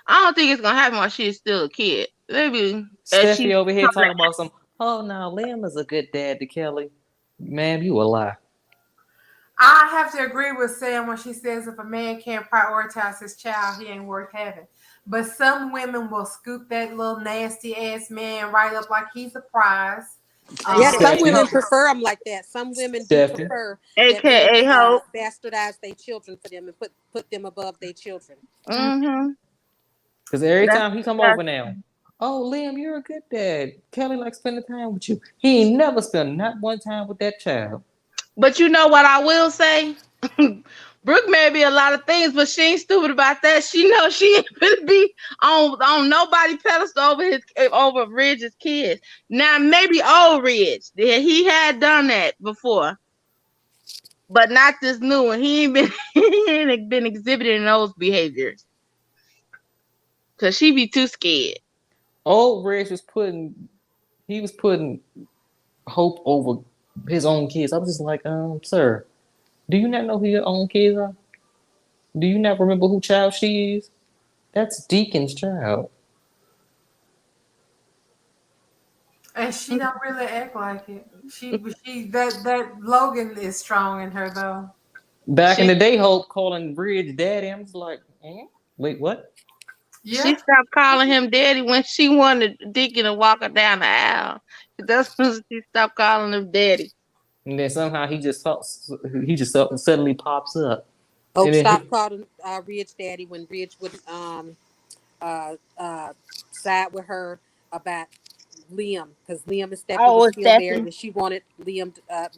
I don't think it's gonna happen while she's still a kid. Maybe as Steffi she over here talking about some, oh no, Liam is a good dad to Kelly. Ma'am, you a lie. I have to agree with Sam when she says if a man can't prioritize his child, he ain't worth having. But some women will scoop that little nasty ass man right up like he's a prize. Yeah, some Stephanie. women prefer them like that. Some women do Stephanie. prefer that men AKA Hope. bastardize their children for them and put them above their children. Mm-hmm. Because every That's, time he come that's over now, oh Liam, you're a good dad. Kelly likes spending time with you. He ain't never spent not one time with that child. But you know what I will say? Brooke may be a lot of things, but she ain't stupid about that. She knows she ain't gonna be on nobody pedestal over Ridge's kids. Now maybe old Ridge. Yeah, he had done that before, but not this new one. He ain't been he ain't been exhibiting those behaviors. Cause she be too scared. Old Reg was putting hope over his own kids. I was just like, sir, do you not know who your own kids are? Do you not remember who child she is? That's Deacon's child. And she don't really act like it. She that Logan is strong in her though. Back in She the day, Hope calling Ridge daddy. I'm just like, wait, what? she Yeah. stopped calling him daddy when she wanted Deacon to walk her down the aisle. That's when she stopped calling him daddy. And then somehow suddenly pops up. Hope And then stopped calling Ridge daddy when Ridge would uh, uh, side with her about Liam because Liam and Steffi was Oh, still married Stephanie. and she wanted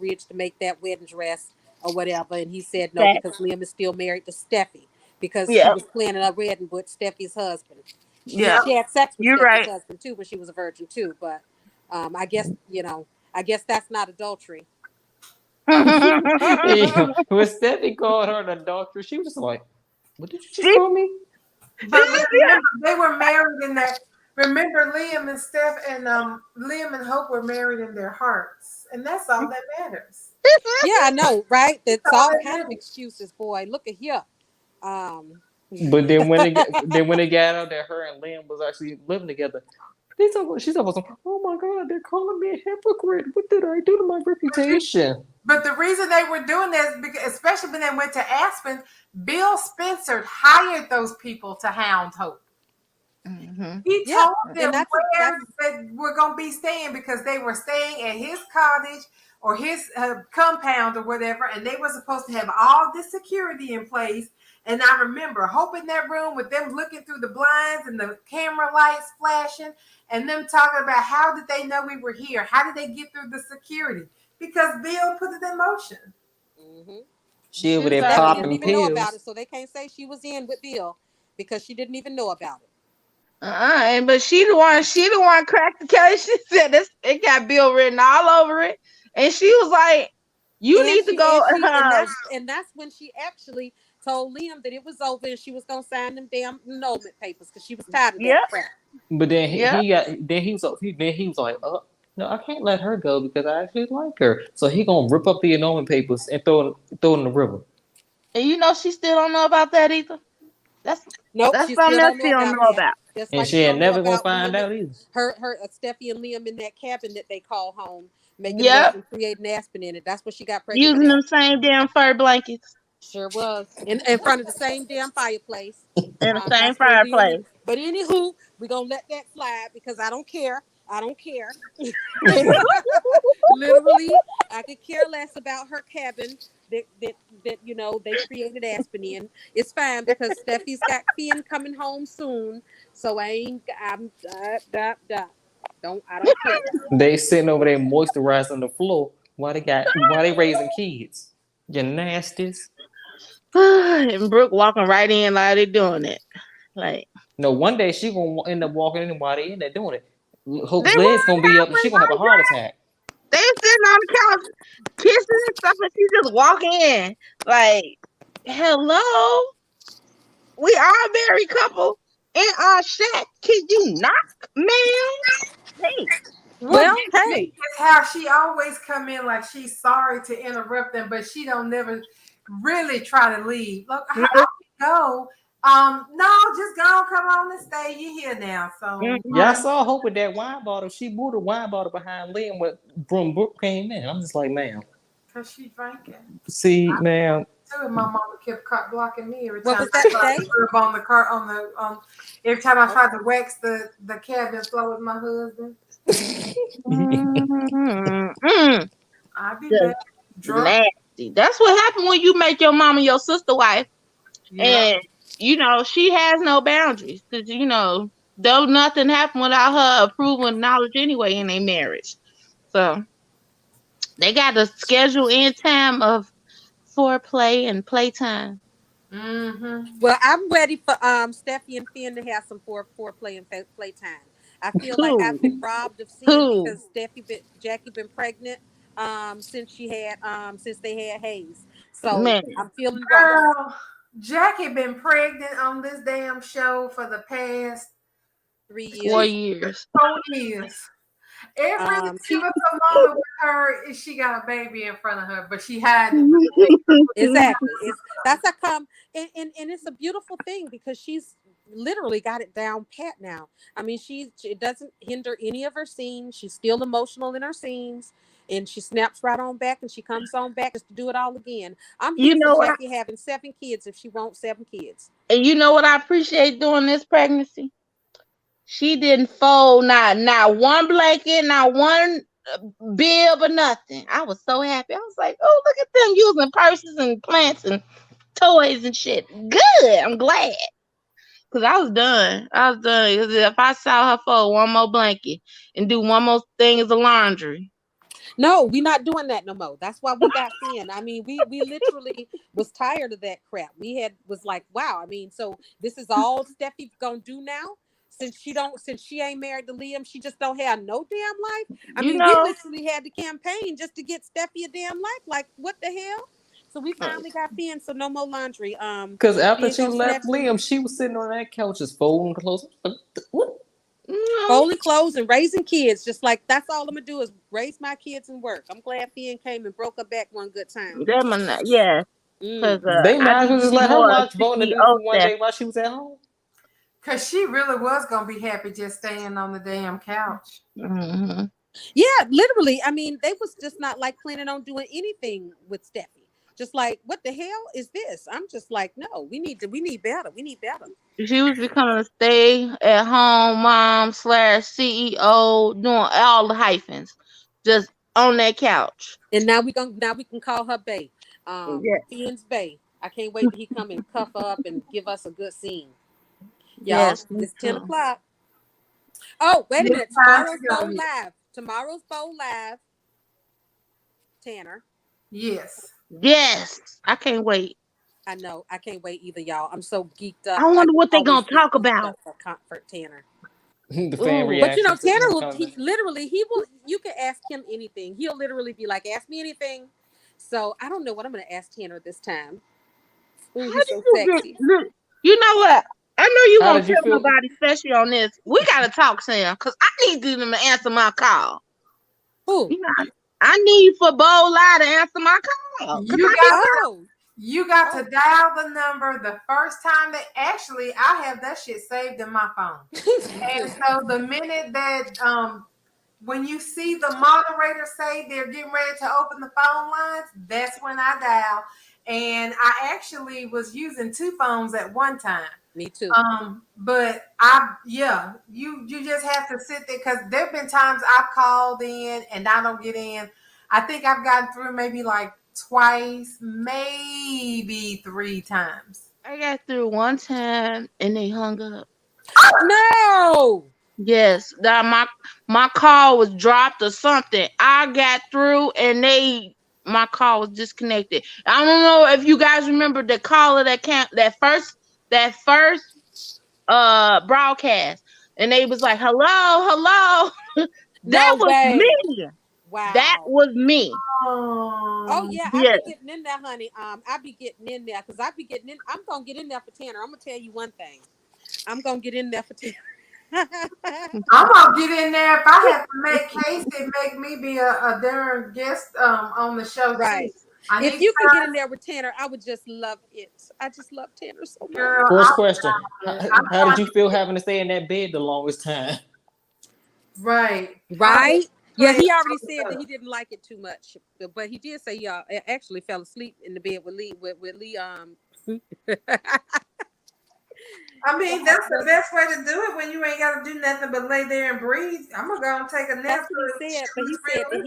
Ridge to make that wedding dress or whatever, and he said no That because Liam is still married to Steffi because she yeah, was planning a wedding with Steffi's husband. yeah. She had sex with You're Steffi's right. husband too when she was a virgin too, but I guess that's not adultery. yeah, when Steffi called her the doctor, she was just like, "What did you just See, call me?" But remember, they were married in their. Remember, Liam and Hope were married in their hearts, and that's all that matters. Yeah, I know, right? That's That's all all that kind of matters. excuses, boy. Look at here. Um, But then when it got out that her and Liam was actually living together, she's almost like, "Oh my God, they're calling me a hypocrite. What did I do to my reputation?" But the reason they were doing that is because, especially when they went to Aspen, Bill Spencer hired those people to hound Hope. hmm He yeah, told and them that's where they were going to be staying because they were staying at his cottage or his compound or whatever, and they were supposed to have all this security in place. And I remember Hope in that room with them looking through the blinds and the camera lights flashing, and them talking about how did they know we were here? How did they get through the security? Because Bill put it in motion. hmm She over She's there Steffi already didn't popping even know about pills. it, so they can't say she was in with Bill because she didn't even know about it. but she the one cracked the case. She said this it got Bill written all over it. And she was like, you And need to she go and she and that's when she actually told Liam that it was over and she was gonna sign them damn annulment papers because she was tired of that yep, crap. But then yep. he was like, "Oh no, I can't let her go because I actually like her." So he gonna rip up the annulment papers and throw it in the river. And you know she still don't know about that either. That's Nope, that's she something still else don't she know don't about know that. about. Just And like she she ain't don't know never gonna about find Liam, out either. her Steffi and Liam in that cabin that they call home, making love Yep. and creating Aspen in it. That's what she got pregnant with Using them Aspen. same damn fur blankets Sure was in front of the same damn fireplace. in the same That's where Liam. fireplace. But anywho, we're gonna let that slide because I don't care. I don't care. Literally, I could care less about her cabin that they created Aspen in. It's fine because Steffi's got Quinn coming home soon, so I'm I don't care. They sitting over there moisturizing the floor while they raising kids. You nasties. And Brooke walking right in like they doing it. Like No, one day she gonna end up walking in while they in there doing it. they Hope's legs was gonna be up and she halfway gonna have a right heart attack. they sitting on the couch kissing and stuff, and she just walking in like, "Hello, we are a married couple in our shack. Can you knock, ma'am?" Hey, What Well, gets me hey, is how she always come in like she's sorry to interrupt them, but she don't never really try to leave. Look, I go. No, just go, come on and stay. You here now, so Yeah, I saw Hope with that wine bottle. She moved the wine bottle behind Liam when Brooke came in. I'm just like, man. Cause she drinking. See, ma'am. Too, and my mama kept blocking me every What time was I that tried today? to rub on the car every time I tried to wax the cabin floor with my husband. I'd be Just back drunk. nasty. That's what happened when you make your mama your sister wife, Yeah. and she has no boundaries because though nothing happened without her approval and knowledge anyway in their marriage. So they got a schedule in time of foreplay and playtime. Mm-hmm. Well, I'm ready for Steffi and Finn to have some foreplay and playtime. I feel like I've been Who? robbed of seeing Who? because Jackie been pregnant since they had Hayes. So Man, I'm feeling robbed. Girl, Jackie been pregnant on this damn show for the past 4 3 years. years. 4 years. Every She pivotal moment with her is she got a baby in front of her, but she hiding it. exactly. That's a and it's a beautiful thing because she's literally got it down pat now. I mean, it doesn't hinder any of her scenes. She's still emotional in her scenes, and she snaps right on back, and she comes on back just to do it all again. I'm You here for know what? Jackie having 7 kids if she wants 7 kids. And you know what I appreciate doing this pregnancy? She didn't fold not one blanket, not one bib or nothing. I was so happy. I was like, oh, look at them using purses and plants and toys and shit. Good. I'm glad. Because I was done. I was done. 'Cause if I saw her fold one more blanket and do one more thing as a laundry. No, we're not doing that no more. That's why we got thin. I mean, we literally was tired of that crap. Was like, wow. I mean, so this is all Steffi's gonna do now. Since she ain't married to Liam, she just don't have no damn life. I You mean, we know, literally had to campaign just to get Steffi a damn life. Like, what the hell? So we finally got thin, so no more laundry. Because after Finn she gonna left snatch them, Liam, she was sitting on that couch just folding clothes. What? no, folding clothes and raising kids. Just like that's all I'm gonna do is raise my kids and work. I'm glad Finn came and broke her back one good time. that man, yeah. Because They I might as need well to just be let her more watch Bone and CEO Duke one stuff. day while she was at home. Cause she really was gonna be happy just staying on the damn couch. Mm-hmm. Yeah, literally. I mean, they was just not like planning on doing anything with Steffi. Just like, what the hell is this? I'm just like, no, we need better. We need better. She was becoming a stay-at-home mom / CEO, doing all the hyphens, just on that couch. And now we can call her Bay. Yeah, Finn's Bay. I can't wait till he come and cuff her up and give us a good scene. Y'all, yes, me it's 10 too. o'clock. Oh, wait a It's minute. time to go. Tomorrow's Bow Live. Tanner. Yes. Yes, I can't wait. I know. I can't wait either, y'all. I'm so geeked up. I I wonder what they always gonna get talk geeked about. up for Tanner. The fan Ooh, But reactions. Tanner will he will you can ask him anything. He'll literally be like, ask me anything. So I don't know what I'm gonna ask Tanner this time. Ooh, how he's did so you get? sexy. Look, you know what? I know you How won't did you tell feel? nobody, especially on this. We gotta talk, Sam, because I need them to answer my call. Who? You know, I need for Bo Lie to answer my call because You I be got Oh. you got to dial the number the first time that actually I have that shit saved in my phone. And so the minute that when you see the moderator say they're getting ready to open the phone lines, that's when I dial. And I actually was using 2 phones at one time. Me too. But you just have to sit there because there've been times I've called in and I don't get in. I think I've gotten through maybe like twice, maybe 3 times. got through one time and they hung up. No. Yes, that my call was dropped or something. I got through and my call was disconnected. I don't know if you guys remember the caller that first broadcast, and they was like, hello, hello. That No was way. me. That Wow. was me. Oh Oh, yeah, I Yes. be getting in there, honey. I be getting in there because I be getting in. I'm gonna get in there for Tanner. I'm gonna tell you one thing. I'm gonna get in there for Tanner. I'm gonna get in there if I have to make Casey make me be a darn guest on the show Right. too. I If need you can get in time, there with Tanner, I would just love it. I just love Tanner so much. girl. First question: How, I'm how did trying you feel having to stay in that bed the longest time? right. Right? Yeah, playing he already all the said that stuff. he didn't like it too much, but he did say he actually fell asleep in the bed with Lee. With Lee, I mean, that's the best way to do it when you ain't got to do nothing but lay there and breathe. I'm gonna go and take a nap. that's what he said. But he said that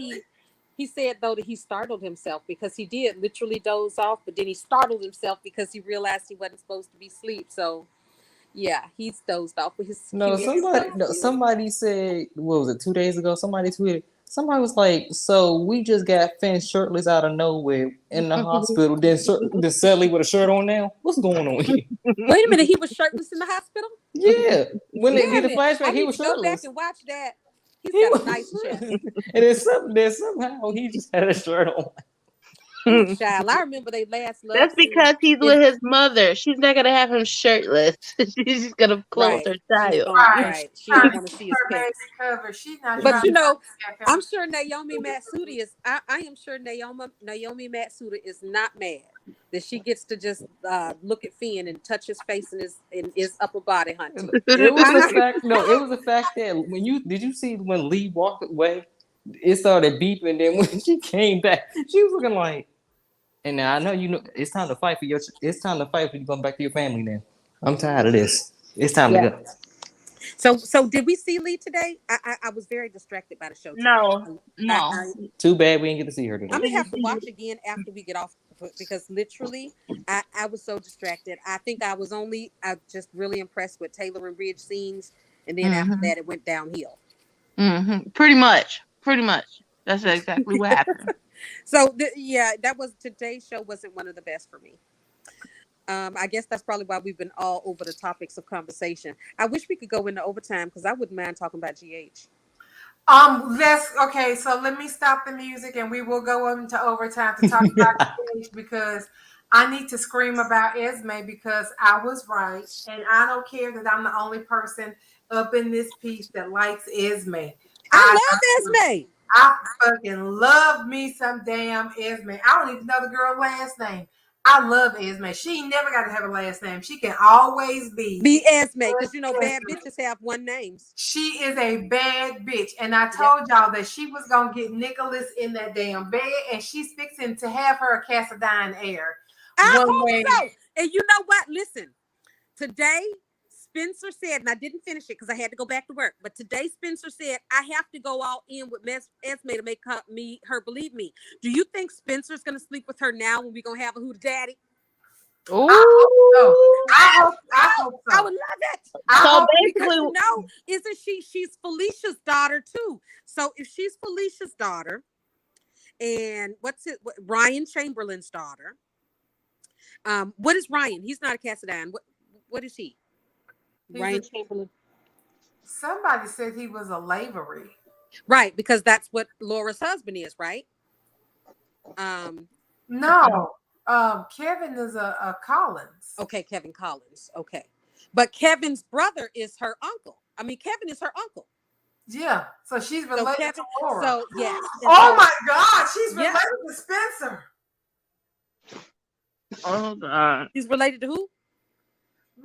he said though that he startled himself because he did literally doze off, but then he startled himself because he realized he wasn't supposed to be asleep. So yeah, he's dozed off with his No, cute. somebody said, what was it, 2 days ago? Somebody tweeted. Somebody was like, "So we just got Finn shirtless out of nowhere in the hospital. Then Sally with a shirt on now. What's going on here?" Wait a minute, he was shirtless in the hospital. Yeah, when they Damn did the it! I flashback, he need was to go back shirtless. and watch that. He's He got a was, nice chest. and then somehow he just had a shirt on. Ooh, child, I remember they last love That's scene. because he's with his mother. She's not gonna have him shirtless. She's just gonna clothe Right. her She's child. going Right. right. She Trying don't to want to keep see his her baby pecs. covered. She's not But trying you to know, have him. I'm sure Naomi Matsuda is. I am sure Naomi Matsuda is not mad that she gets to just look at Finn and touch his face and his upper body hunting. It was the I, fact. No, it was the fact that when you see when Lee walked away, it started beeping. Then when she came back, she was looking like. And now I know it's time to fight for your. It's time to fight for you going back to your family. Now I'm tired of this. It's time to yeah. go. So did we see Lee today? I was very distracted by the show today. No, no. Too bad we didn't get to see her today. I'm gonna have to watch again after we get off because literally I was so distracted. I think I just really impressed with Taylor and Ridge scenes, and then after that it went downhill. Pretty much. That's exactly what happened. So today's show wasn't one of the best for me. I guess that's probably why we've been all over the topics of conversation. I wish we could go into overtime because I wouldn't mind talking about GH. Okay, so let me stop the music and we will go into overtime to talk about the because I need to scream about Esme because I was right. And I don't care that I'm the only person up in this piece that likes Esme. I love Esme. I fucking love me some damn Esme. I don't even know the girl's last name. I love Esme. She ain't never got to have a last name. She can always be Esme, because bad bitches have one names. She is a bad bitch. And I told y'all that she was going to get Nicholas in that damn bed and she's fixing to have her a Cassadine air. I hope so. And you know what? Listen, today Spencer said, and I didn't finish it because I had to go back to work. But today Spencer said, I have to go all in with Esme to make her believe me. Do you think Spencer's going to sleep with her now when we're going to have a who daddy? Oh, I hope so. I would love it. So basically, isn't she's Felicia's daughter too. So if she's Felicia's daughter, and Ryan Chamberlain's daughter, what is Ryan? He's not a Cassadine. What is he? Ryan Chamberlain. Somebody said he was a Lavery. Right, because that's what Laura's husband is, right? No. Kevin is a Collins. Okay, Kevin Collins. Okay. But Kevin's brother is her uncle. I mean, Kevin is her uncle. Yeah. So she's related to Laura. So, yes. My God. She's related to Spencer. Oh, God. She's related to who?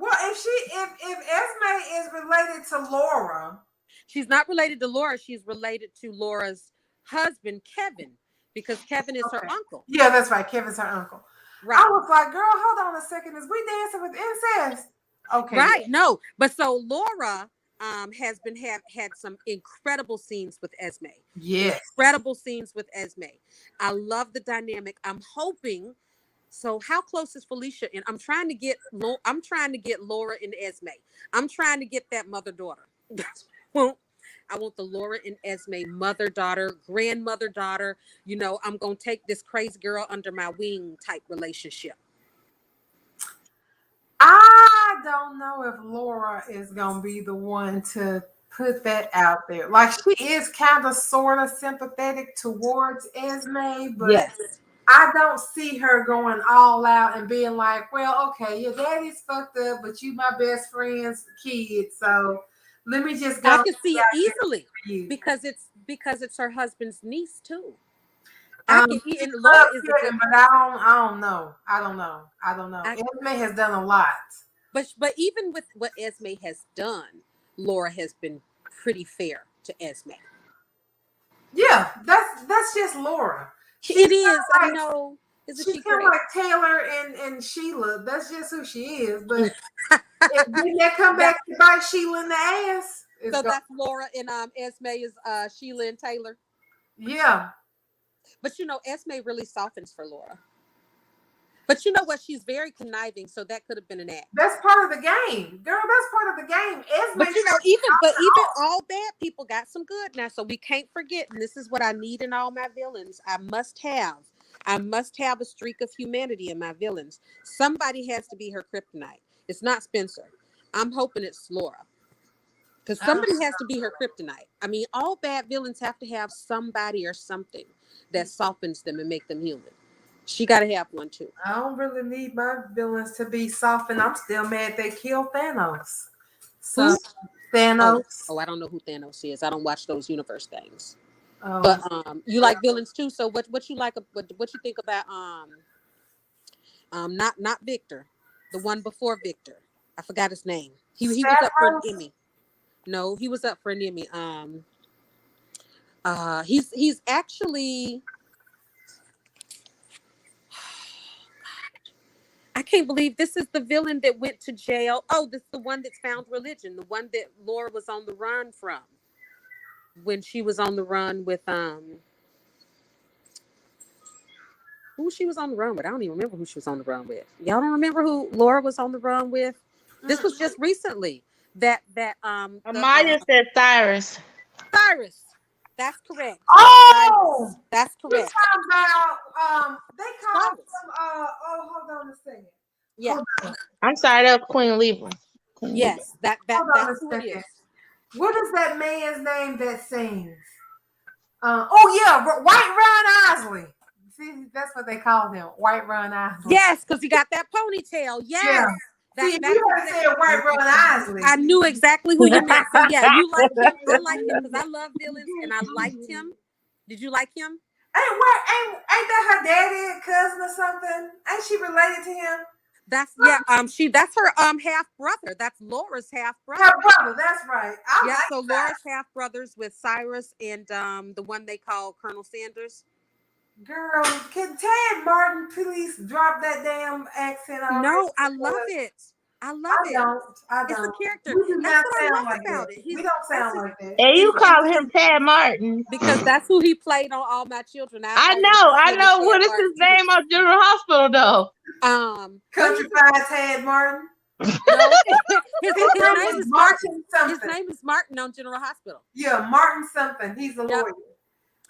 Well, if Esme is related to Laura. She's not related to Laura. She's related to Laura's husband, Kevin, because Kevin is her uncle. Yeah, that's right. Kevin's her uncle. Right. I was like, girl, hold on a second. Is we dancing with incest? Okay. Right. No. But so Laura has had some incredible scenes with Esme. Yes. Incredible scenes with Esme. I love the dynamic. I'm hoping. So how close is Felicia? And I'm trying to get Laura and Esme. I'm trying to get that mother-daughter. I want the Laura and Esme mother-daughter, grandmother-daughter. I'm going to take this crazy girl under my wing type relationship. I don't know if Laura is going to be the one to put that out there. Like, she is kind of sort of sympathetic towards Esme, but yes. I don't see her going all out and being like, well, okay, your daddy's fucked up, but you my best friend's kid, so let me just go. I can see it easily because it's her husband's niece too. I can see, and Laura is but I don't know. Esme has done a lot. But even with what Esme has done, Laura has been pretty fair to Esme. Yeah, that's just Laura. It is. I Like, know. Isn't she's she kind great? of like Taylor and Sheila. That's just who she is. But when that come That- back to bite Sheila in the ass, it's So going. that's Laura and Esme is Sheila and Taylor. Yeah, But Esme really softens for Laura. But you know what? She's very conniving, so that could have been an act. that's part of the game, girl. That's part of the game. But Esme, even all bad people got some good now. So we can't forget, and this is what I need in all my villains. I must have a streak of humanity in my villains. Somebody has to be her kryptonite. It's not Spencer. I'm hoping it's Laura. Because somebody has to be her kryptonite. I mean, all bad villains have to have somebody or something that softens them and make them human. She got to have one too. I don't really need my villains to be soft, and I'm still mad they killed Thanos. So Who? Thanos. Oh, I don't know who Thanos is. I don't watch those universe things. Oh, But you like villains too. So what you like? What you think about not Victor, the one before Victor? I forgot his name. He was up for an Stavros? Emmy. No, he was up for an Emmy. He's actually. I can't believe this is the villain that went to jail. Oh, this is the one that's found religion. The one that Laura was on the run from when she was on the run with who she was on the run with. I don't even remember who she was on the run with. Y'all don't remember who Laura was on the run with? This was just recently. Amaya said Cyrus. Cyrus. That's correct. Oh, Cyrus. That's we correct. talking about they called Cyrus. him hold on a second. Yeah. Hold on, I'm sorry, that was Queen Libra. Yes. That's a who it second. is. What is that man's name that sings? Oh yeah, White Ron Isley. See, that's what they called him, White Ron Isley. Yes, because he got that ponytail. Yes. Yeah. See, if you had said White Ron Isley, I knew exactly who you meant. So yeah, you like him. I like him because I love villains and I liked him. Did you like him? ain't that her daddy, cousin or something? Ain't she related to him? That's her half brother. That's Laura's half brother. Her brother, that's right. So Laura's half brothers with Cyrus and the one they call Colonel Sanders. Girl, can Tad Martin please drop that damn accent on? No, I love it. I don't. It's a character. We do That's not what I sound love like about that. it. We don't sound like that. And you call him Tad Martin. Because that's who he played on All My Children. I know. What is his name on General Hospital though? Countrified Tad Martin. No, his name is Martin something. His name is Martin on General Hospital. Yeah, Martin something. He's a lawyer.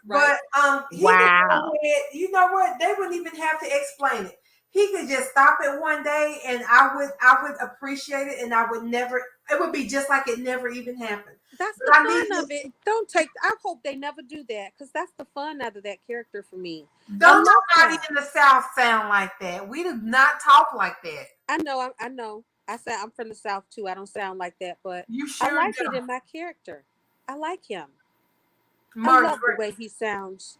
Right. But he wow. You know what? They wouldn't even have to explain it. He could just stop it one day, and I would appreciate it, and I would never. It would be just like it never even happened. That's the fun of it. I hope they never do that because that's the fun out of that character for me. Don't nobody in the South sound like that. We do not talk like that. I know. I said I'm from the South too. I don't sound like that, but I like it in my character. I like him. Martin I love the way he sounds.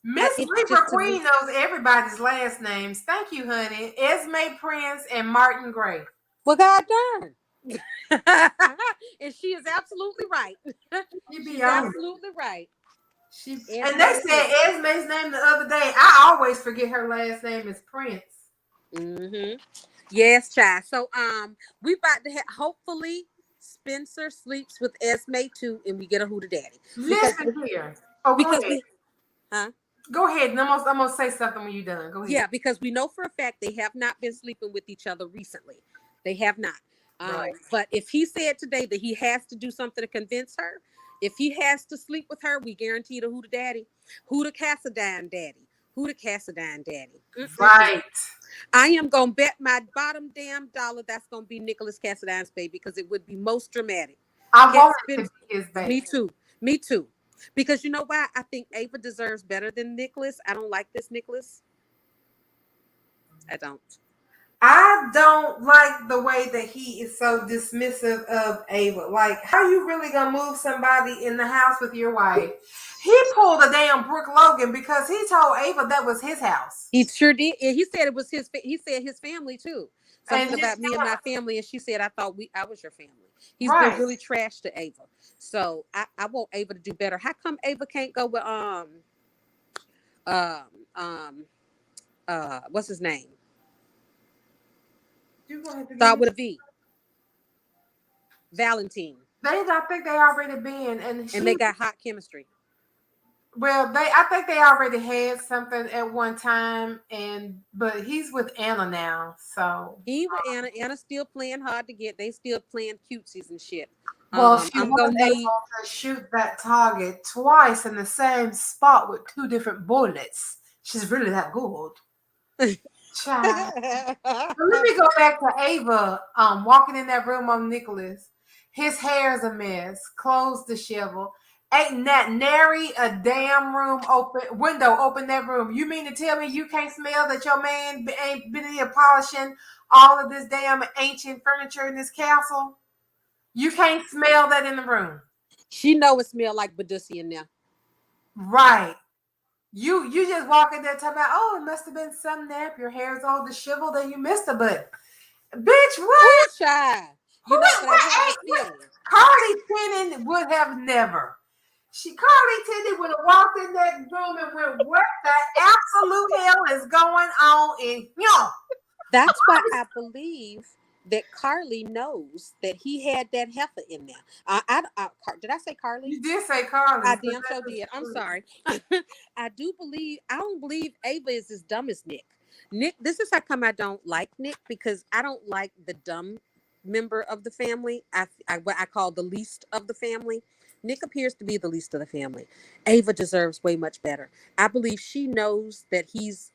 Miss Libra Queen knows everybody's last names. Thank you, honey. Esme Prince and Martin Gray. Well, God darn. And she is absolutely right. She's absolutely right. And they said Esme's name the other day. I always forget her last name is Prince. Mm-hmm. Yes, child. So we about to hopefully Spencer sleeps with Esme too, and we get a hooter daddy. Listen here. Oh, go ahead. Go ahead. And I'm gonna say something when you're done. Go ahead. Yeah, because we know for a fact they have not been sleeping with each other recently. They have not. Right. But if he said today that he has to do something to convince her, if he has to sleep with her, we guarantee the hooter daddy, hooter Cassadine daddy, hooter Cassadine daddy. Right. I am gonna bet my bottom damn dollar that's gonna be Nicholas Cassadine's baby because it would be most dramatic. I want it to be his baby. Me too. Because you know why? I think Ava deserves better than Nicholas. I don't like this Nicholas. I don't. I I don't like the way that he is so dismissive of Ava. Like, how are you really gonna move somebody in the house with your wife? He pulled a damn Brooke Logan because he told Ava that was his house. He sure did. And he said it was his. He said his family too. And Something his about me and my family, and she said I was your family. He's been right. really trash to Ava. So I want Ava to do better. How come Ava can't go with um um what's his name? You go ahead Start again. with a V. Valentine. I think they already been, and They got hot chemistry. Well, I think they already had something at one time, but he's with Anna now, so. He with Anna. Anna's still playing hard to get. They still playing cutesies and shit. Well, she I'm was gonna need. able to shoot that target twice in the same spot with 2 different bullets. She's really that good. Child. But let me go back to Ava. Walking in that room on Nicholas. His hair's a mess, clothes disheveled. Ain't that nary a damn window open that room. You mean to tell me you can't smell that your man ain't been in here polishing all of this damn ancient furniture in this castle? You can't smell that in the room. She know it smell like Badussi in there. Right. You just walk in there talking about, oh, it must have been some nap. Your hair's all disheveled and you missed a butt. Bitch, what? Ooh, child. You know what I have a feeling. Carly Tennant would have never. Carly Tennant would have walked in that room and went, what the absolute hell is going on in here? That's why I believe that Carly knows that he had that heifer in there. Did I say Carly? You did say Carly. I damn sure did. I'm sorry. I don't believe Ava is as dumb as Nick. Nick, this is how come I don't like Nick, because I don't like the dumb member of the family. What I call the least of the family. Nick appears to be the least of the family. Ava deserves way much better. I believe she knows that he's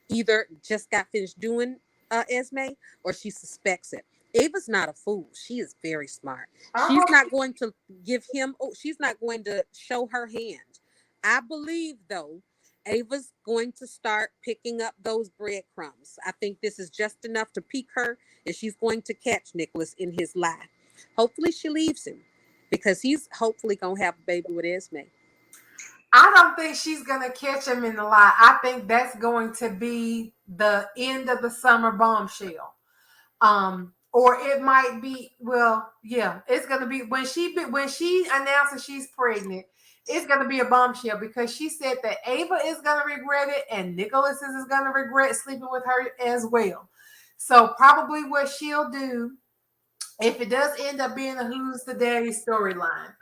either just got finished doing Esme, or she suspects it. Ava's not a fool. She is very smart. She's not going to give him. Oh, she's not going to show her hand. I believe, though, Ava's going to start picking up those breadcrumbs. I think this is just enough to pique her, and she's going to catch Nicholas in his lie. Hopefully, she leaves him, because he's hopefully going to have a baby with Esme. I don't think she's going to catch him in the lie. I think that's going to be the end of the summer bombshell. Or it might be, well, yeah, it's going to be when she announces she's pregnant, it's going to be a bombshell, because she said that Ava is going to regret it and Nicholas is going to regret sleeping with her as well. So probably what she'll do, if it does end up being a who's the daddy storyline,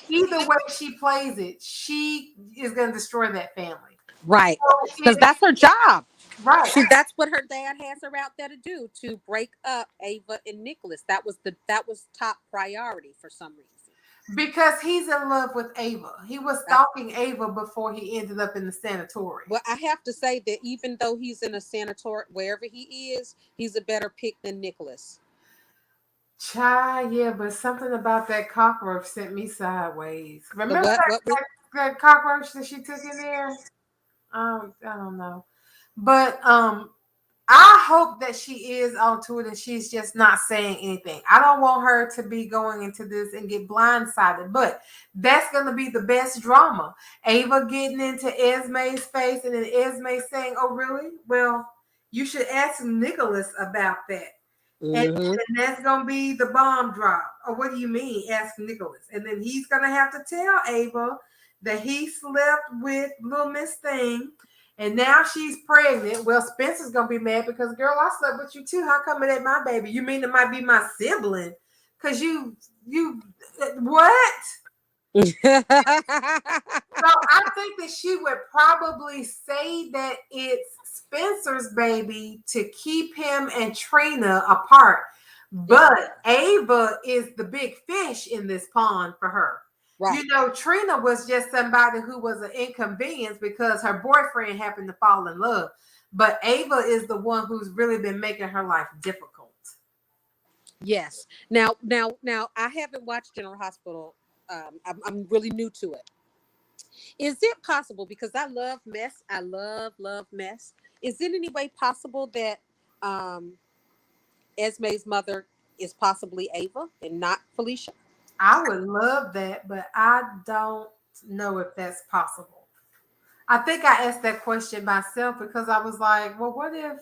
either way she plays it, she is going to destroy that family. Right. Because that's her job. Right. That's what her dad has her out there to do, to break up Ava and Nicholas. That was top priority for some reason. Because he's in love with Ava. He was stalking Ava before he ended up in the sanatorium. Well, I have to say that even though he's in a sanatorium, wherever he is, he's a better pick than Nicholas. Yeah, but something about that cockroach sent me sideways. Remember that cockroach that she took in there? I don't know. But I hope that she is onto it and she's just not saying anything. I don't want her to be going into this and get blindsided, but that's going to be the best drama. Ava getting into Esme's face and then Esme saying, oh, really? Well, you should ask Nicholas about that. Mm-hmm. And that's going to be the bomb drop. Or what do you mean, ask Nicholas? And then he's going to have to tell Ava that he slept with little Miss Thing. And now she's pregnant. Well, Spencer's going to be mad because, girl, I slept with you too. How come it ain't my baby? You mean it might be my sibling? Because you, what? So I think that she would probably say that it's Spencer's baby to keep him and Trina apart. But Ava is the big fish in this pond for her. Right. You know, Trina was just somebody who was an inconvenience because her boyfriend happened to fall in love. But Ava is the one who's really been making her life difficult. Yes. Now, I haven't watched General Hospital. I'm really new to it. Is it possible, because I love mess, I love mess, is it any way possible that Esme's mother is possibly Ava and not Felicia. I would love that, but I don't know if that's possible. I think I asked that question myself because I was like, well, what if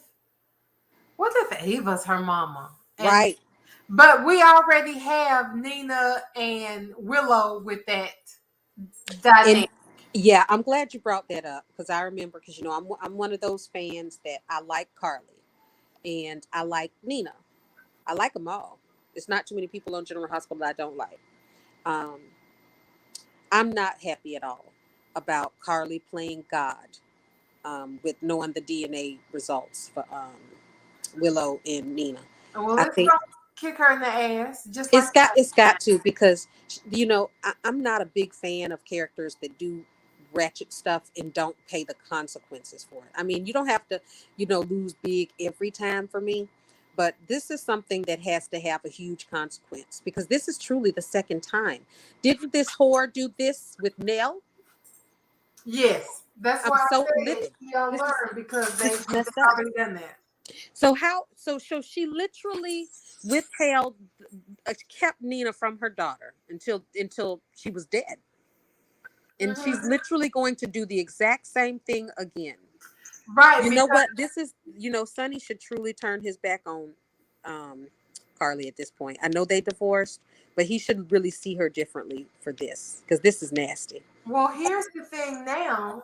Ava's her mama? Right. But we already have Nina and Willow with that And dynamic. yeah, I'm glad you brought that up because I remember because I'm one of those fans that I like Carly and I like Nina. I like them all. There's not too many people on General Hospital that I don't like. Um, I'm not happy at all about Carly playing God with knowing the DNA results for Willow and Nina. Well, I it's think gonna kick her in the ass, just like it's got to because I'm not a big fan of characters that do ratchet stuff and don't pay the consequences for it. I mean, you don't have to lose big every time for me, but this is something that has to have a huge consequence because this is truly the second time. Didn't this whore do this with Nell? yes. That's I'm why so I said livid. she'll This is learn because this they've is messed up. already done that. So she literally withheld kept Nina from her daughter until she was dead. And she's literally going to do the exact same thing again. Right, You know because what? This is, Sonny should truly turn his back on um, Carly at this point. I know they divorced, but he should really see her differently for this because this is nasty. well, here's the thing now.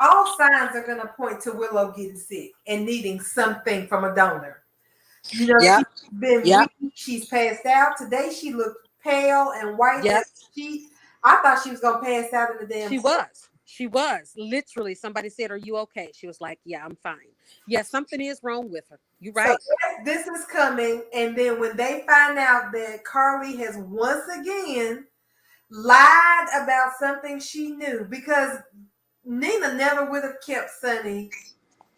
All signs are gonna point to Willow getting sick and needing something from a donor. Yep. She's been Yep. weak, she's passed out. Today she looked pale and white Yep. as she I thought she was gonna pass out in the damn She was. She was. Literally, somebody said, "Are you okay?" She was like, "Yeah, I'm fine." Yeah, something is wrong with her. You're So right. this is coming, and then when they find out that Carly has once again lied about something she knew, because Nina never would have kept Sonny.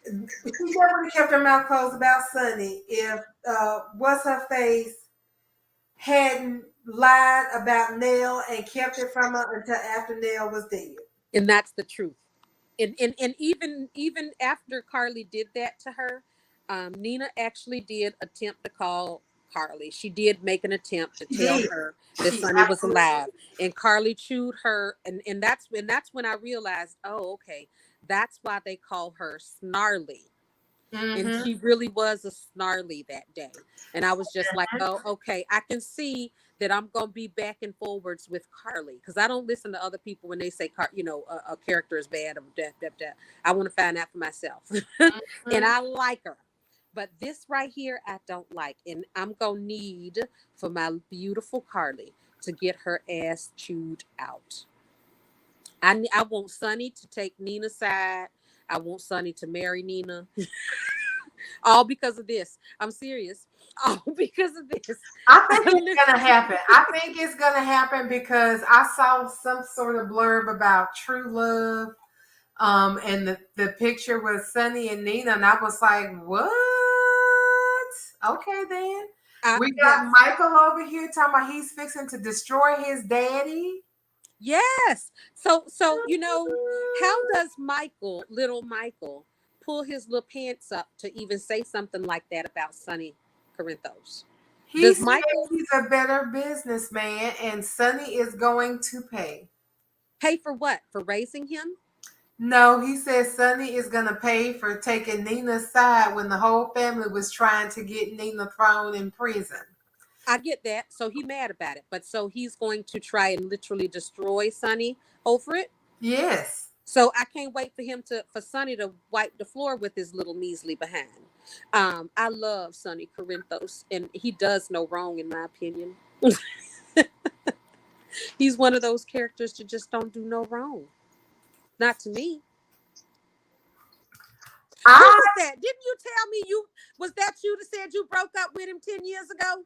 She never would have kept her mouth closed about Sonny if what's her face hadn't lied about Nell and kept it from her until after Nell was dead. And that's the truth. And even after Carly did that to her, Nina actually did attempt to call Carly. She did make an attempt to She tell did. her that She Sonny was absolutely. alive, and Carly chewed her, and that's when I realized, oh, okay, that's why they call her Snarly. And Mm-hmm. she really was a Snarly that day. And I was just like, oh, okay, I can see that I'm going to be back and forwards with Carly because I don't listen to other people when they say, a character is bad or that. I want to find out for myself. And I like her. But this right here, I don't like. And I'm going to need for my beautiful Carly to get her ass chewed out. I want Sonny to take Nina's side. I want Sonny to marry Nina. All because of this. I'm serious. All because of this. I think it's gonna happen. I think it's gonna happen because I saw some sort of blurb about true love. And the picture was Sonny and Nina, and I was like, what? Okay, then. We got Yes. Michael over here talking about he's fixing to destroy his daddy. Yes. How does little Michael, pull his little pants up to even say something like that about Sonny Corinthos? He Does said Michael he's a better businessman, and Sonny is going to pay. pay for what? For raising him? No, he says Sonny is going to pay for taking Nina's side when the whole family was trying to get Nina thrown in prison. I get that. So he mad about it. But so he's going to try and literally destroy Sonny over it? Yes. So I can't wait for Sonny to wipe the floor with his little measly behind. I love Sonny Corinthos, and he does no wrong in my opinion. He's one of those characters that just don't do no wrong. Not to me. Who I was that? Didn't you tell me was that you that said you broke up with him 10 years ago?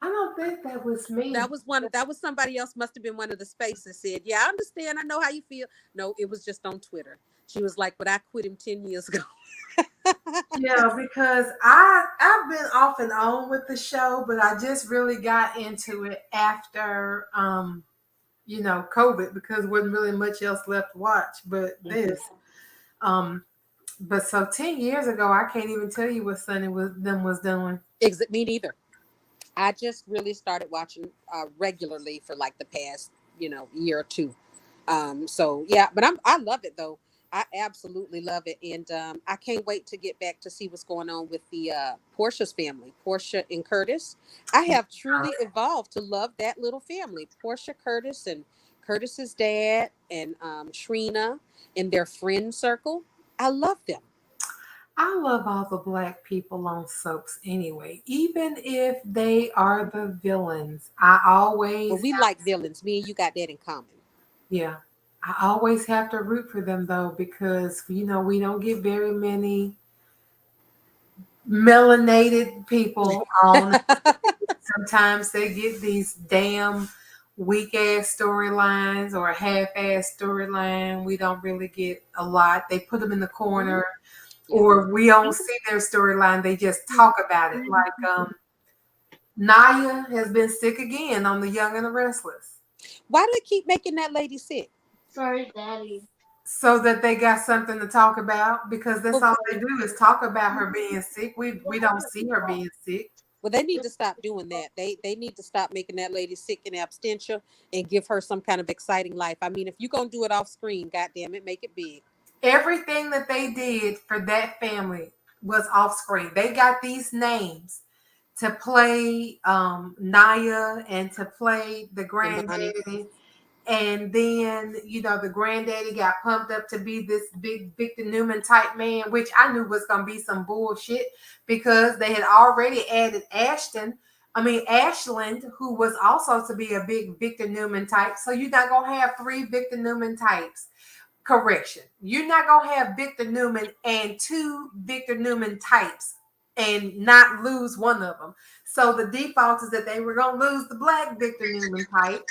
I don't think that was me. That was somebody else, must have been one of the spaces said, yeah, I understand. I know how you feel. No, it was just on Twitter. She was like, but I quit him 10 years ago. Yeah, because I've been off and on with the show, but I just really got into it after COVID because wasn't really much else left to watch but this. But so 10 years ago, I can't even tell you what Sonny was doing. Me neither. I just really started watching regularly for like the past, year or two. So yeah, but I love it though. I absolutely love it, and I can't wait to get back to see what's going on with the Portia's family, Portia and Curtis. I have truly evolved to love that little family, Portia, Curtis, and Curtis's dad, and Trina, and their friend circle. I love them. I love all the black people on soaps anyway, even if they are the villains. Well, we like villains. Me and you got that in common. Yeah, I always have to root for them though because we don't get very many melanated people on. Sometimes they get these damn weak ass storylines or a half ass storyline. We don't really get a lot. They put them in the corner, or we don't see their storyline. They just talk about it. Like Naya has been sick again on The Young and the Restless. Why do they keep making that lady sick? Sorry, Daddy. So that they got something to talk about, because that's all they do is talk about her being sick. We don't see her being sick. Well, they need to stop doing that. They need to stop making that lady sick and absentia and give her some kind of exciting life. I mean, if you're gonna do it off screen, goddamn it, make it big. Everything that they did for that family was off screen. They got these names to play Naya and to play the granddaddy. And then, the granddaddy got pumped up to be this big Victor Newman type man, which I knew was going to be some bullshit because they had already added Ashland, who was also to be a big Victor Newman type. So you're not going to have 3 Victor Newman types. Correction. You're not going to have Victor Newman and 2 Victor Newman types and not lose one of them. So the default is that they were going to lose the black Victor Newman type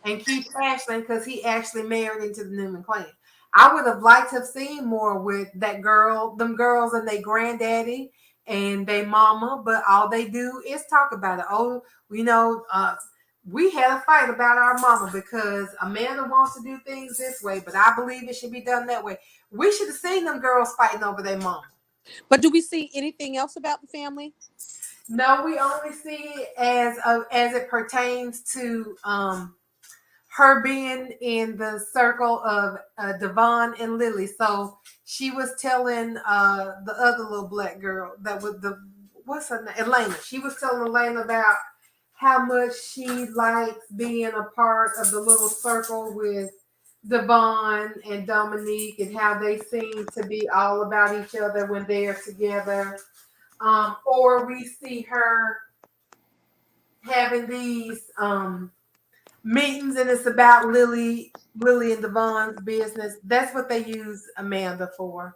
and keep Ashland because he actually married into the Newman clan. I would have liked to have seen more with them girls and their granddaddy and their mama, but all they do is talk about it. Oh, we had a fight about our mama because Amanda wants to do things this way, but I believe it should be done that way. We should have seen them girls fighting over their mama. But do we see anything else about the family? No, we only see it as it pertains to her being in the circle of Devon and Lily. So she was telling the other little black girl that was what's her name? Elena. She was telling Elena about how much she likes being a part of the little circle with Devon and Dominique and how they seem to be all about each other when they're together. Or we see her having these meetings and it's about Lily and Devon's business. That's what they use Amanda for.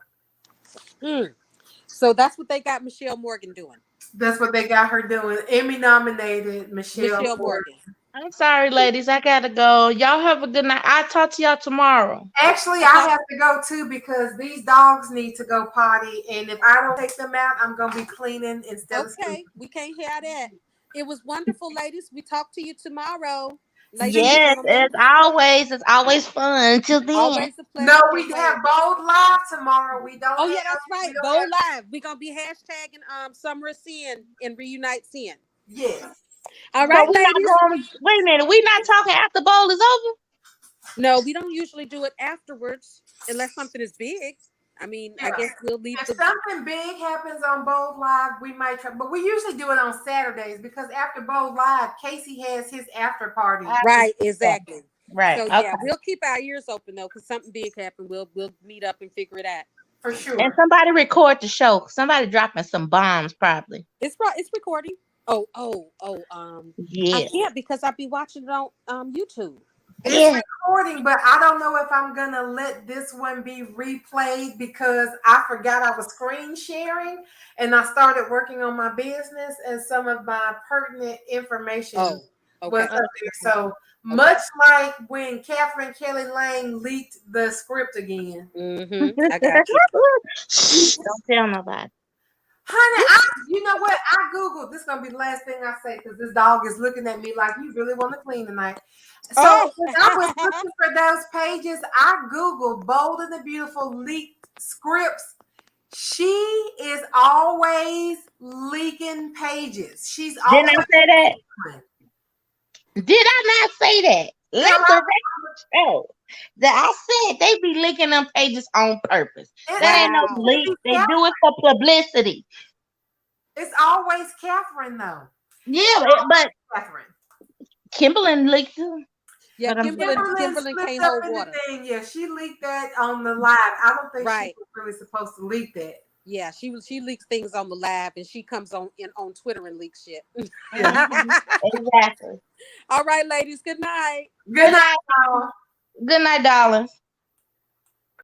So that's what they got Michelle Morgan doing. That's what they got her doing. Emmy nominated Michelle Morgan. I'm sorry, ladies. I gotta go. Y'all have a good night. I'll talk to y'all tomorrow. Actually, I have to go too because these dogs need to go potty. And if I don't take them out, I'm going to be cleaning instead of sleeping. We can't hear that. It was wonderful, ladies. We talk to you tomorrow. Yes, it's always fun. Until then. Always a pleasure. No, we have Bold Live tomorrow. We don't. Oh yeah, that's right. Bold Live. We're gonna be hashtagging Summer Sin and Reunite Sin. Yes. All right, ladies. Wait a minute. We not talking after bowl is over? No, we don't usually do it afterwards unless something is big. I mean, I guess we'll leave. If something big happens on Bold Live, we might try, but we usually do it on Saturdays because after Bold Live, Casey has his after party. Right, exactly. Right. So yeah, we'll keep our ears open though, because something big happened. We'll meet up and figure it out. For sure. And somebody record the show. Somebody dropping some bombs, probably. It's recording. Yeah. I can't because I'll be watching it on YouTube. It's recording, but I don't know if I'm gonna let this one be replayed because I forgot I was screen sharing and I started working on my business and some of my pertinent information was up there. So much like when Catherine Kelly Lang leaked the script again. Mm-hmm. I got you. Don't tell nobody. Honey, you know what? I Googled. This is going to be the last thing I say because this dog is looking at me like you really want to clean tonight. So when I was looking for those pages, I Googled Bold and the Beautiful leaked scripts She is always leaking pages. She's Didn't always I say that? leaking. Did I not say that? Let the record show that I said they be leaking them pages on purpose. That ain't no Wow. leak. They do it for publicity. It's always Catherine, though. Yeah, but Catherine. Kimberly leaked too. Yeah, But I'm Kimberly slipped can't up hold in the water. thing. Yeah, she leaked that on the live. I don't think Right. she was really supposed to leak that. Yeah, she leaks things on the live, and she comes on Twitter and leaks shit. Exactly. All right, ladies. Good night. Good night, y'all. Good night, darlings.